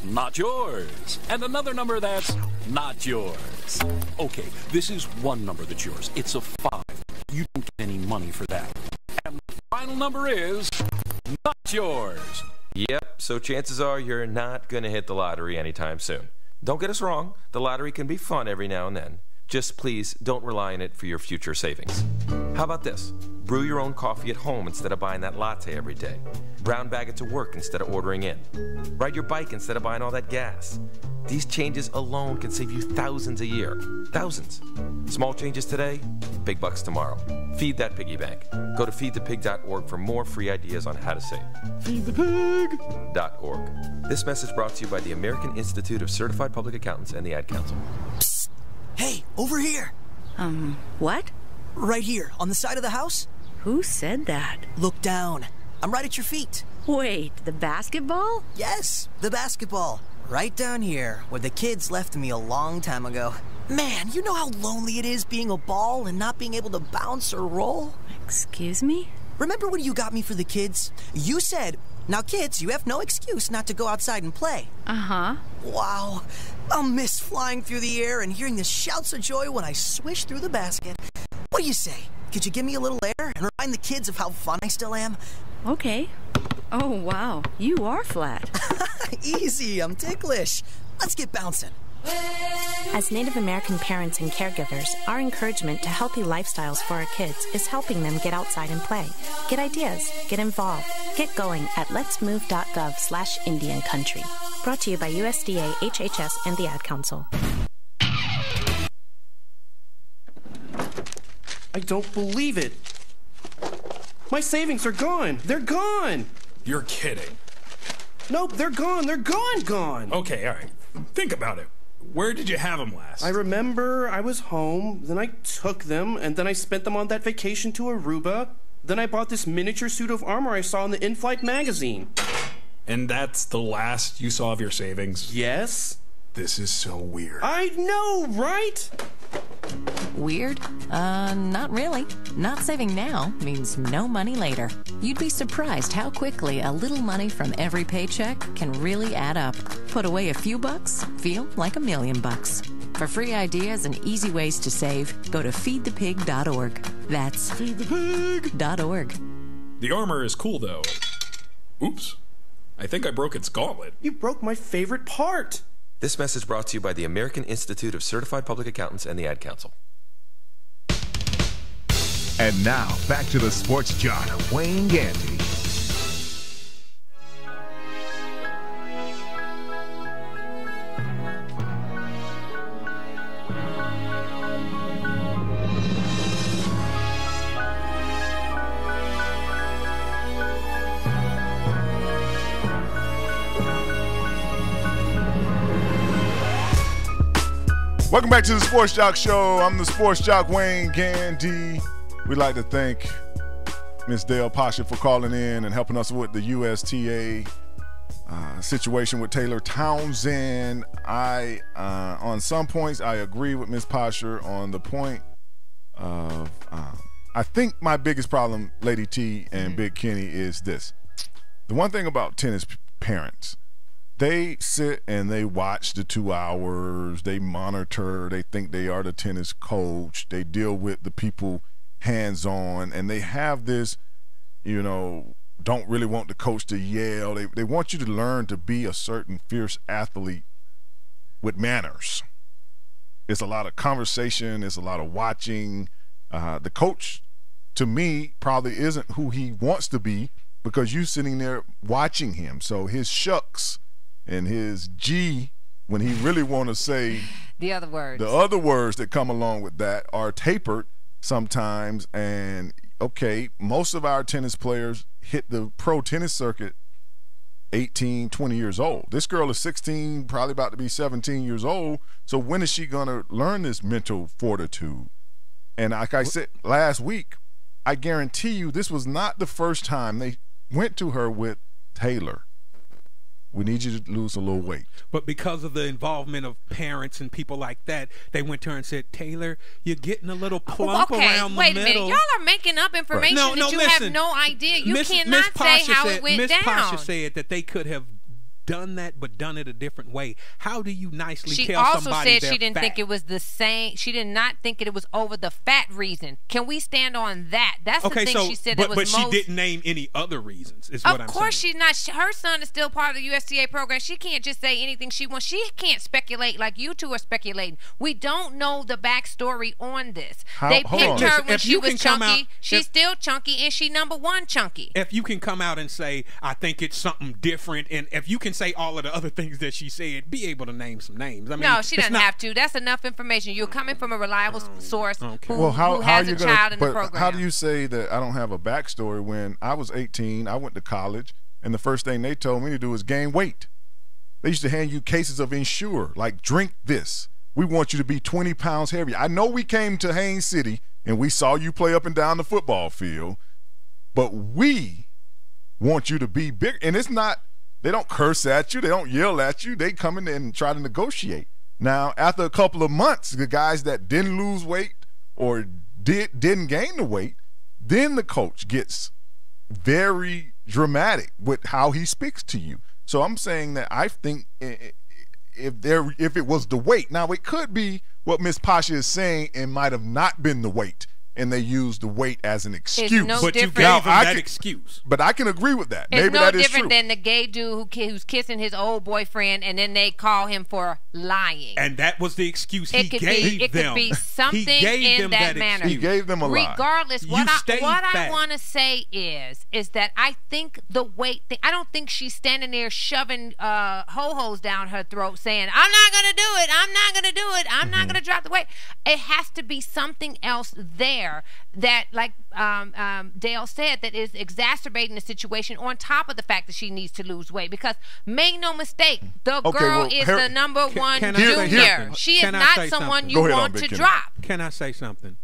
not yours. And another number that's not yours. Okay, this is one number that's yours. It's a 5. You don't get any money for that. And the final number is not yours. Yep, so chances are you're not going to hit the lottery anytime soon. Don't get us wrong, the lottery can be fun every now and then. Just please don't rely on it for your future savings. How about this? Brew your own coffee at home instead of buying that latte every day. Brown bag it to work instead of ordering in. Ride your bike instead of buying all that gas. These changes alone can save you thousands a year. Thousands. Small changes today, big bucks tomorrow. Feed that piggy bank. Go to feedthepig.org for more free ideas on how to save. Feedthepig.org. This message brought to you by the American Institute of Certified Public Accountants and the Ad Council. Psst. Hey, over here. What? Right here, on the side of the house. Who said that? Look down. I'm right at your feet. Wait, the basketball? Yes, the basketball. Right down here, where the kids left me a long time ago. Man, you know how lonely it is being a ball and not being able to bounce or roll? Excuse me? Remember when you got me for the kids? You said, now kids, you have no excuse not to go outside and play. Uh-huh. Wow. I'll miss flying through the air and hearing the shouts of joy when I swish through the basket. What do you say? Could you give me a little air and remind the kids of how fun I still am? Okay. Oh, wow. You are flat. Easy, I'm ticklish. Let's get bouncing. As Native American parents and caregivers, our encouragement to healthy lifestyles for our kids is helping them get outside and play. Get ideas, get involved, get going at letsmove.gov/Indian Country. Brought to you by USDA, HHS, and the Ad Council. I don't believe it. My savings are gone. They're gone. You're kidding. Nope, they're gone. They're gone. Okay, all right. Think about it. Where did you have them last? I remember I was home, then I took them, and then I spent them on that vacation to Aruba. Then I bought this miniature suit of armor I saw in the in-flight magazine. And that's the last you saw of your savings? Yes. This is so weird. I know, right? Weird? Not really. Not saving now means no money later. You'd be surprised how quickly a little money from every paycheck can really add up. Put away a few bucks, feel like $1 million. For free ideas and easy ways to save, go to feedthepig.org. That's feedthepig.org. The armor is cool, though. Oops. I think I broke its gauntlet. You broke my favorite part. This message brought to you by the American Institute of Certified Public Accountants and the Ad Council. And now, back to the Sports Jock, Wayne Gandy. Welcome back to the Sports Jock Show. I'm the Sports Jock, Wayne Gandy. We'd like to thank Ms. Dale Pasha for calling in and helping us with the USTA situation with Taylor Townsend. On some points, I agree with Ms. Pasha on the point of, I think my biggest problem, Lady T and Big Kenny, is this. The one thing about tennis parents they sit and they watch the 2 hours. They monitor. They think they are the tennis coach. They deal with the people hands-on, and they have this, you know, don't really want the coach to yell. They want you to learn to be a certain fierce athlete with manners. It's a lot of conversation. It's a lot of watching. The coach, to me, probably isn't who he wants to be because you're sitting there watching him. So his shucks and his G, when he really want to say the other words that come along with that are tapered sometimes. And okay, most of our tennis players hit the pro tennis circuit 18, 20 years old. This girl is 16, probably about to be 17 years old. So when is she going to learn this mental fortitude? And like I said last week, I guarantee you this was not the first time they went to her with, Taylor, we need you to lose a little weight. But because of the involvement of parents and people like that, they went to her and said, Taylor, you're getting a little plump around the middle. Wait a minute. Y'all are making up information that you have no idea. You cannot say how it went down. Miss Pasha said that they could have done that but done it a different way. How do you nicely tell somebody She also said she didn't think it was the same. She did not think it was over the fat reason. Can we stand on that? That's the thing she said that was most. But she didn't name any other reasons, is what I'm saying. Of course she's not. Her son is still part of the USTA program. She can't just say anything she wants. She can't speculate like you two are speculating. We don't know the backstory on this. They picked her when she was chunky. She's still chunky, and she #1 chunky. If you can come out and say, I think it's something different, and if you can say all of the other things that she said, be able to name some names. I mean, no, she doesn't have to. That's enough information. You're coming from a reliable source who has a child in the program. How do you say that I don't have a backstory when I was 18, I went to college, and the first thing they told me to do was gain weight? They used to hand you cases of Ensure, like, drink this. We want you to be 20 pounds heavier. I know we came to Haines City, and we saw you play up and down the football field, but we want you to be big. And it's not, they don't curse at you. They don't yell at you. They come in and try to negotiate. Now, after a couple of months, the guys that didn't lose weight or didn't gain the weight, then the coach gets very dramatic with how he speaks to you. So I'm saying that I think if it was the weight, now it could be what Miss Pasha is saying, it might have not been the weight, and they used the weight as an excuse. But you gave them that excuse. But I can agree with that. It's Maybe no that is different true. than the gay dude who's kissing his old boyfriend, and then they call him for lying. And that was the excuse he gave them. It could be something in that manner. He gave them a lie. Regardless, what I want to say is that I think the weight thing, I don't think she's standing there shoving ho-hos down her throat saying, I'm not going to do it, I'm not going to do it, I'm not going to drop the weight. It has to be something else there that, like Dale said, that is exacerbating the situation on top of the fact that she needs to lose weight. Because make no mistake, the girl is the #1 junior. She is not someone you want to drop. Can I say something?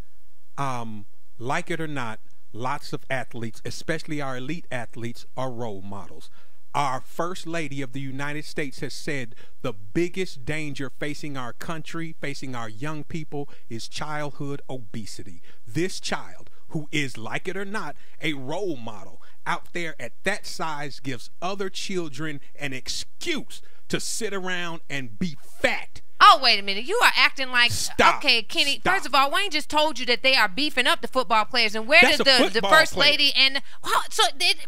Like it or not, lots of athletes, especially our elite athletes, are role models. Our First Lady of the United States has said the biggest danger facing our country, facing our young people, is childhood obesity. This child, who is, like it or not, a role model out there at that size, gives other children an excuse to sit around and be fat. Oh, wait a minute. You are acting like, okay, Kenny, first of all, Wayne just told you that they are beefing up the football players. And where does the First Lady and,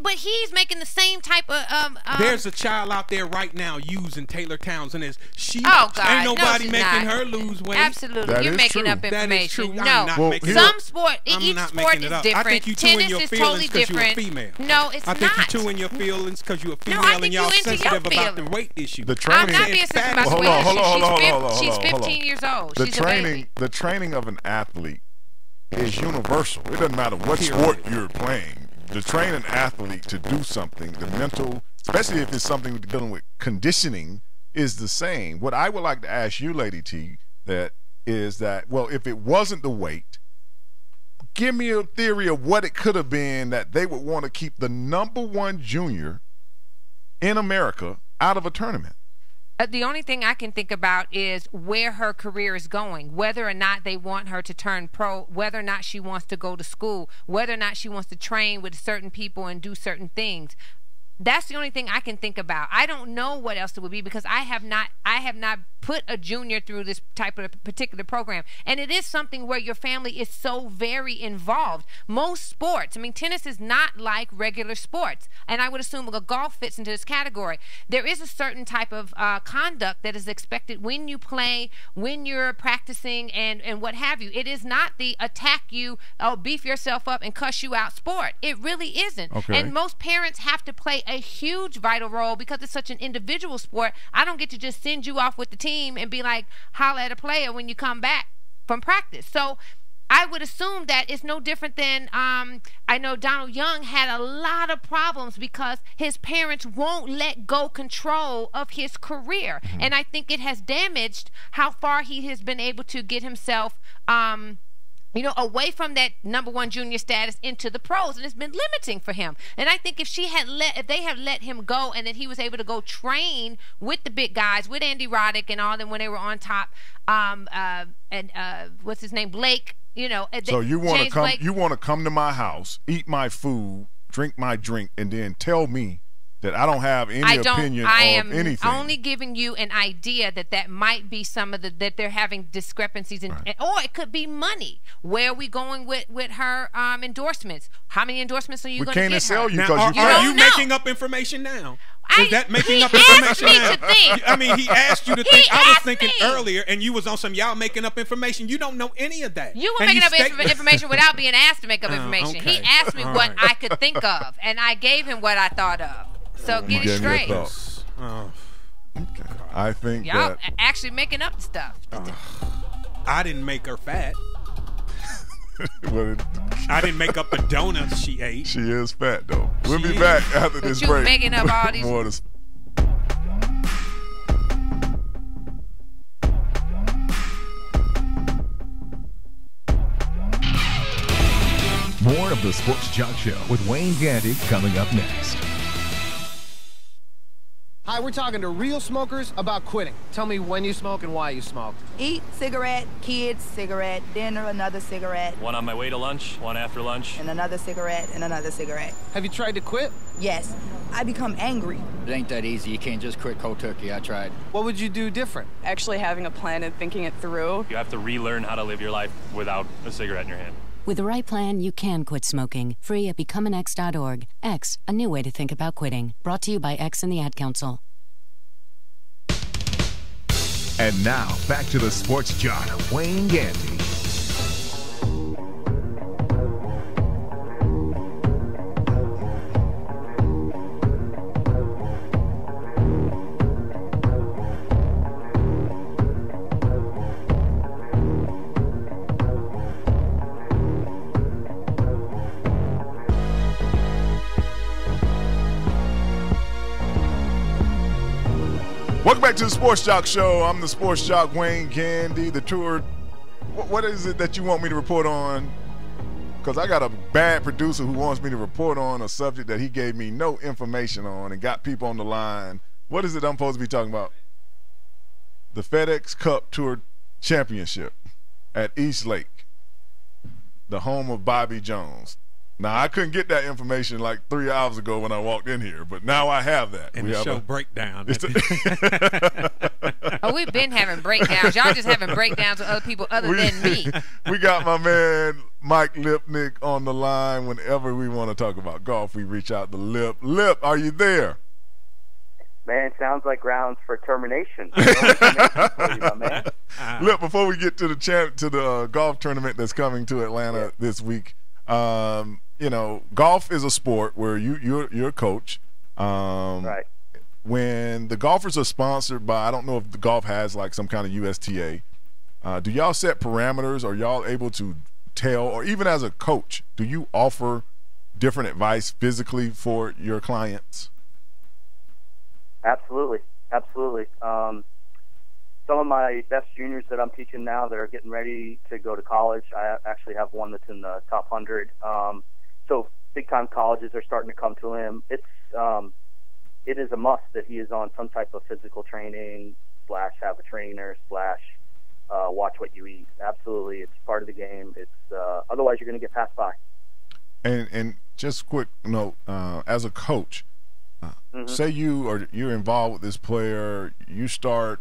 but he's making the same type of, there's a child out there right now using Taylor Townsend as she, ain't nobody making her lose weight. Absolutely. You're making up information. That is true. No, some sport, each sport is different. I think you two in your feelings because you're a female. No, it's not. I think you two in your feelings because you're a female and y'all sensitive about the weight issue. I'm not being sensitive about the weight issue. She's 15 years old. The training of an athlete is universal. It doesn't matter what sport you're playing. To train an athlete to do something, the mental, especially if it's something dealing with conditioning, is the same. What I would like to ask you, Lady T, well, if it wasn't the weight, give me a theory of what it could have been that they would want to keep the #1 junior in America out of a tournament. The only thing I can think about is where her career is going, whether or not they want her to turn pro, whether or not she wants to go to school, whether or not she wants to train with certain people and do certain things. That's the only thing I can think about. I don't know what else it would be because I have not put a junior through this type of particular program. And it is something where your family is so very involved. Most sports, I mean, tennis is not like regular sports. And I would assume golf fits into this category. There is a certain type of conduct that is expected when you play, when you're practicing, and what have you. It is not the attack you, beef yourself up and cuss you out sport. It really isn't. Okay. And most parents have to play a huge vital role because it's such an individual sport. I don't get to just send you off with the team and be like, holla at a player when you come back from practice. So I would assume that it's no different than, I know Donald Young had a lot of problems because his parents won't let go control of his career. And I think it has damaged how far he has been able to get himself, away from that #1 junior status into the pros, and it's been limiting for him. And I think if they had let him go, and that he was able to go train with the big guys, with Andy Roddick and all them when they were on top, what's his name, Blake. So you want to come to my house, eat my food, drink my drink, and then tell me that I don't have any opinion of anything. I am only giving you an idea that might be some of that they're having discrepancies in, or it could be money. Where are we going with her endorsements? How many endorsements are you going to get her? We can't sell you because are you making up information now? Is that making up information now? I mean, he asked you to think. I was thinking earlier, and you was on some y'all making up information. You don't know any of that. You were making up information without being asked to make up information. Okay. He asked me what I could think of, and I gave him what I thought of. So get it straight. I think y'all actually making up stuff. I didn't make her fat. I didn't make up the donuts she ate. She is fat though. We'll be back after this break. Making up all these. More of the Sports Jock Show with Wayne Gandy coming up next. Hi, we're talking to real smokers about quitting. Tell me when you smoke and why you smoke. Eat, cigarette, kids, cigarette, dinner, another cigarette. One on my way to lunch, one after lunch. And another cigarette, and another cigarette. Have you tried to quit? Yes. I become angry. It ain't that easy. You can't just quit cold turkey. I tried. What would you do different? Actually having a plan and thinking it through. You have to relearn how to live your life without a cigarette in your hand. With the right plan, you can quit smoking. Free at becomeanx.org. X, a new way to think about quitting. Brought to you by X and the Ad Council. And now, back to the Sports Jock, Wayne Gandy. Welcome back to the Sports Jock Show. I'm the Sports Jock, Wayne Gandy. The tour, what is it that you want me to report on? Because I got a bad producer who wants me to report on a subject that he gave me no information on and got people on the line. What is it I'm supposed to be talking about? The FedEx Cup Tour Championship at East Lake, the home of Bobby Jones. Now, I couldn't get that information like 3 hours ago when I walked in here, but now I have that. And the show breakdown. We've been having breakdowns. Y'all just having breakdowns with other people other than me. We got my man Mike Lipnick on the line. Whenever we want to talk about golf, we reach out to Lip. Lip, are you there? Man, sounds like grounds for termination. Lip, before we get to the golf tournament that's coming to Atlanta this week, golf is a sport where you're a coach. Right. When the golfers are sponsored by, I don't know if the golf has like some kind of USTA. Do y'all set parameters? Are y'all able to tell, or even as a coach, do you offer different advice physically for your clients? Absolutely. Some of my best juniors that I'm teaching now that are getting ready to go to college, I actually have one that's in the top 100. So big-time colleges are starting to come to him. It is a must that he is on some type of physical training / have a trainer / watch what you eat. Absolutely, it's part of the game. It's otherwise you're going to get passed by. And just quick note, as a coach, Say you're involved with this player, you start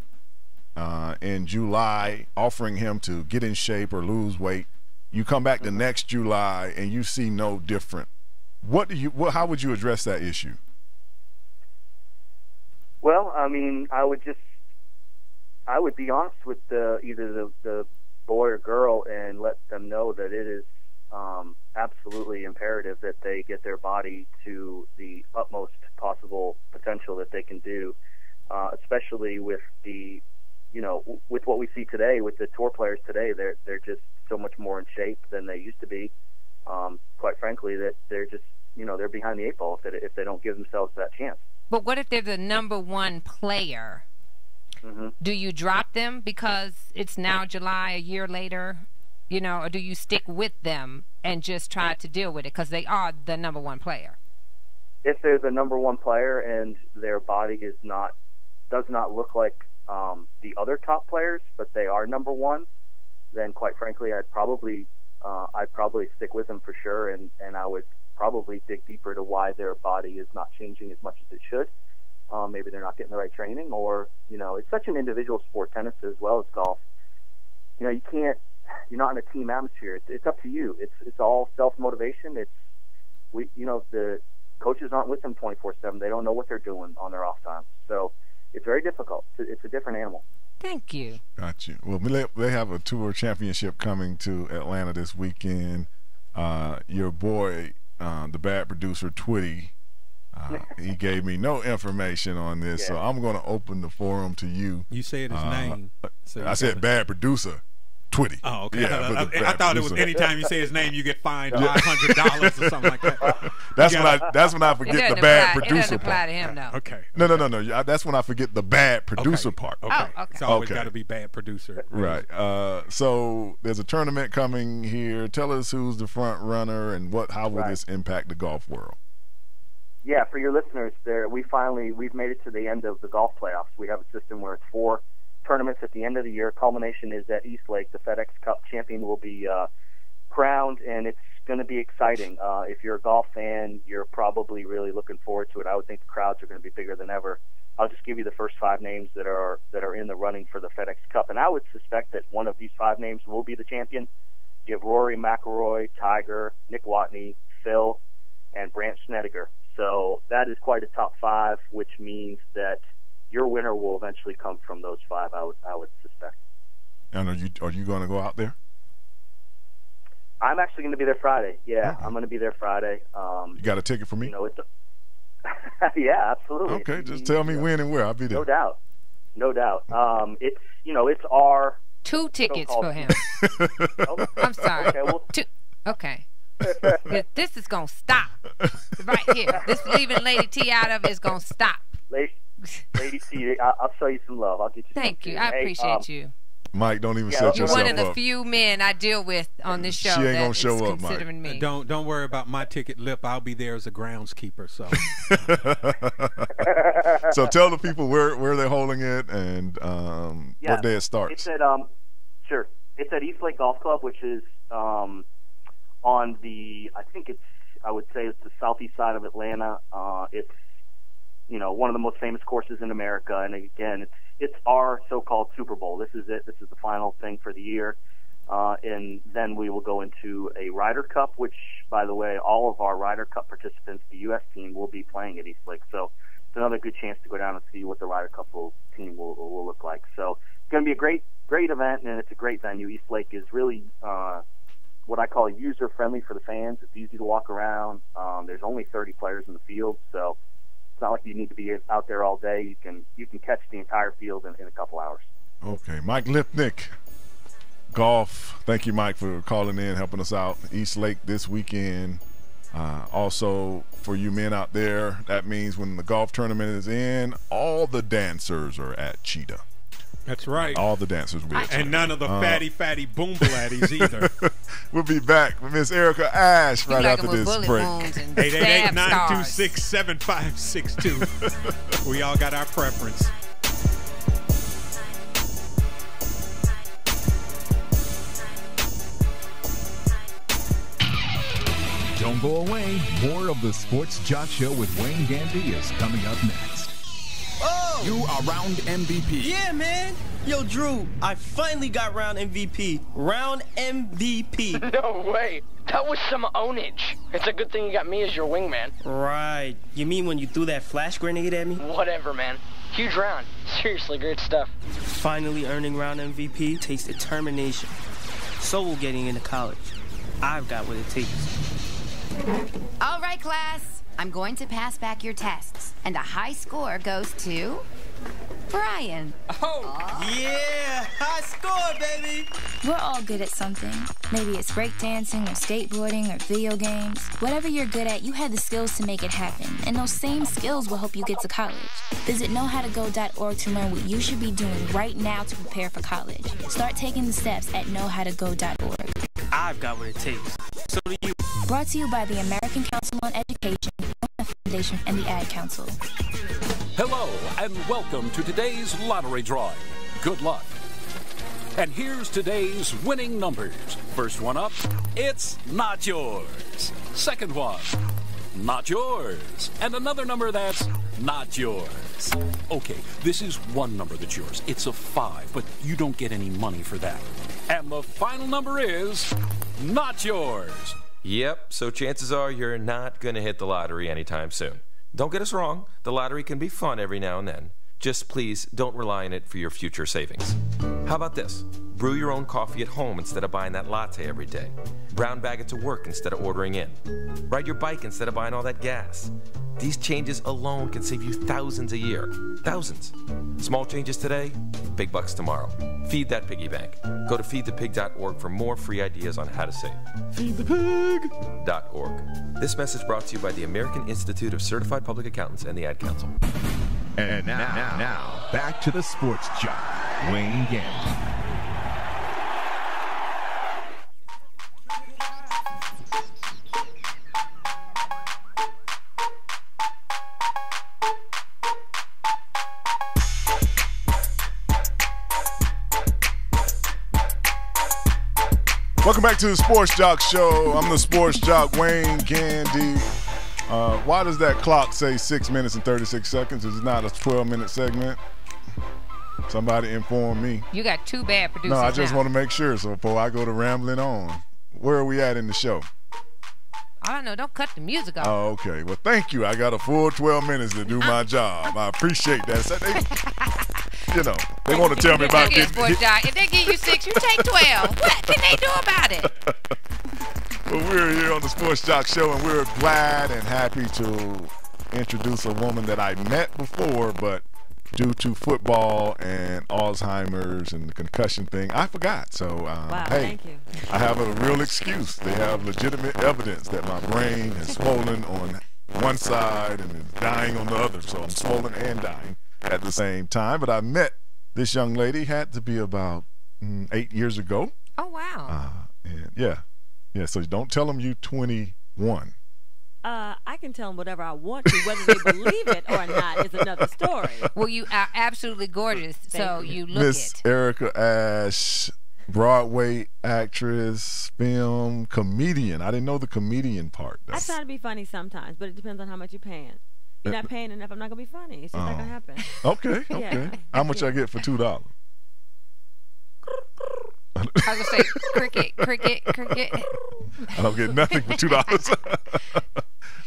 in July offering him to get in shape or lose weight. You come back the next July and you see no different. How would you address that issue? Well, I mean, I would be honest with either the boy or girl and let them know that it is absolutely imperative that they get their body to the utmost possible potential that they can do, especially with with what we see today with the tour players today. They're just so much more in shape than they used to be. Quite frankly, that they're just they're behind the 8 ball if they don't give themselves that chance. But what if they're the number 1 player? Do you drop them because it's now July, a year later, or do you stick with them and just try to deal with it because they are the number 1 player? If they're the number 1 player and their body does not look like the other top players, but they are number 1, then quite frankly, I'd probably stick with them for sure, and I would probably dig deeper to why their body is not changing as much as it should. Maybe they're not getting the right training, or it's such an individual sport, tennis as well as golf. You can't. You're not in a team atmosphere. It's up to you. It's all self-motivation. The coaches aren't with them 24/7. They don't know what they're doing on their off time. So it's very difficult. It's a different animal. Thank you. Got you. Well, they have a tour championship coming to Atlanta this weekend. Your boy, the bad producer, Twitty, he gave me no information on this, so I'm going to open the forum to you. You said his name. So I said bad producer. Twitty. Oh, okay. Yeah, I thought it was anytime you say his name, you get fined $500 or something like that. That's when I forget the bad producer It doesn't apply part. to him, though. Okay. No. That's when I forget the bad producer part. Okay. Oh, okay. It's always got to be bad producer. Right. So there's a tournament coming here. Tell us who's the front runner and how will this impact the golf world? Yeah, for your listeners, we've made it to the end of the golf playoffs. We have a system where it's 4 tournaments at the end of the year. Culmination is at East Lake. The FedEx Cup champion will be crowned, and it's going to be exciting. If you're a golf fan, you're probably really looking forward to it. I would think the crowds are going to be bigger than ever. I'll just give you the first 5 names that are in the running for the FedEx Cup, and I would suspect that one of these 5 names will be the champion. You have Rory McIlroy, Tiger, Nick Watney, Phil, and Brandt Snedeker. So that is quite a top 5, which means that your winner will eventually come from those 5. I would suspect. And are you going to go out there? I'm actually going to be there Friday. Yeah, I'm going to be there Friday. You got a ticket for me? Yeah, absolutely. Okay, just tell me when and where. I'll be there. No doubt. It's our 2 tickets for him. I'm sorry. Okay, well, 2. Okay. This is going to stop right here. This leaving Lady T out of it is going to stop. Lady T, I'll show you some love. I'll get you some. Thank you. I appreciate you. Mike, don't even set yourself up. You're one of the few men I deal with on this show. She ain't going to show up, Mike. Me. Don't worry about my ticket lip. I'll be there as a groundskeeper. So So tell the people where they're holding it and what day it starts. It's at It's at East Lake Golf Club, which is on the I would say it's the southeast side of Atlanta. It's one of the most famous courses in America, and again, it's our so-called Super Bowl. This is it. This is the final thing for the year, and then we will go into a Ryder Cup, which, by the way, all of our Ryder Cup participants, the U.S. team, will be playing at East Lake. So it's another good chance to go down and see what the Ryder Cup team will look like. So it's going to be a great event, and it's a great venue. East Lake is really what I call user-friendly for the fans. It's easy to walk around. There's only 30 players in the field, so it's not like you need to be out there all day. You can catch the entire field in a couple hours. Okay, Mike Lipnick, golf. Thank you, Mike, for calling in, helping us out. East Lake this weekend. Also, for you men out there, that means when the golf tournament is in, all the dancers are at Cheetah. That's right. All the dancers will be at Cheetah. And none of the fatty boom bladdies either. We'll be back with Miss Erica Ash right after this break. 888-926-7562. We all got our preference. Don't go away. More of the Sports Jock Show with Wayne Gandy is coming up next. Oh! You are round MVP. Yeah, man. Yo, Drew, I finally got round MVP. Round MVP. No way. That was some ownage. It's a good thing you got me as your wingman. Right. You mean when you threw that flash grenade at me? Whatever, man. Huge round. Seriously, great stuff. Finally earning round MVP takes determination. So will getting into college. I've got what it takes. All right, class. I'm going to pass back your tests. And a high score goes to Brian. Oh, yeah. High score, baby. We're all good at something. Maybe it's breakdancing or skateboarding or video games. Whatever you're good at, you have the skills to make it happen. And those same skills will help you get to college. Visit knowhowtogo.org to learn what you should be doing right now to prepare for college. Start taking the steps at knowhowtogo.org. I've got what it takes. So do you. Brought to you by the American Council on Education, the Foundation, and the Ad Council. Hello, and welcome to today's lottery drawing. Good luck. And here's today's winning numbers. First one up, it's not yours. Second one, not yours. And another number that's not yours. Okay, this is one number that's yours. It's a 5, but you don't get any money for that. And the final number is not yours. Yep, so chances are you're not going to hit the lottery anytime soon. Don't get us wrong, the lottery can be fun every now and then. Just please don't rely on it for your future savings. How about this? Brew your own coffee at home instead of buying that latte every day. Brown bag it to work instead of ordering in. Ride your bike instead of buying all that gas. These changes alone can save you thousands a year. Thousands. Small changes today, big bucks tomorrow. Feed that piggy bank. Go to feedthepig.org for more free ideas on how to save. Feedthepig.org. This message brought to you by the American Institute of Certified Public Accountants and the Ad Council. And now, back to the Sports Jock, Wayne Gandy. Welcome back to the Sports Jock Show. I'm the Sports Jock, Wayne Gandy. Why does that clock say 6 minutes and 36 seconds? It's not a 12-minute segment. Somebody inform me. You got two bad producers. No, I just want to make sure. So before I go to rambling on, where are we at in the show? I don't know. Don't cut the music off. Oh, okay. Well, thank you. I got a full 12 minutes to do my job. I appreciate that. So they want to tell me about it. If they give you 6, you take 12. What can they do about it? Well, we're here on the Sports Jock Show, and we're glad and happy to introduce a woman that I met before, but due to football and Alzheimer's and the concussion thing, I forgot. So, wow, hey, thank you. I have a real excuse. They have legitimate evidence that my brain is swollen on one side and is dying on the other. So I'm swollen and dying at the same time. But I met this young lady, had to be about 8 years ago. Oh, wow. And yeah, so don't tell them you 21. I can tell them whatever I want to. Whether they believe it or not is another story. Well, you are absolutely gorgeous, so you look Miss it. Erica Ash, Broadway actress, film, comedian. I didn't know the comedian part, though. I try to be funny sometimes, but it depends on how much you're paying. If you're not paying enough, I'm not going to be funny. It's just not going to happen. Okay. Yeah. How much I get for $2? I was going to say cricket. I don't get nothing for $2.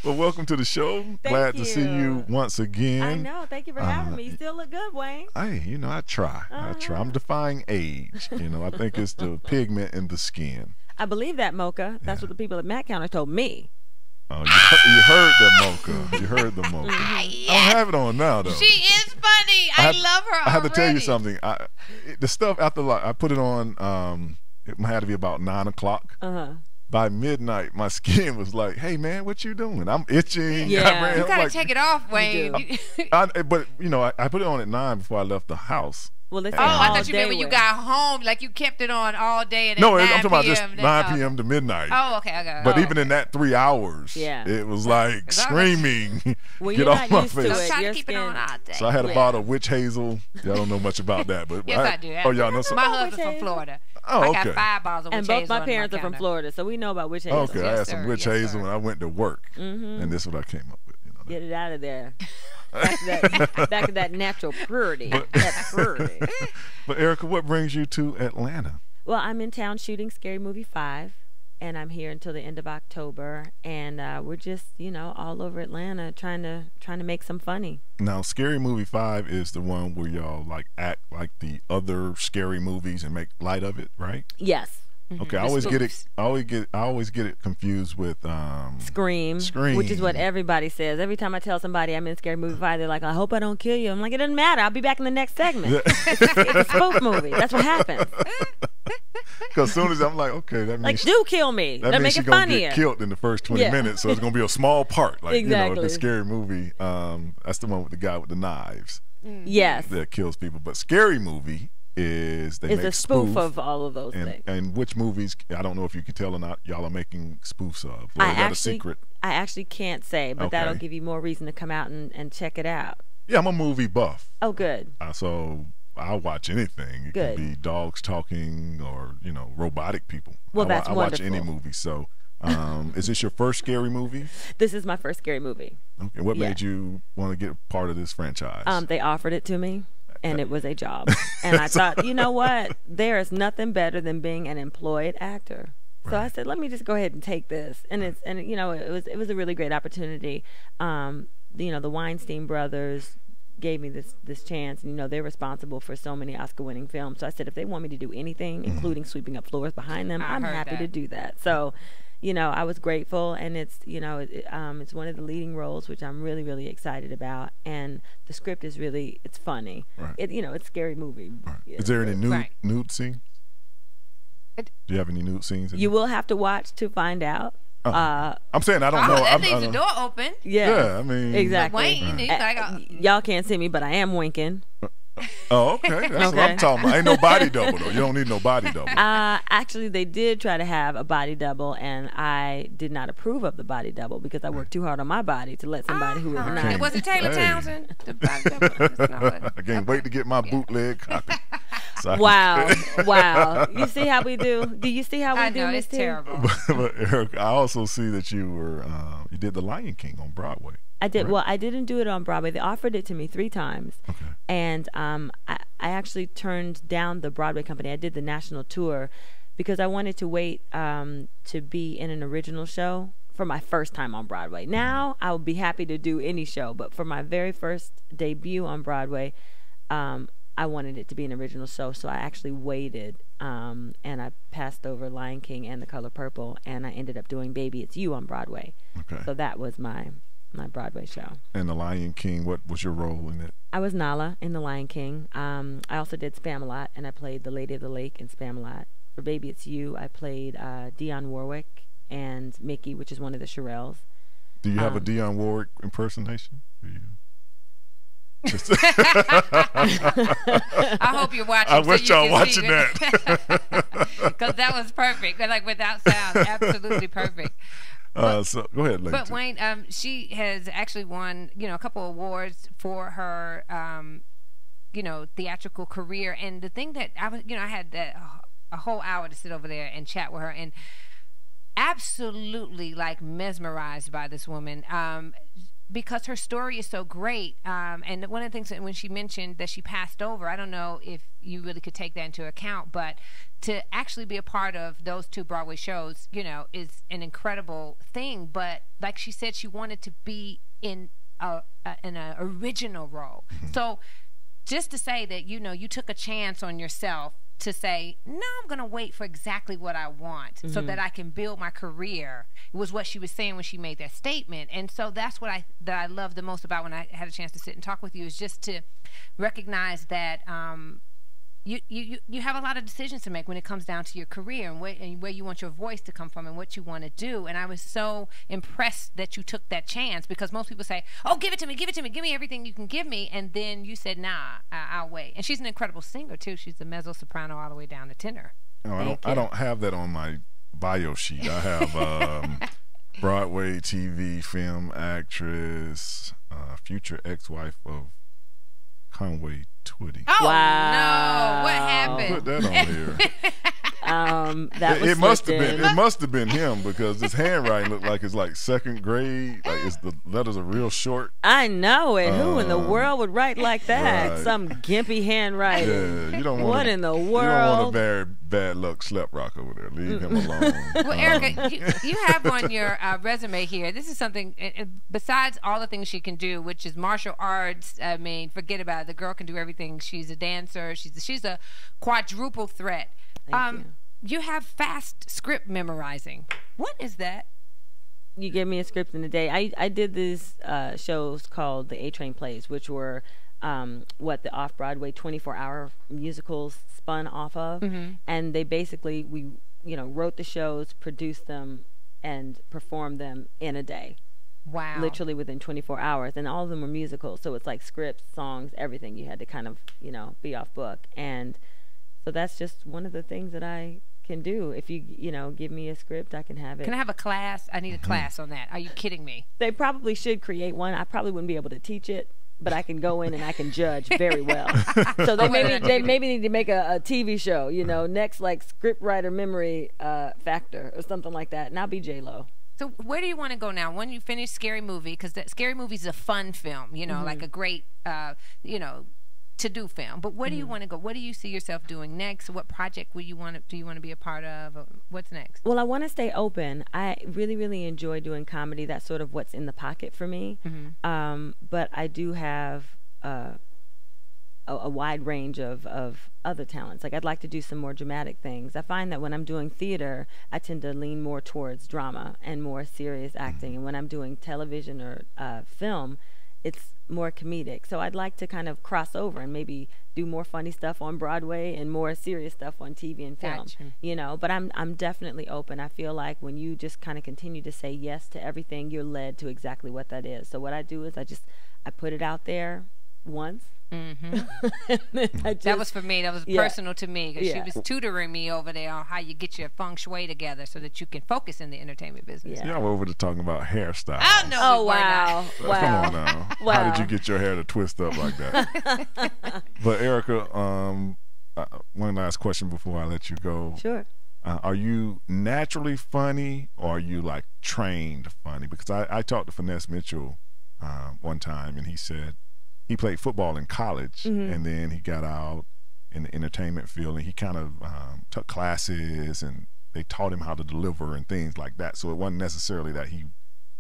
Well, welcome to the show. Glad to see you once again. I know. Thank you for having me. You still look good, Wayne. Hey, I try. I'm defying age. I think it's the pigment in the skin. I believe that, Mocha. That's what the people at Matt Counter told me. Oh, you heard the Mocha. You heard the Mocha. Yes. I don't have it on now, though. She is funny. I love her already. I have to tell you something. The stuff after I put it on, it had to be about 9 o'clock. By midnight, my skin was like, "Hey, man, what you doing? I'm itching." Yeah, you gotta take it off, Wayne. But I put it on at 9 before I left the house. Well, I thought you meant when you got home, like you kept it on all day. And no, I'm talking about just 9 p.m. to midnight. Oh, okay. But even in that 3 hours, it was like screaming, "Get off my face!" I'm trying to keep it on all day. So I had a bottle of witch hazel. Y'all don't know much about that, but yes, I do. Oh, y'all know some. My husband's from Florida. Oh, I okay. got 5 bottles of witch And both hazel my on parents are from counter. Florida, so we know about witch hazel. Okay, I had some witch hazel when I went to work, Mhm. and this is what I came up with. You know, Get it out of there. Back to that natural purity. That purity. But Erica, what brings you to Atlanta? Well, I'm in town shooting Scary Movie 5, and I'm here until the end of October, and we're just, all over Atlanta trying to make some funny. Now, Scary Movie 5 is the one where y'all like act like the other scary movies and make light of it, right? Yes. Okay, I always get it confused with Scream, Scream, which is what everybody says. Every time I tell somebody I'm in Scary Movie 5, they're like, "I hope I don't kill you." I'm like, "It doesn't matter. I'll be back in the next segment." It's a spoof movie. That's what happens. Because as soon as I'm like, okay, that means Like, do kill me. That That means make she's it gonna funnier. get killed in the first 20 minutes, so it's gonna be a small part. Like Exactly. the Scary Movie. That's the one with the guy with the knives. Yes. That kills people. But Scary Movie is they It's make a spoof of all of those things. And which movies? I don't know if you can tell or not. Y'all are making spoofs of. Or is that a secret? I actually can't say, but that'll Okay. give you more reason to come out and check it out. Yeah, I'm a movie buff. Oh, good. So I'll watch anything. It Good. can be dogs talking or robotic people. Well, I that's watch any wonderful. movie. So is this your first scary movie? This is my first Scary Movie. Okay. What Yeah. made you want to get a part of this franchise? They offered it to me, and it was a job. And I thought, you know what? There is nothing better than being an employed actor. So I said, let me just go ahead and take this. And it was a really great opportunity. The Weinstein brothers gave me this chance, and they're responsible for so many Oscar-winning films. So I said, if they want me to do anything, including sweeping up floors behind them, I'm happy to do that. So, I was grateful, and it's it's one of the leading roles, which I'm really, really excited about. And the script is it's funny. Right. It's a scary movie. Right. Is there any nude scenes? Do you have any nude scenes? You will have to watch to find out. I'm saying I don't know. That leaves the door open. Yeah, I mean exactly. Wayne, he's like, y'all can't see me, but I am winking. Oh, okay. That's what I'm talking about. Ain't no body double though. You don't need no body double. Actually, they did try to have a body double, and I did not approve of the body double because I worked too hard on my body to let somebody who is not. It wasn't Taylor Townsend. The body double. I can't wait to get my bootleg copy. So Wow. You see how we do? Do you see how we do, know, Miss it's T? terrible. But Eric, I also see that you were you did The Lion King on Broadway. I did. Right. Well, I didn't do it on Broadway. They offered it to me 3 times, and I actually turned down the Broadway company. I did the national tour because I wanted to wait to be in an original show for my first time on Broadway. Now I would be happy to do any show, but for my very first debut on Broadway, I wanted it to be an original show, so I actually waited, and I passed over Lion King and The Color Purple, and I ended up doing Baby It's You on Broadway. Okay. So that was my Broadway show. And The Lion King, what was your role in it? I was Nala in The Lion King. I also did Spamalot, and I played the Lady of the Lake in Spamalot. For Baby It's You, I played Dionne Warwick and Mickey, which is one of the Shirelles. Do you have a Dionne Warwick impersonation? I hope you're watching. I wish y'all watching that. Because that was perfect. Like without sound, absolutely perfect. So go ahead, Lady. But Wayne, she has actually won, a couple awards for her, theatrical career. And the thing that I had a whole hour to sit over there and chat with her, and absolutely like mesmerized by this woman. Because her story is so great. And one of the things that when she mentioned that she passed over, I don't know if you really could take that into account, but to actually be a part of those 2 Broadway shows, is an incredible thing. But like she said, she wanted to be in an original role. So just to say that, you took a chance on yourself to say, no, I'm going to wait for exactly what I want so that I can build my career. It was what she was saying when she made that statement. And so that's what I love the most about when I had a chance to sit and talk with you, is just to recognize that you have a lot of decisions to make when it comes down to your career and where you want your voice to come from and what you want to do. And I was so impressed that you took that chance, because most people say, oh, give it to me, give me everything you can give me. And then you said, nah, I'll wait. And she's an incredible singer too. She's a mezzo-soprano all the way down to tenor. No, I don't have that on my bio sheet. I have Broadway, TV, film actress, future ex-wife of Conway Twitty. Oh, wow. No. What happened? Put that on here. That was it must have been him because his handwriting looked like it's like second grade. Like the letters are real short. I know it. Who in the world would write like that? Right. Some gimpy handwriting. Yeah, you don't want. What in the world? You don't want a bad luck slep rock over there. Leave him alone. Well, Erica, you have on your resume here. This is something besides all the things she can do, which is martial arts. I mean, forget about it. The girl can do everything. She's a dancer. She's a quadruple threat. You have fast script memorizing. What is that? You give me a script in a day. I did these shows called the A-Train plays, which were the off-Broadway 24-hour musicals spun off of. Mm-hmm. And they basically, we wrote the shows, produced them, and performed them in a day. Wow. Literally within 24 hours. And all of them were musicals. So it's like scripts, songs, everything. You had to kind of, be off book. And so that's just one of the things that I can do. If you give me a script, I can have it. Can I have a class? I need a class on that. Are you kidding me? They probably should create one. I probably wouldn't be able to teach it, but I can go in and I can judge very well. So they maybe need to make a TV show, next like script writer memory factor or something like that, and I'll be J-Lo. So where do you want to go now? When you finish Scary Movie, because Scary Movie is a fun film, like a great, to-do film. But where do you want to go? What do you see yourself doing next? What project do you want to be a part of? What's next? Well, I want to stay open. I really, really enjoy doing comedy. That's sort of what's in the pocket for me. Mm-hmm. But I do have a wide range of other talents. Like I'd like to do some more dramatic things. I find that when I'm doing theater, I tend to lean more towards drama and more serious acting. And when I'm doing television or film, it's more comedic. So I'd like to kind of cross over and maybe do more funny stuff on Broadway and more serious stuff on TV and film. Gotcha. But I'm definitely open. I feel like when you just kind of continue to say yes to everything, you're led to exactly what that is. So what I do is I put it out there once. Mm-hmm. That was for me. That was personal to me because she was tutoring me over there on how you get your feng shui together so that you can focus in the entertainment business. Y'all were over to talking about hairstyle. Oh no! Oh wow! Wow! Come on now. Wow. How did you get your hair to twist up like that? But Erica, one last question before I let you go. Sure. Are you naturally funny or are you like trained funny? Because I talked to Finesse Mitchell one time and he said he played football in college, and then he got out in the entertainment field, and he kind of took classes, and they taught him how to deliver and things like that. So it wasn't necessarily that he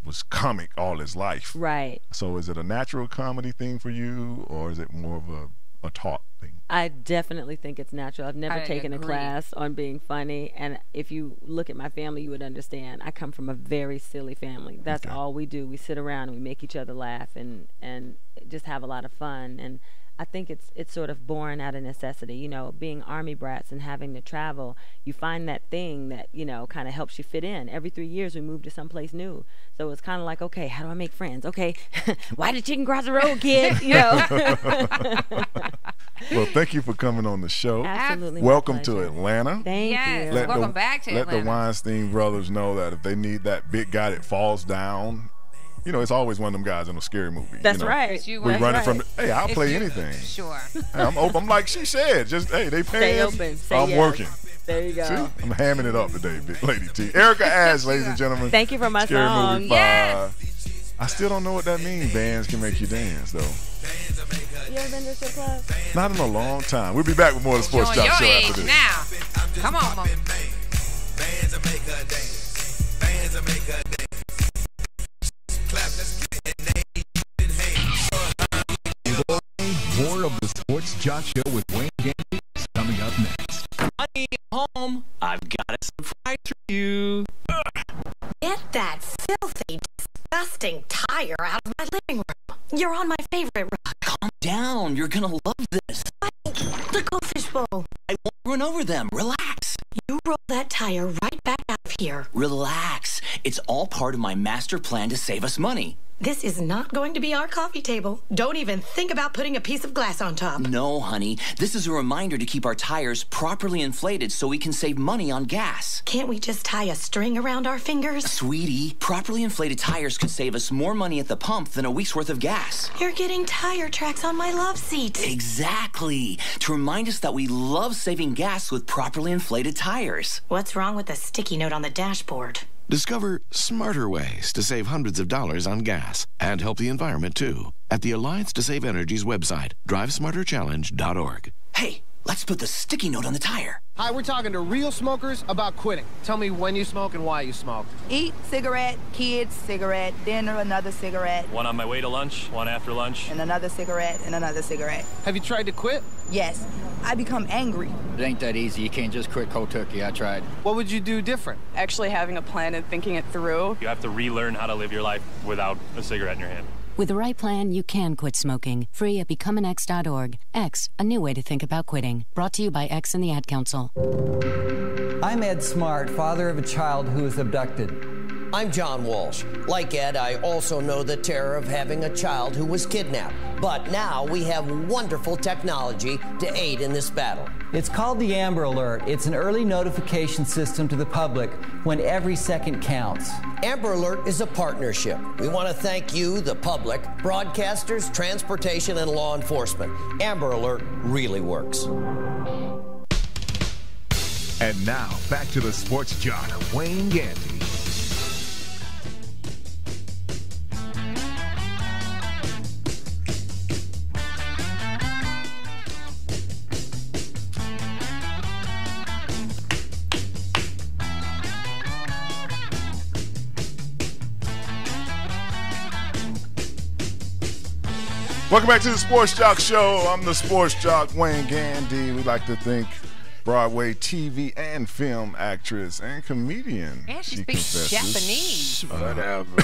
was comic all his life. Right. So is it a natural comedy thing for you, or is it more of a taught thing? I definitely think it's natural. I've never taken a class on being funny, and if you look at my family, you would understand. I come from a very silly family. That's all we do. We sit around and we make each other laugh and just have a lot of fun. And I think it's sort of born out of necessity. Being Army brats and having to travel, you find that thing that, kind of helps you fit in. Every 3 years we move to someplace new. So it's kind of like, okay, how do I make friends? Okay, why did chicken cross the road, kid? Well, thank you for coming on the show. Absolutely. Welcome to Atlanta. Thank you. Welcome back to Atlanta. Let the Weinstein brothers know that if they need that big guy that falls down, it's always one of them guys in a scary movie. That's right. We running from. Hey, I'll play anything. Sure. Hey, I'm open. I'm like she said. Just they paying. Stay open. I'm working. There you go. See, I'm hamming it up today, big Lady T. Erica Ash, ladies and gentlemen. Thank you for my Scary song. Movie 5. Yes. I still don't know what that means. Bands can make you dance, though. You ever been to a strip club? Not in a long time. We'll be back with more of the Sports Talk Show after this. Now, come on, Mom. Bands will make her dance. Bands will make her dance. Clap, let's get it. More of the Sports Jock Show with Wayne Gandy is coming up next. Honey, home. I've got a surprise for you. Get that filthy, disgusting tire out of my living room. You're on my favorite rug. Calm down. You're gonna love this. The goldfish bowl. I won't run over them. Relax. You roll that tire right back out of here. Relax. It's all part of my master plan to save us money. This is not going to be our coffee table. Don't even think about putting a piece of glass on top. No, honey. This is a reminder to keep our tires properly inflated so we can save money on gas. Can't we just tie a string around our fingers? Sweetie, properly inflated tires could save us more money at the pump than a week's worth of gas. You're getting tire tracks on my love seat. Exactly. To remind us that we love saving gas with properly inflated tires. What's wrong with the sticky note on the dashboard? Discover smarter ways to save hundreds of dollars on gas and help the environment, too, at the Alliance to Save Energy's website, drivesmarterchallenge.org. Hey, let's put the sticky note on the tire. Hi, we're talking to real smokers about quitting. Tell me when you smoke and why you smoke. Eat, cigarette, kids, cigarette, dinner, another cigarette. One on my way to lunch, one after lunch. And another cigarette, and another cigarette. Have you tried to quit? Yes. I become angry. It ain't that easy. You can't just quit cold turkey. I tried. What would you do different? Actually having a plan and thinking it through. You have to relearn how to live your life without a cigarette in your hand. With the right plan, you can quit smoking. Free at becomeanx.org. X, a new way to think about quitting. Brought to you by X and the Ad Council. I'm Ed Smart, father of a child who was abducted. I'm John Walsh. Like Ed, I also know the terror of having a child who was kidnapped. But now we have wonderful technology to aid in this battle. It's called the Amber Alert. It's an early notification system to the public when every second counts. Amber Alert is a partnership. We want to thank you, the public, broadcasters, transportation, and law enforcement. Amber Alert really works. And now, back to the sports jock, Wayne Gandy. Welcome back to the Sports Jock Show. I'm the Sports Jock, Wayne Gandy. We like to thank Broadway TV and film actress and comedian. And she speaks Japanese. Whatever.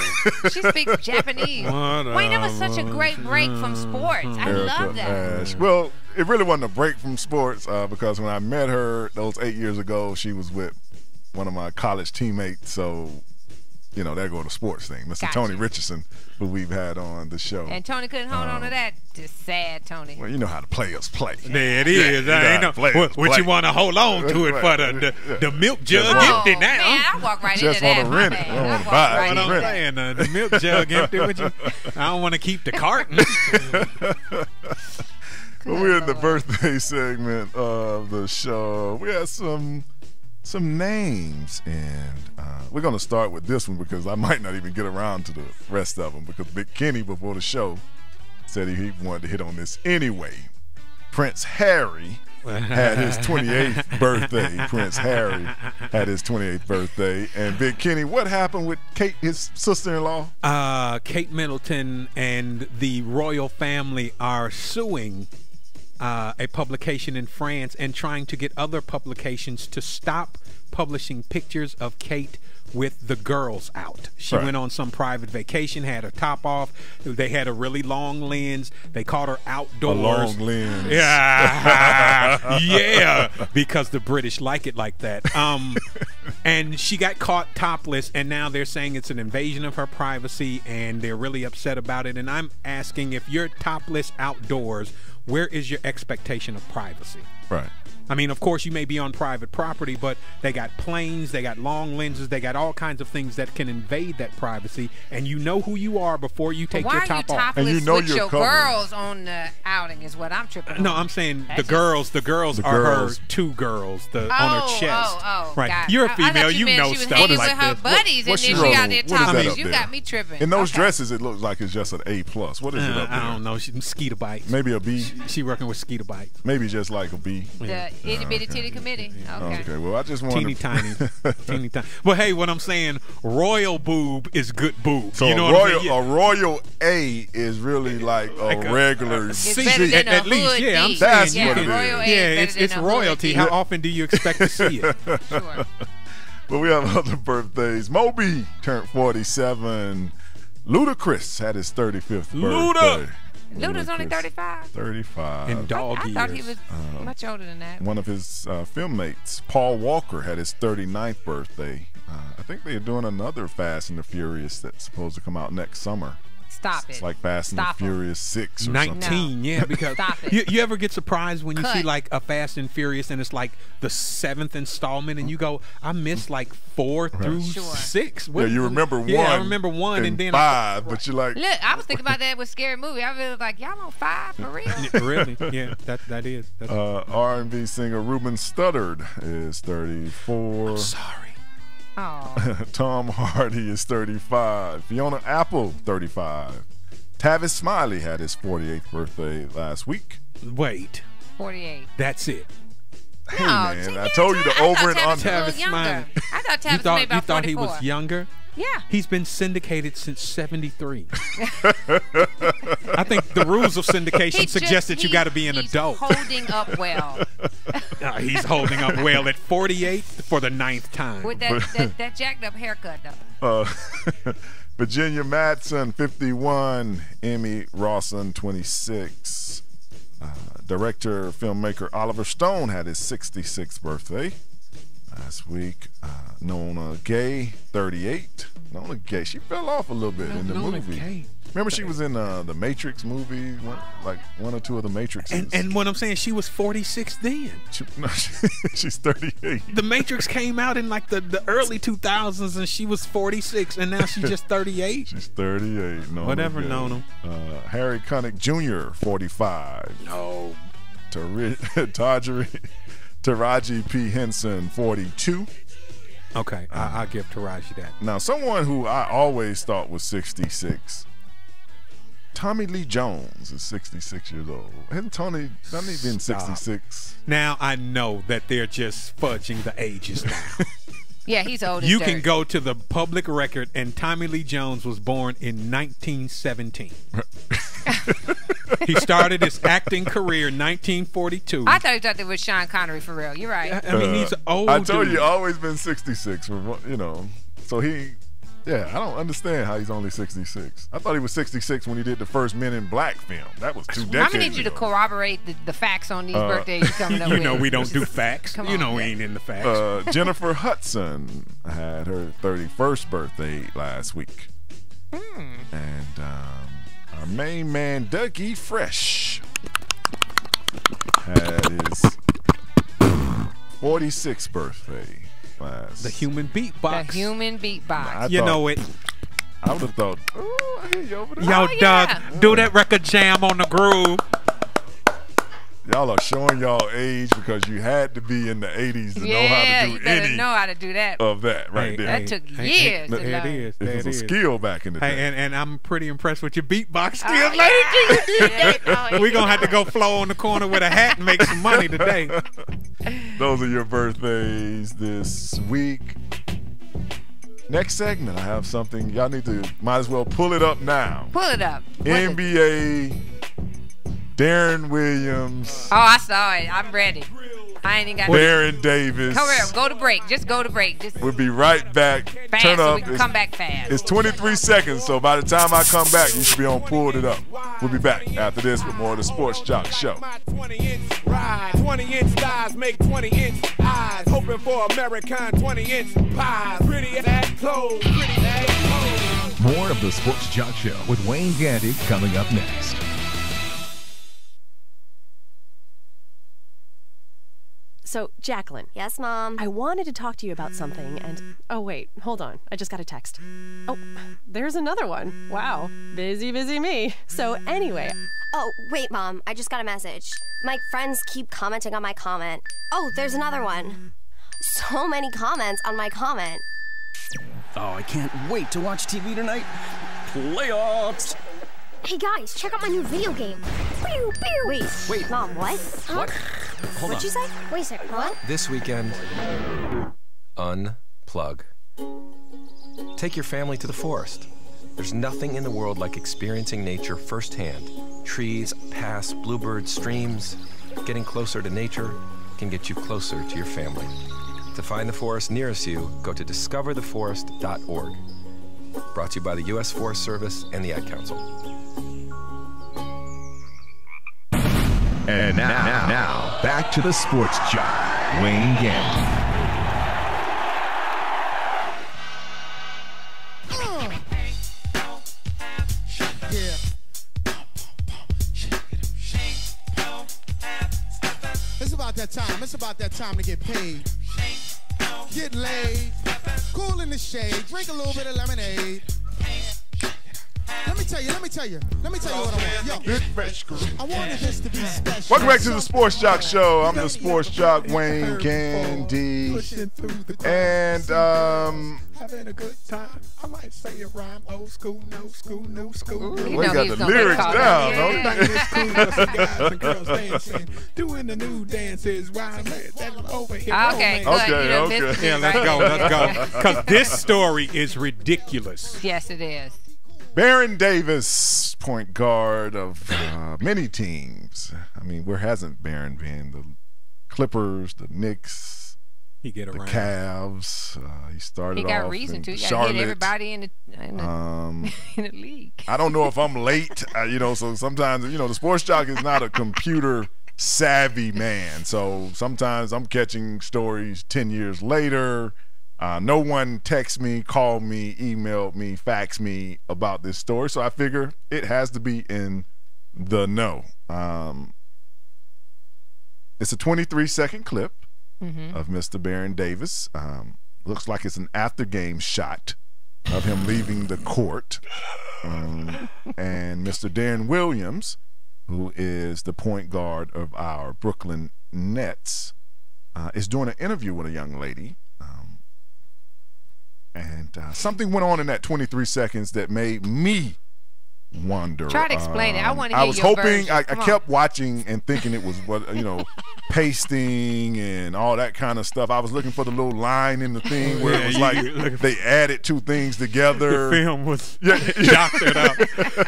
She speaks Japanese. Whatever. Wayne, that was such a great break from sports. I love that. Ash. Well, it really wasn't a break from sports because when I met her those 8 years ago, she was with one of my college teammates. So, you know, there go the sports thing. Mr. Tony Richardson, who we've had on the show. And Tony couldn't hold on to that. Just sad, Tony. Well, you know how the players play. There it is. I ain't know what you want to hold on to it for the milk jug empty now. Man, I walk right just into that. Want to rent it. I don't want to buy it. What I'm saying, the milk jug empty. I don't want to keep the carton. Well, we're in the birthday segment of the show. We had some names, and we're going to start with this one because I might not even get around to the rest of them because Big Kenny before the show said he wanted to hit on this anyway. Prince Harry had his 28th birthday. Prince Harry had his 28th birthday. And Big Kenny, what happened with Kate, his sister-in-law? Kate Middleton and the royal family are suing a publication in France and trying to get other publications to stop publishing pictures of Kate with the girls out. She went on some private vacation, had her top off. They had a really long lens. They caught her outdoors. A long lens. Yeah. Yeah. Because the British like it like that. And she got caught topless, and now they're saying it's an invasion of her privacy, and they're really upset about it. And I'm asking, if you're topless outdoors, where is your expectation of privacy? Right. I mean, of course, you may be on private property, but they got planes, they got long lenses, they got all kinds of things that can invade that privacy, and you know who you are before you take your top off. And you know with your girls on the outing is what I'm tripping on. No, I'm saying the girls are her two girls on her chest. Right. God. You're a female, you know stuff like this. With her buddies, and then she got there topless. You got me tripping. In those dresses, it looks like it's just an A+. What is it up there? I don't know. Mosquito bites. Maybe a B. She working with mosquito bites. Maybe just like a B. The itty bitty titty committee. Okay. Well, I just want teeny tiny. But hey, what I'm saying, royal boob is good boob. So you know a royal A is really like a regular C. At least, yeah. I'm that's saying, what it is. Yeah, it's royalty. How often do you expect to see it? Sure. But we have other birthdays. Moby turned 47. Ludacris had his 35th birthday. Luda's only 35. 35. In dog years. I thought he was much older than that. One of his film mates, Paul Walker, had his 39th birthday. I think they're doing another Fast and the Furious that's supposed to come out next summer. Stop it. It's like Fast and Stop the Furious 6 or 19, something. yeah, because Stop it. you ever get surprised when you Cut. see like a Fast and Furious and it's like the 7th installment and you go, I missed like 4 through 6. Yeah, you remember 1. Yeah, I remember 1 and then 5, but you're like, Look, I was thinking about that with Scary Movie. I was like, y'all on 5 for real? really? Yeah, that is. R&B singer Ruben Studdard is 34. I'm sorry. Oh. Tom Hardy is 35. Fiona Apple, 35. Tavis Smiley had his 48th birthday last week. Wait. 48. That's it. Hey, man, I told you the over and under. Tavis Smiley. I thought Tavis was maybe about 44. You thought he was younger? Yeah. He's been syndicated since 73. I think the rules of syndication suggest that you got to be an adult. He's holding up well. He's holding up well at 48 for the 9th time. With that jacked up haircut, though. Virginia Madsen, 51. Emmy Rawson, 26. Director, filmmaker Oliver Stone had his 66th birthday last week. Nona Gay, 38. Nona Gay, she fell off a little bit in the movie. Gay. Remember she was in the Matrix movie, one or two of the Matrixes. And what I'm saying, she was 46 then. She's 38. The Matrix came out in like the early 2000s and she was 46 and now she's just 38. She's 38. Nona Whatever, Gay. Nona. Harry Connick Jr., 45. No. Taraji P. Henson, 42. Okay, I'll give Taraji that. Now, someone who I always thought was 66, Tommy Lee Jones is 66 years old. Hasn't he been 66? Now I know that they're just fudging the ages now. Yeah, he's old as You dirt. can go to the public record, and Tommy Lee Jones was born in 1917. He started his acting career in 1942. I thought he thought that was Sean Connery for real. You're right. I mean, he's old. I told dude. you, always been 66. So I don't understand how he's only 66. I thought he was 66 when he did the first Men in Black film. That was 2 decades I'm gonna need you to ago. corroborate the facts on these birthdays you're coming up with. You know we don't do facts. Come You on, know we man. ain't in the facts. Jennifer Hudson had her 31st birthday last week. And our main man, Dougie Fresh, had his 46th birthday last. The human beatbox. The human beatbox. You know it. I would have thought, I hear you over there. Yo, Doug, do that record jam on the groove. Y'all are showing y'all age because you had to be in the 80s to know how to do you better any know how to do that. of that right there. That took years to There it learn. is. It was a skill back in the day. Hey, and I'm pretty impressed with your beatbox skills, Oh, lady. We're going to have to go flow on the corner with a hat and make some money today. Those are your birthdays this week. Next segment, I have something. Y'all might as well pull it up now. Pull it up. NBA, Darren Williams. Oh, I saw it. I'm ready. I ain't even got Darren Davis. Come here. Go to break. Just go to break. Just We'll be right back. fast Turn so up. we can come back fast. It's 23 seconds, so by the time I come back, you should be on Pulled It Up. We'll be back after this with more of the Sports Jock Show. 20-inch ride, 20-inch thighs make 20-inch eyes. Hoping for American 20-inch pies. Pretty ass clothes, pretty ass clothes. More of the Sports Jock Show with Wayne Gandy coming up next. So, Jacqueline. Yes, Mom? I wanted to talk to you about something, and... Oh, wait, hold on. I just got a text. Oh, there's another one. Wow. Busy me. So, anyway... Oh, wait, Mom. I just got a message. My friends keep commenting on my comment. Oh, there's another one. So many comments on my comment. Oh, I can't wait to watch TV tonight. Playoffs! Hey, guys, check out my new video game. Pew, pew. Wait, Mom, what? Huh? What? Hold What'd on. you say? Wait a second, what? This weekend, unplug. Take your family to the forest. There's nothing in the world like experiencing nature firsthand. Trees, paths, bluebirds, streams. Getting closer to nature can get you closer to your family. To find the forest nearest you, go to discovertheforest.org. Brought to you by the U.S. Forest Service and the Ad Council. And now, back to the Sports Jock, Wayne Gandy. that time. It's about that time to get paid. Get laid. Cool in the shade. Drink a little bit of lemonade. Let me tell you what I want. Yo, I wanted this to be special. Welcome back to the Sports Jock Show. I'm the Sports Jock, Wayne Gandy. And, having a good time. I might say a rhyme. Old school, no school, new school. Ooh, we got the lyrics down. Guys and girls dancing, doing the new dances. Why I'm over here. Okay. Yeah, let's go. Because this story is ridiculous. Yes, it is. Baron Davis, point guard of many teams. I mean, where hasn't Baron been? The Clippers, the Knicks, the Cavs. He started off. He got reason to. He got to hit everybody in the league. I don't know if I'm late. So sometimes the Sports Jock is not a computer savvy man. So sometimes I'm catching stories 10 years later. No one texted me, called me, emailed me, faxed me about this story, so I figure it has to be in the know. It's a 23-second clip of Mr. Baron Davis. Looks like it's an after-game shot of him leaving the court. And Mr. Darren Williams, who is the point guard of our Brooklyn Nets, is doing an interview with a young lady. And something went on in that 23 seconds that made me wonder. Try to explain it. I want to hear I was your hoping. version. I kept watching and thinking it was pasting and all that kind of stuff. I was looking for the little line in the thing where it was like they added two things together. The film was doctored up.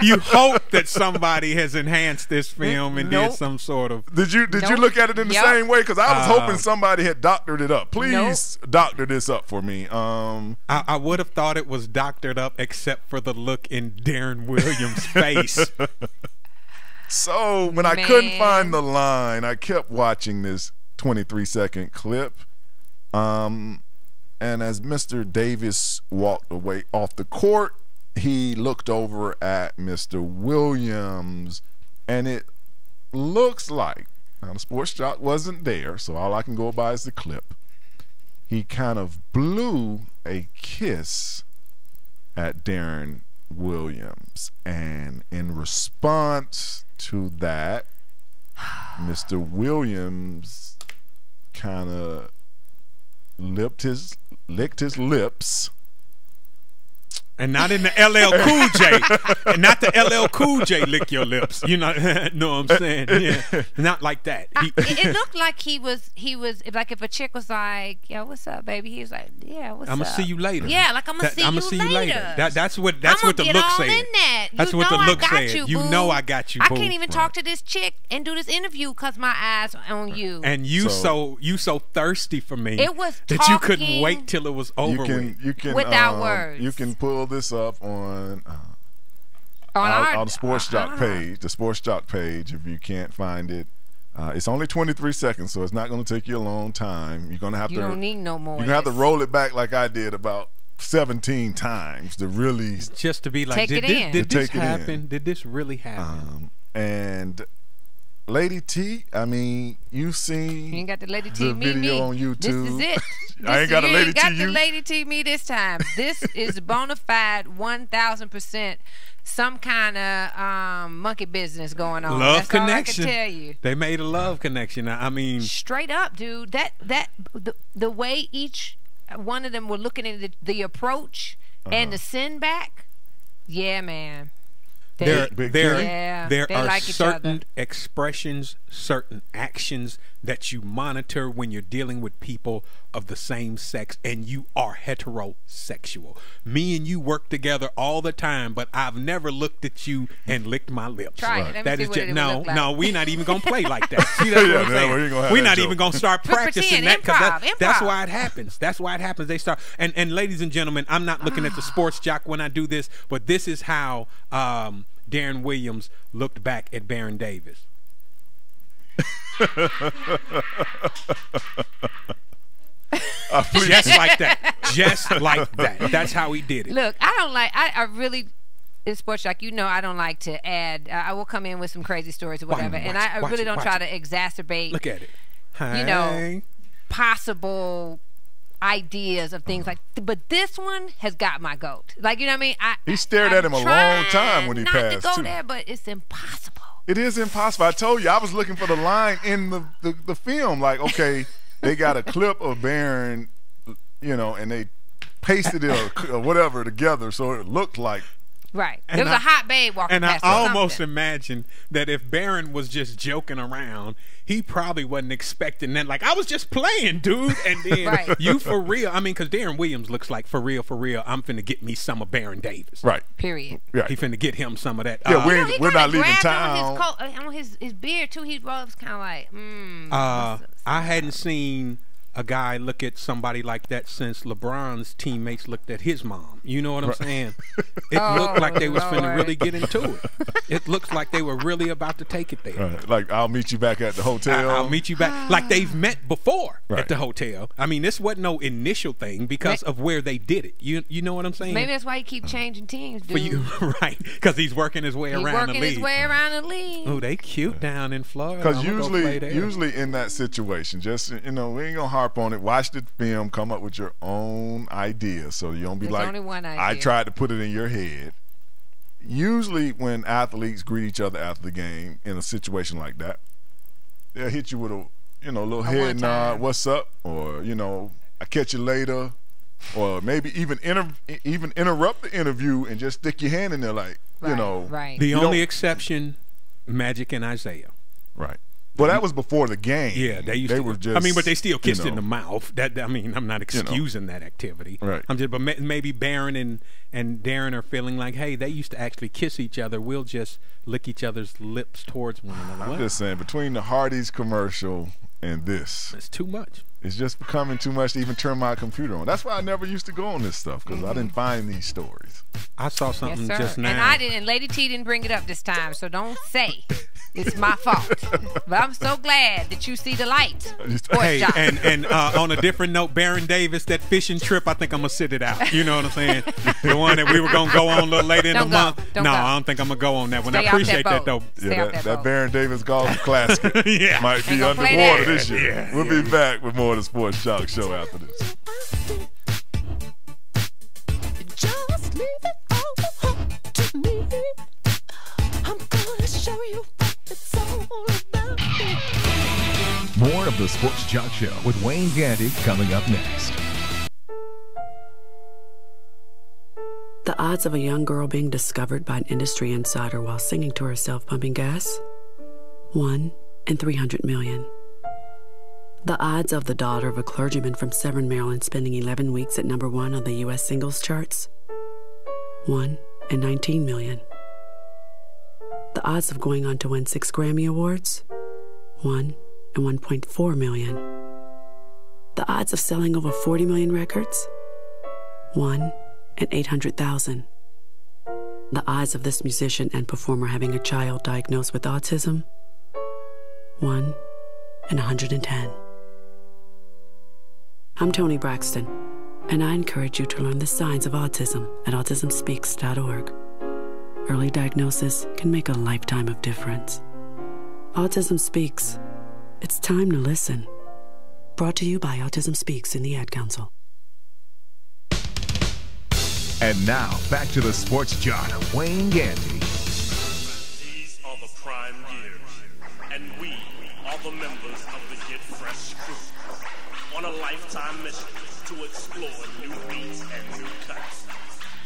You hope that somebody has enhanced this film and did some sort of. Did you look at it in the same way? Because I was hoping somebody had doctored it up. Please doctor this up for me. I would have thought it was doctored up except for the look in Darren Williams' face. So when I couldn't find the line, I kept watching this 23-second clip. And as Mr. Davis walked away off the court, he looked over at Mr. Williams, and it looks like, now the Sports Jock wasn't there, so all I can go by is the clip. He kind of blew a kiss at Darren Williams, and in response to that, Mr. Williams kind of licked his lips. And not in the LL Cool J. And not the LL Cool J lick your lips. You know what I'm saying? Yeah. Not like that. It looked like he was like if a chick was like, yo, what's up, baby? He was like, yeah, what's up? I'm going to see you later. Yeah, like I'm going to see you later. That's what the look said. That's what the look said. You know I got you, boo. I can't even talk to this chick and do this interview because my eyes are on you. And you so thirsty for me. It was that you couldn't wait till it was over with. Without words. You can pull this up on the Sports Jock page, the Sports Jock page. If you can't find it, it's only 23 seconds, so it's not going to take you a long time. You're going to have you don't need no more. You're going to have to roll it back like I did about 17 times to really just to be like, did this happen? Did this really happen? And Lady T, I mean, you seen you ain't got the Lady T video on YouTube. This is it. I ain't got a Lady T. You ain't got the Lady T me this time. This is bona fide 1,000% some kind of monkey business going on. Love That's connection. All I can tell you. They made a love connection. I mean, straight up, dude. The way each one of them were looking at the approach and the send back. Yeah, man. There they are like certain expressions, certain actions that you monitor when you're dealing with people of the same sex and you are heterosexual. Me and you work together all the time, but I've never looked at you and licked my lips. Try it. That is just no, we're not even gonna play like that. See, that's what I'm saying. We're not even gonna start practicing that because that's why it happens. That's why it happens. They start and ladies and gentlemen, I'm not looking at the Sports Jock when I do this, but this is how Darren Williams looked back at Baron Davis. Just like that. Just like that. That's how he did it. Look, I really, in Sports Jock, I don't like to add. I will come in with some crazy stories or whatever, and I really don't try to exacerbate. Look at it. possible ideas of things like, but this one has got my goat. Like, you know what I mean? He stared at him a long time when he passed. Not to go there, but it's impossible. It is impossible. I told you, I was looking for the line in the film. Like, okay, they got a clip of Barron, and they pasted it or whatever together, so it looked like. Right. There was a hot babe walking past. And I almost imagine that if Barron was just joking around, he probably wasn't expecting that. Like, I was just playing, dude. And then you for real. I mean, because Darren Williams looks like, for real, I'm finna get me some of Baron Davis. Right. Period. Yeah. He finna get him some of that. Yeah, we're not leaving town. On his beard, too, he was kind of like, I hadn't seen a guy look at somebody like that since LeBron's teammates looked at his mom. You know what I'm saying? It looked like they was finna really get into it. It looks like they were really about to take it there. Right. Like, I'll meet you back at the hotel. I'll meet you back. Like they've met before at the hotel. I mean, this wasn't no initial thing because of where they did it. You know what I'm saying? Maybe that's why he keep changing teams, dude. For you, right? Because he's working his way around the league. His way around the league. Oh, they cute down in Florida. Because usually in that situation, just we ain't gonna harp on it. Watch the film, come up with your own idea, so you don't be like, only one idea. I tried to put it in your head. Usually when athletes greet each other after the game in a situation like that, they'll hit you with a little head nod, what's up, or I catch you later, or maybe even interrupt the interview and just stick your hand in there, like right. The only exception, Magic and Isaiah. Right. Well, that was before the game. Yeah, they were just. I mean, but they still kissed in the mouth. I'm not excusing that activity. Right. But maybe Barron and Darren are feeling like, hey, they used to actually kiss each other. We'll just lick each other's lips towards one another. I'm just saying, between the Hardee's commercial and this, it's too much. It's just becoming too much to even turn my computer on. That's why I never used to go on this stuff, because I didn't find these stories. I saw something just now. And I didn't. Lady T didn't bring it up this time, so don't say it's my fault. But I'm so glad that you see the light. Hey, and on a different note, Baron Davis, that fishing trip, I think I'm going to sit it out. You know what I'm saying? The one that we were going to go on a little later in the month. I don't think I'm going to go on that one. Stay I appreciate that, though. That Baron Davis Golf Classic might be underwater this year. Yeah, we'll be back with more of the Sports Shock Show after this. Just leave it all up to me. I'm gonna show you what it's all about. More of the Sports Shock Show with Wayne Gandy coming up next. The odds of a young girl being discovered by an industry insider while singing to herself pumping gas? 1 in 300 million. The odds of the daughter of a clergyman from Severn, Maryland spending 11 weeks at #1 on the U.S. singles charts? 1 in 19 million. The odds of going on to win 6 Grammy Awards? 1 in 1.4 million. The odds of selling over 40 million records? 1 in 800,000. The odds of this musician and performer having a child diagnosed with autism? 1 in 110. I'm Toni Braxton, and I encourage you to learn the signs of autism at autismspeaks.org. Early diagnosis can make a lifetime of difference. Autism Speaks. It's time to listen. Brought to you by Autism Speaks and the Ad Council. And now, back to the Sports Jock, Wayne Gandy. These are the prime years, and we are the members of the Get Fresh crew. On a lifetime mission to explore new beats and new cuts.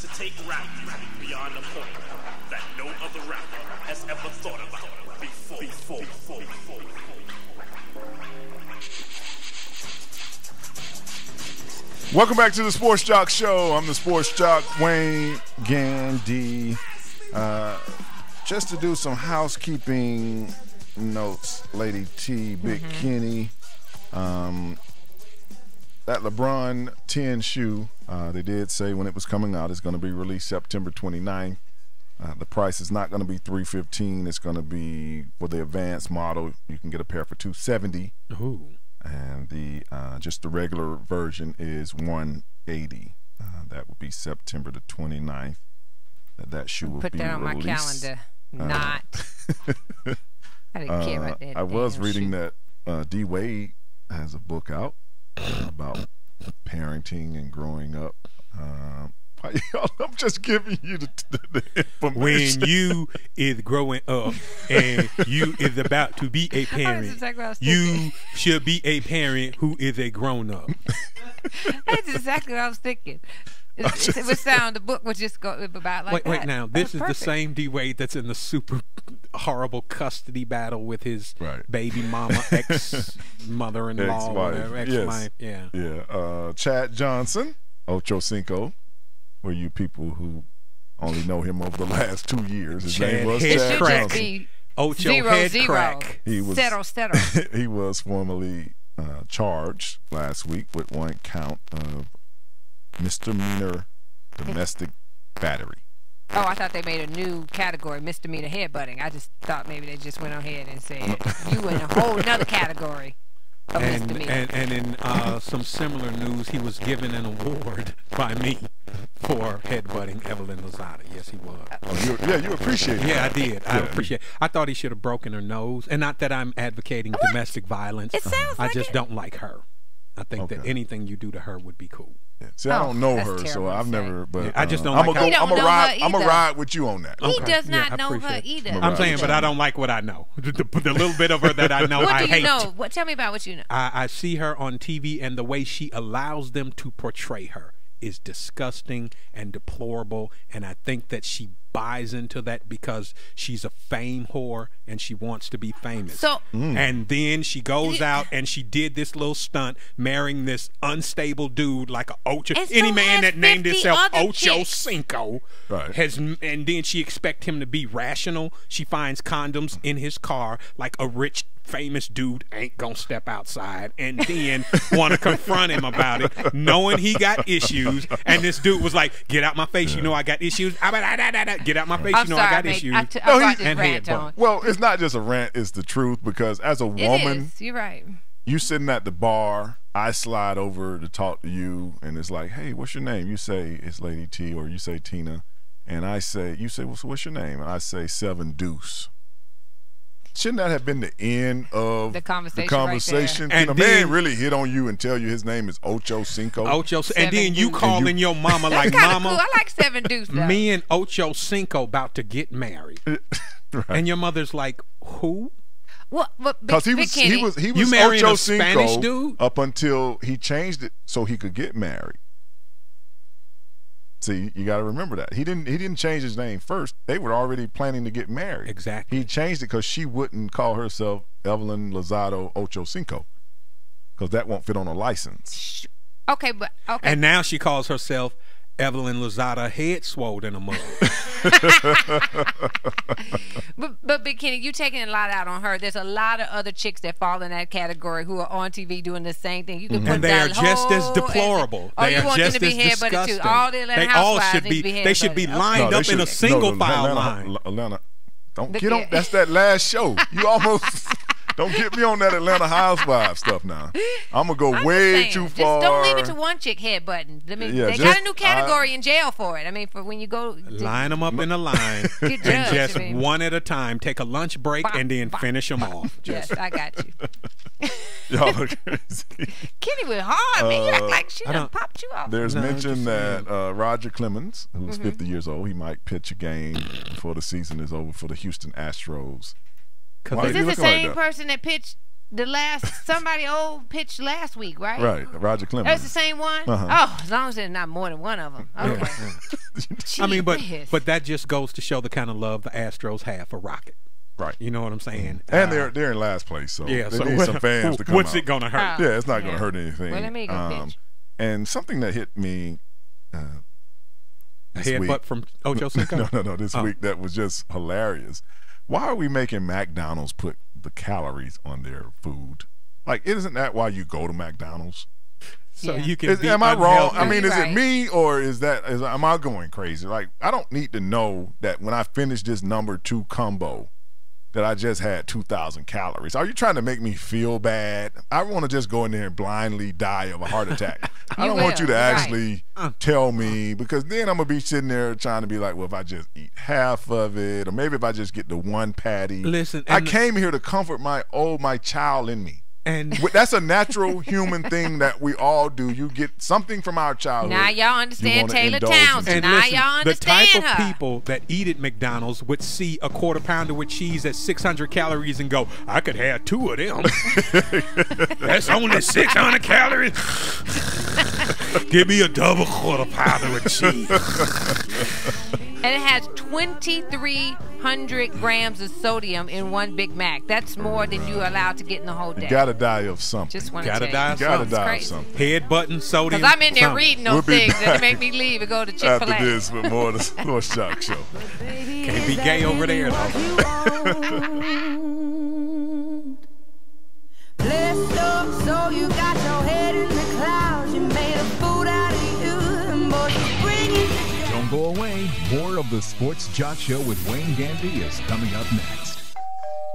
To take rap music beyond a point that no other rapper has ever thought about before. Welcome back to the Sports Jock Show. I'm the Sports Jock, Wayne Gandy. Just to do some housekeeping notes, Lady T, Big Kenny. That LeBron 10 shoe, they did say when it was coming out, it's going to be released September 29th. The price is not going to be $315. It's going to be, for the advanced model, you can get a pair for $270. Ooh. And the just the regular version is $180. That would be September the 29th. That shoe will be released. Put that on my calendar. Not. I didn't care about that. I was reading that D. Wade has a book out about parenting and growing up. I'm just giving you the information. When you is growing up and you is about to be a parent, you should be a parent who is a grown up. That's exactly what I was thinking. It would sound, the book would just go about like that. Wait now. This is the same D. Wade that's in the super horrible custody battle with his baby mama, ex-mother-in-law, ex-wife. Yes. Yeah. Chad Johnson, Ocho Cinco, for you people who only know him over the last 2 years. His name was Chad Johnson. Ocho head crack. He was, settle. He was formally charged last week with 1 count of misdemeanor domestic battery. Oh, I thought they made a new category, misdemeanor headbutting. I just thought maybe they just went ahead and said, you in a whole nother category of misdemeanor. And in some similar news, he was given an award by me for headbutting Evelyn Lozada. Yes, he was. You appreciate it. Yeah, I did. I appreciate it. I thought he should have broken her nose. And not that I'm advocating domestic violence. It sounds I like just it. don't like her. I think that anything you do to her would be cool. Yeah. See, I don't know her, so I've never. But I just don't. I'm like gonna ride with you on that. He does not know her either. I'm saying, but I don't like what I know. The little bit of her that I know, I hate. What do you know? Tell me about what you know. I see her on TV, and the way she allows them to portray her is disgusting and deplorable, and I think that she buys into that because she's a fame whore and she wants to be famous. So, and then she goes out and she did this little stunt marrying this unstable dude like a Ocho. Any man that named himself Ocho Cinco has, and then she expect him to be rational. She finds condoms in his car like a rich famous dude ain't gonna step outside, and then want to confront him about it, knowing he got issues. And this dude was like, "Get out my face, you know I got issues." Get out my face, you know I got issues. Well, it's not just a rant; it's the truth. Because as a woman, you're right. You sitting at the bar, I slide over to talk to you, and it's like, "Hey, what's your name?" You say it's Lady T, or you say Tina, and you say, "Well, so what's your name?" And I say 7 Deuce. Shouldn't that have been the end of the conversation? Right, and a man really hit on you and tell you his name is Ocho Cinco. And then you calling your mama like, "Mama, cool. I like 7 Deuce though. Me and Ocho Cinco about to get married." And your mother's like, "Who?" Well, because he was you marrying Ocho a Spanish dude up until he changed it so he could get married. See, you got to remember that he didn't change his name first. They were already planning to get married. Exactly. He changed it because she wouldn't call herself Evelyn Lozada Ocho Cinco, because that won't fit on a license. Okay. And now she calls herself Evelyn Lozada Head Swole in a mug. But Big Kenny, you taking a lot out on her. There's a lot of other chicks that fall in that category who are on TV doing the same thing. You can put and they are just as deplorable. They are just as disgusting. All the Atlanta housewives need to be headbutted. They should be lined up in a single file line. Atlanta, don't get on. That's that last show. You almost. Don't get me on that Atlanta Housewives stuff now. I'm going to go way too far. Just don't leave it to one chick headbutting. I mean, they got a new category in jail for it. I mean, for when you go. Line them up in a line and just one at a time. Take a lunch break and then finish them off. Yes, I got you. Y'all are crazy. Kenny was hard, man. You act like she done popped you off. There's mention that Roger Clemens, who's 50 years old, he might pitch a game before the season is over for the Houston Astros. Is this the same person that pitched somebody old pitched last week, right? Right, Roger Clemens. That's the same one? Oh, as long as there's not more than one of them. Okay. I mean, but that just goes to show the kind of love the Astros have for Rocket. Right. You know what I'm saying? And they're in last place, so they need some fans to come what's out. it going to hurt? Yeah, it's not going to hurt anything. Well, let me go pitch. And something that hit me this week. Headbutt from Ocho Cinco? No, this week that was just hilarious. Why are we making McDonald's put the calories on their food? Like, isn't that why you go to McDonald's? So you can be am I wrong? I mean, is right. it me or am I going crazy? Like, I don't need to know that when I finish this number 2 combo that I just had 2,000 calories. Are you trying to make me feel bad? I want to just go in there and blindly die of a heart attack. I don't want you to actually tell me, because then I'm going to be sitting there trying to be like, well, if I just eat half of it, or maybe if I just get the 1 patty. Listen, I came here to comfort my child in me. And that's a natural human thing that we all do. You get something from our childhood. Now y'all understand Taylor Townsend. And now listen, y'all the understand type her. of people that eat at McDonald's would see a quarter pounder with cheese at 600 calories and go, I could have 2 of them. That's only 600 calories. Give me a double quarter pounder with cheese. And it has 2,300 grams of sodium in one Big Mac. That's more than you're allowed to get in the whole day. You gotta die of something. Just want to Gotta tell die you. of something. something. Head button, sodium. Because I'm in there something. reading those things and it make me leave and go to Chick-fil-A. After this, with more of the Sports Jock Show. Can't be gay over there, though. Blessed up, so you got your head in the clouds. You made a fool out of you, and boy, you bring it. Don't go away. More of the Sports Jock Show with Wayne Gandy is coming up next.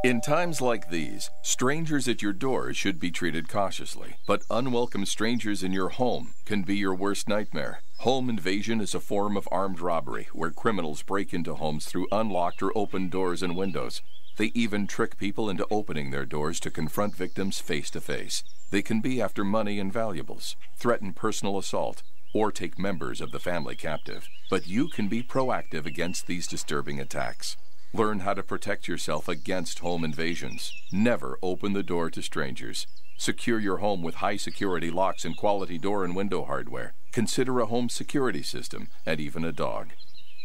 In times like these, strangers at your door should be treated cautiously, but unwelcome strangers in your home can be your worst nightmare. Home invasion is a form of armed robbery where criminals break into homes through unlocked or open doors and windows. They even trick people into opening their doors to confront victims face to face. They can be after money and valuables, threaten personal assault, or take members of the family captive. But you can be proactive against these disturbing attacks. Learn how to protect yourself against home invasions. Never open the door to strangers. Secure your home with high-security locks and quality door and window hardware. Consider a home security system and even a dog.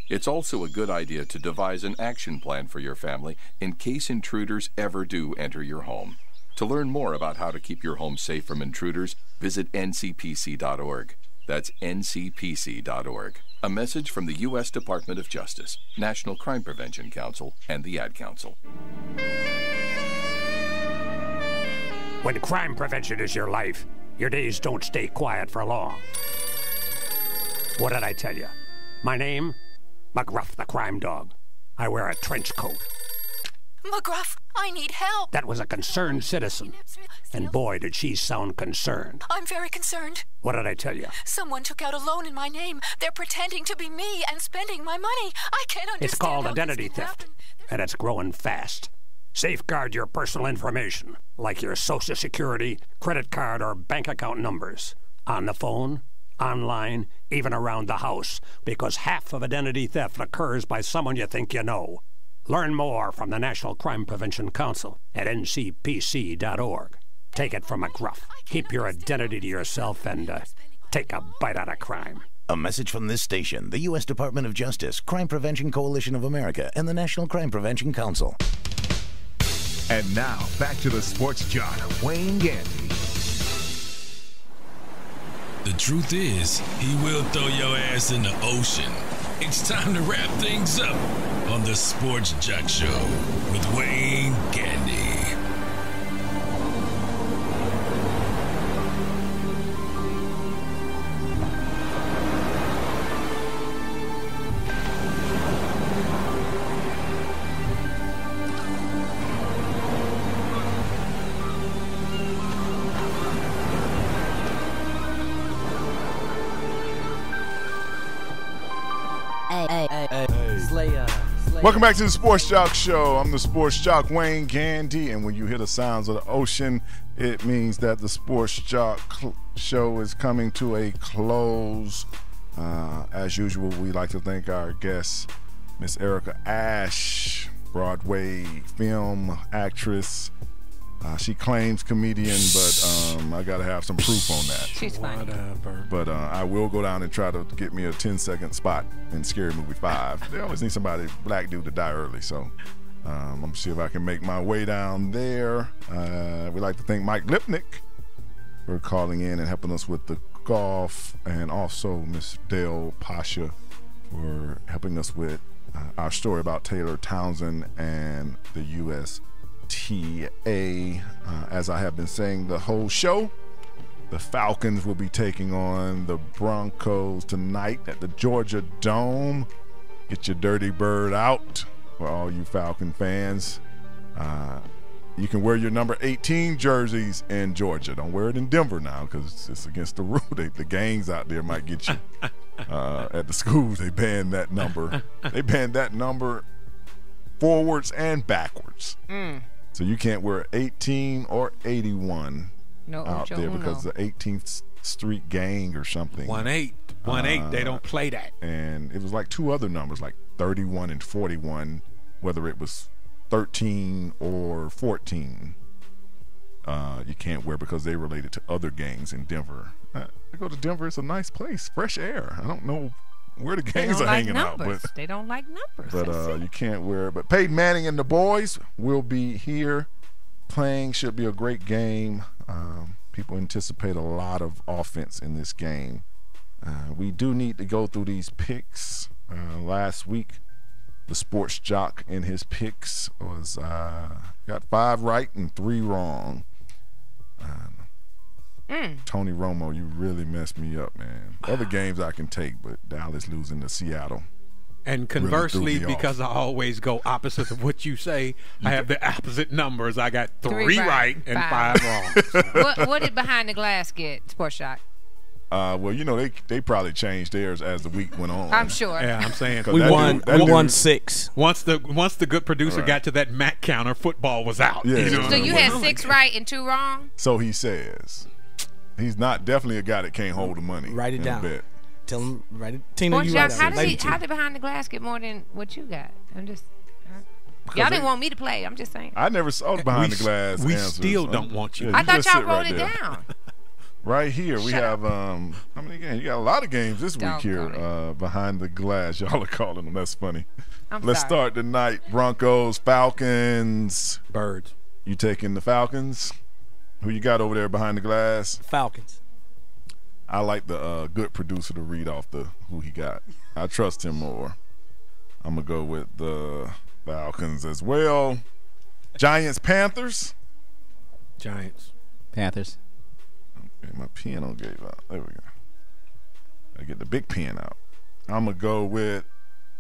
It's also a good idea to devise an action plan for your family in case intruders ever do enter your home. To learn more about how to keep your home safe from intruders, visit ncpc.org. That's ncpc.org. A message from the U.S. Department of Justice, National Crime Prevention Council, and the Ad Council. When crime prevention is your life, your days don't stay quiet for long. What did I tell you? My name? McGruff the Crime Dog. I wear a trench coat. McGruff, I need help. That was a concerned citizen. And boy, did she sound concerned. I'm very concerned. What did I tell you? Someone took out a loan in my name. They're pretending to be me and spending my money. I can't understand. It's called how identity this can theft, happen. and it's growing fast. Safeguard your personal information, like your Social Security, credit card, or bank account numbers. On the phone, online, even around the house, because half of identity theft occurs by someone you think you know. Learn more from the National Crime Prevention Council at ncpc.org. Take it from McGruff. Keep your identity to yourself and take a bite out of crime. A message from this station, the U.S. Department of Justice, Crime Prevention Coalition of America, and the National Crime Prevention Council. And now, back to the Sports Jock, Wayne Gandy. The truth is, he will throw your ass in the ocean. It's time to wrap things up on the Sports Jock Show with Wayne Gandy. Welcome back to the Sports Jock Show. I'm the Sports Jock Wayne Gandy, and when you hear the sounds of the ocean, it means that the Sports Jock Show is coming to a close. As usual, we like to thank our guest, Miss Erica Ash, Broadway film actress. She claims comedian, but I gotta have some proof on that. She's funny. Whatever. But I will go down and try to get me a 10-second spot in Scary Movie 5. They always need somebody, black dude, to die early, so I'm gonna see if I can make my way down there. We'd like to thank Mike Lipnick for calling in and helping us with the golf, and also Miss Dale Pasha for helping us with our story about Taylor Townsend and the USTA. As I have been saying the whole show, the Falcons will be taking on the Broncos tonight at the Georgia Dome. Get your dirty bird out for all you Falcon fans. You can wear your number 18 jerseys in Georgia. Don't wear it in Denver now because it's against the rule. The gangs out there might get you. At the schools, they banned that number. They banned that number forwards and backwards. So you can't wear 18 or 81 out there because the 18th Street Gang or something. 1-8. They don't play that. And it was like 2 other numbers, like 31 and 41, whether it was 13 or 14. You can't wear because they related to other gangs in Denver. I go to Denver, it's a nice place, fresh air. I don't know where the gangs are hanging out, but they don't like numbers. But you can't wear it. But Peyton Manning and the boys will be here playing. Should be a great game. People anticipate a lot of offense in this game. We do need to go through these picks. Last week, the sports jock in his picks was got 5 right and 3 wrong. Tony Romo, you really messed me up, man. Other games I can take, but Dallas losing to Seattle. And conversely, really because I always go opposite of what you say, I have the opposite numbers. I got 3 right and 5 wrong. What did Behind the Glass get, Sports Shock? Well, you know, they probably changed theirs as the week went on. I'm sure. Yeah, I'm saying we won 6. Once the good producer got to that Mac counter, football was out. Yeah. You know? So you had 6 right and 2 wrong? So he says. He's not definitely a guy that can't hold the money. Write it down. Bet. Tell him, write it. Tina, you write it. How did Behind the Glass get more than what you got? I'm just. Y'all didn't want me to play. I'm just saying. I never saw the Behind the Glass We answers. still don't want you. Yeah, I thought y'all wrote right it down. Right here, we have how many games? You got a lot of games this week here. Behind the Glass, y'all are calling them. That's funny. Let's start tonight. Broncos, Falcons, Birds. You taking the Falcons? Who you got over there behind the glass? Falcons. I like the good producer to read off who he got. I trust him more. I'm gonna go with the Falcons as well. Giants, Panthers. Giants. Panthers. Okay, my pen on gave out. There we go. I get the big pen out. I'm gonna go with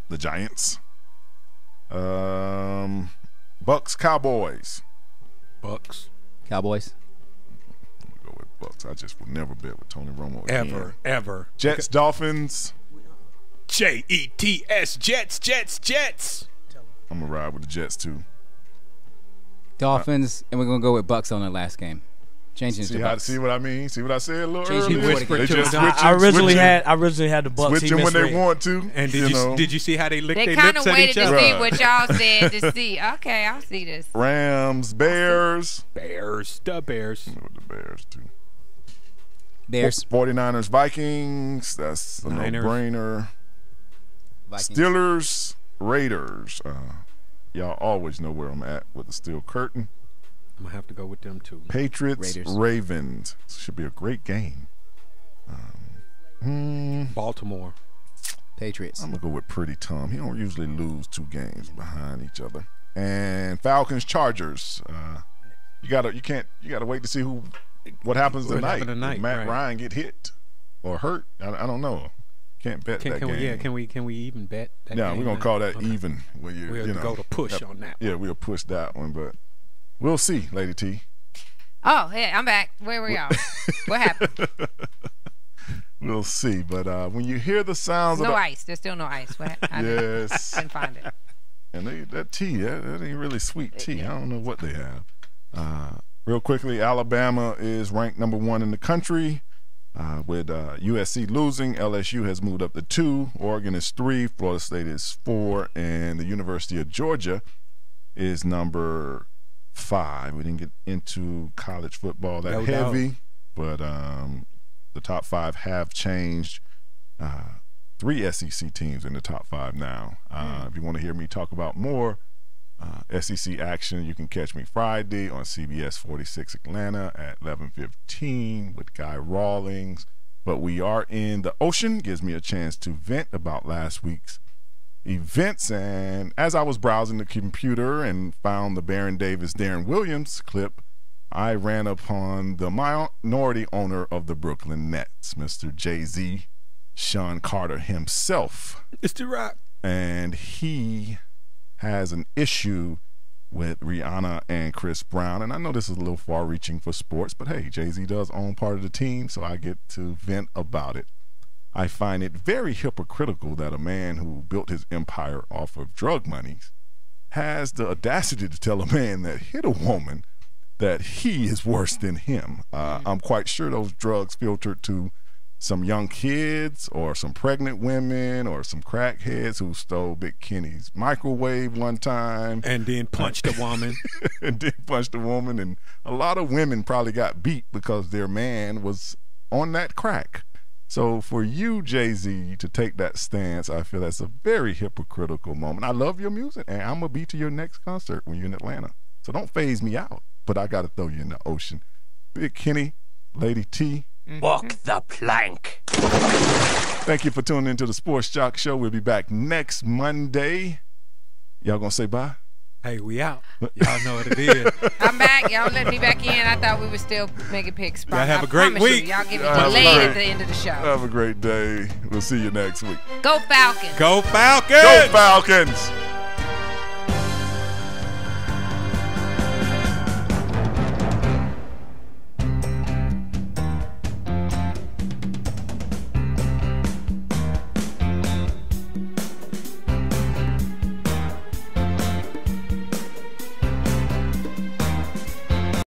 the Giants. Bucks, Cowboys. Bucks. Cowboys. I'm gonna go with Bucks. I just would never bet with Tony Romo again. Ever. Jets, Dolphins. Jets, Jets. I'm gonna ride with the Jets too. Dolphins, and we're gonna go with Bucks on the last game. Changing it to Bucks. See what I mean? See what I said a little earlier? They just I originally had the Bucks. Switching when they want to. And did you see how they licked their lips at each other? They kind of waited to see what y'all said to see. Okay, I'll see this. Rams, Bears. The Bears. The Bears too. Bears. 49ers, Vikings. That's a no-brainer. Steelers, Raiders. Y'all always know where I'm at with the steel curtain. I'm going to have to go with them too. Patriots, Raiders. Ravens. Should be a great game. Baltimore. Patriots. I'm going to go with Pretty Tom. He don't usually lose 2 games behind each other. And Falcons, Chargers. You gotta wait to see what happens tonight. Did Matt Ryan get hit or hurt? I don't know. Can't bet that game. Yeah, can we even bet that game? We're going to call that okay. Even. We'll go to push on that. Yeah, we'll push that one, but we'll see, Lady T. Oh, hey, I'm back. Where were y'all? What happened? We'll see, but when you hear the sounds of ice. There's still no ice. Yes. I couldn't find it. And that tea, that ain't really sweet tea. I don't know what they have. Real quickly, Alabama is ranked number 1 in the country. With USC losing, LSU has moved up to 2. Oregon is 3. Florida State is 4. And the University of Georgia is number 5. We didn't get into college football that heavy, but the top 5 have changed. 3 SEC teams in the top 5 now. If you want to hear me talk about more SEC action, you can catch me Friday on CBS 46 Atlanta at 11:15 with Guy Rawlings. But we are in the ocean. Gives me a chance to vent about last week's events. And as I was browsing the computer and found the Baron Davis, Darren Williams clip, I ran upon the minority owner of the Brooklyn Nets, Mr. Jay-Z, Sean Carter himself. Mr. Rock. And he has an issue with Rihanna and Chris Brown. And I know this is a little far-reaching for sports, but hey, Jay-Z does own part of the team, so I get to vent about it. I find it very hypocritical that a man who built his empire off of drug monies has the audacity to tell a man that hit a woman that he is worse than him. I'm quite sure those drugs filtered to some young kids or some pregnant women or some crackheads who stole Big Kenny's microwave one time. And then punched a woman. And a lot of women probably got beat because their man was on that crack. So for you, Jay-Z, to take that stance, I feel that's a very hypocritical moment. I love your music, and I'm going to be to your next concert when you're in Atlanta. So don't phase me out, but I got to throw you in the ocean. Big Kenny, Lady T. Walk the plank. Thank you for tuning into the Sports Jock Show. We'll be back next Monday. Y'all going to say bye? Hey, we out. Y'all know what it is. I'm back. Y'all let me back in. I thought we were still making picks. Y'all have a great week. Y'all give me delayed at the end of the show. Have a great day. We'll see you next week. Go Falcons. Go Falcons. Go Falcons.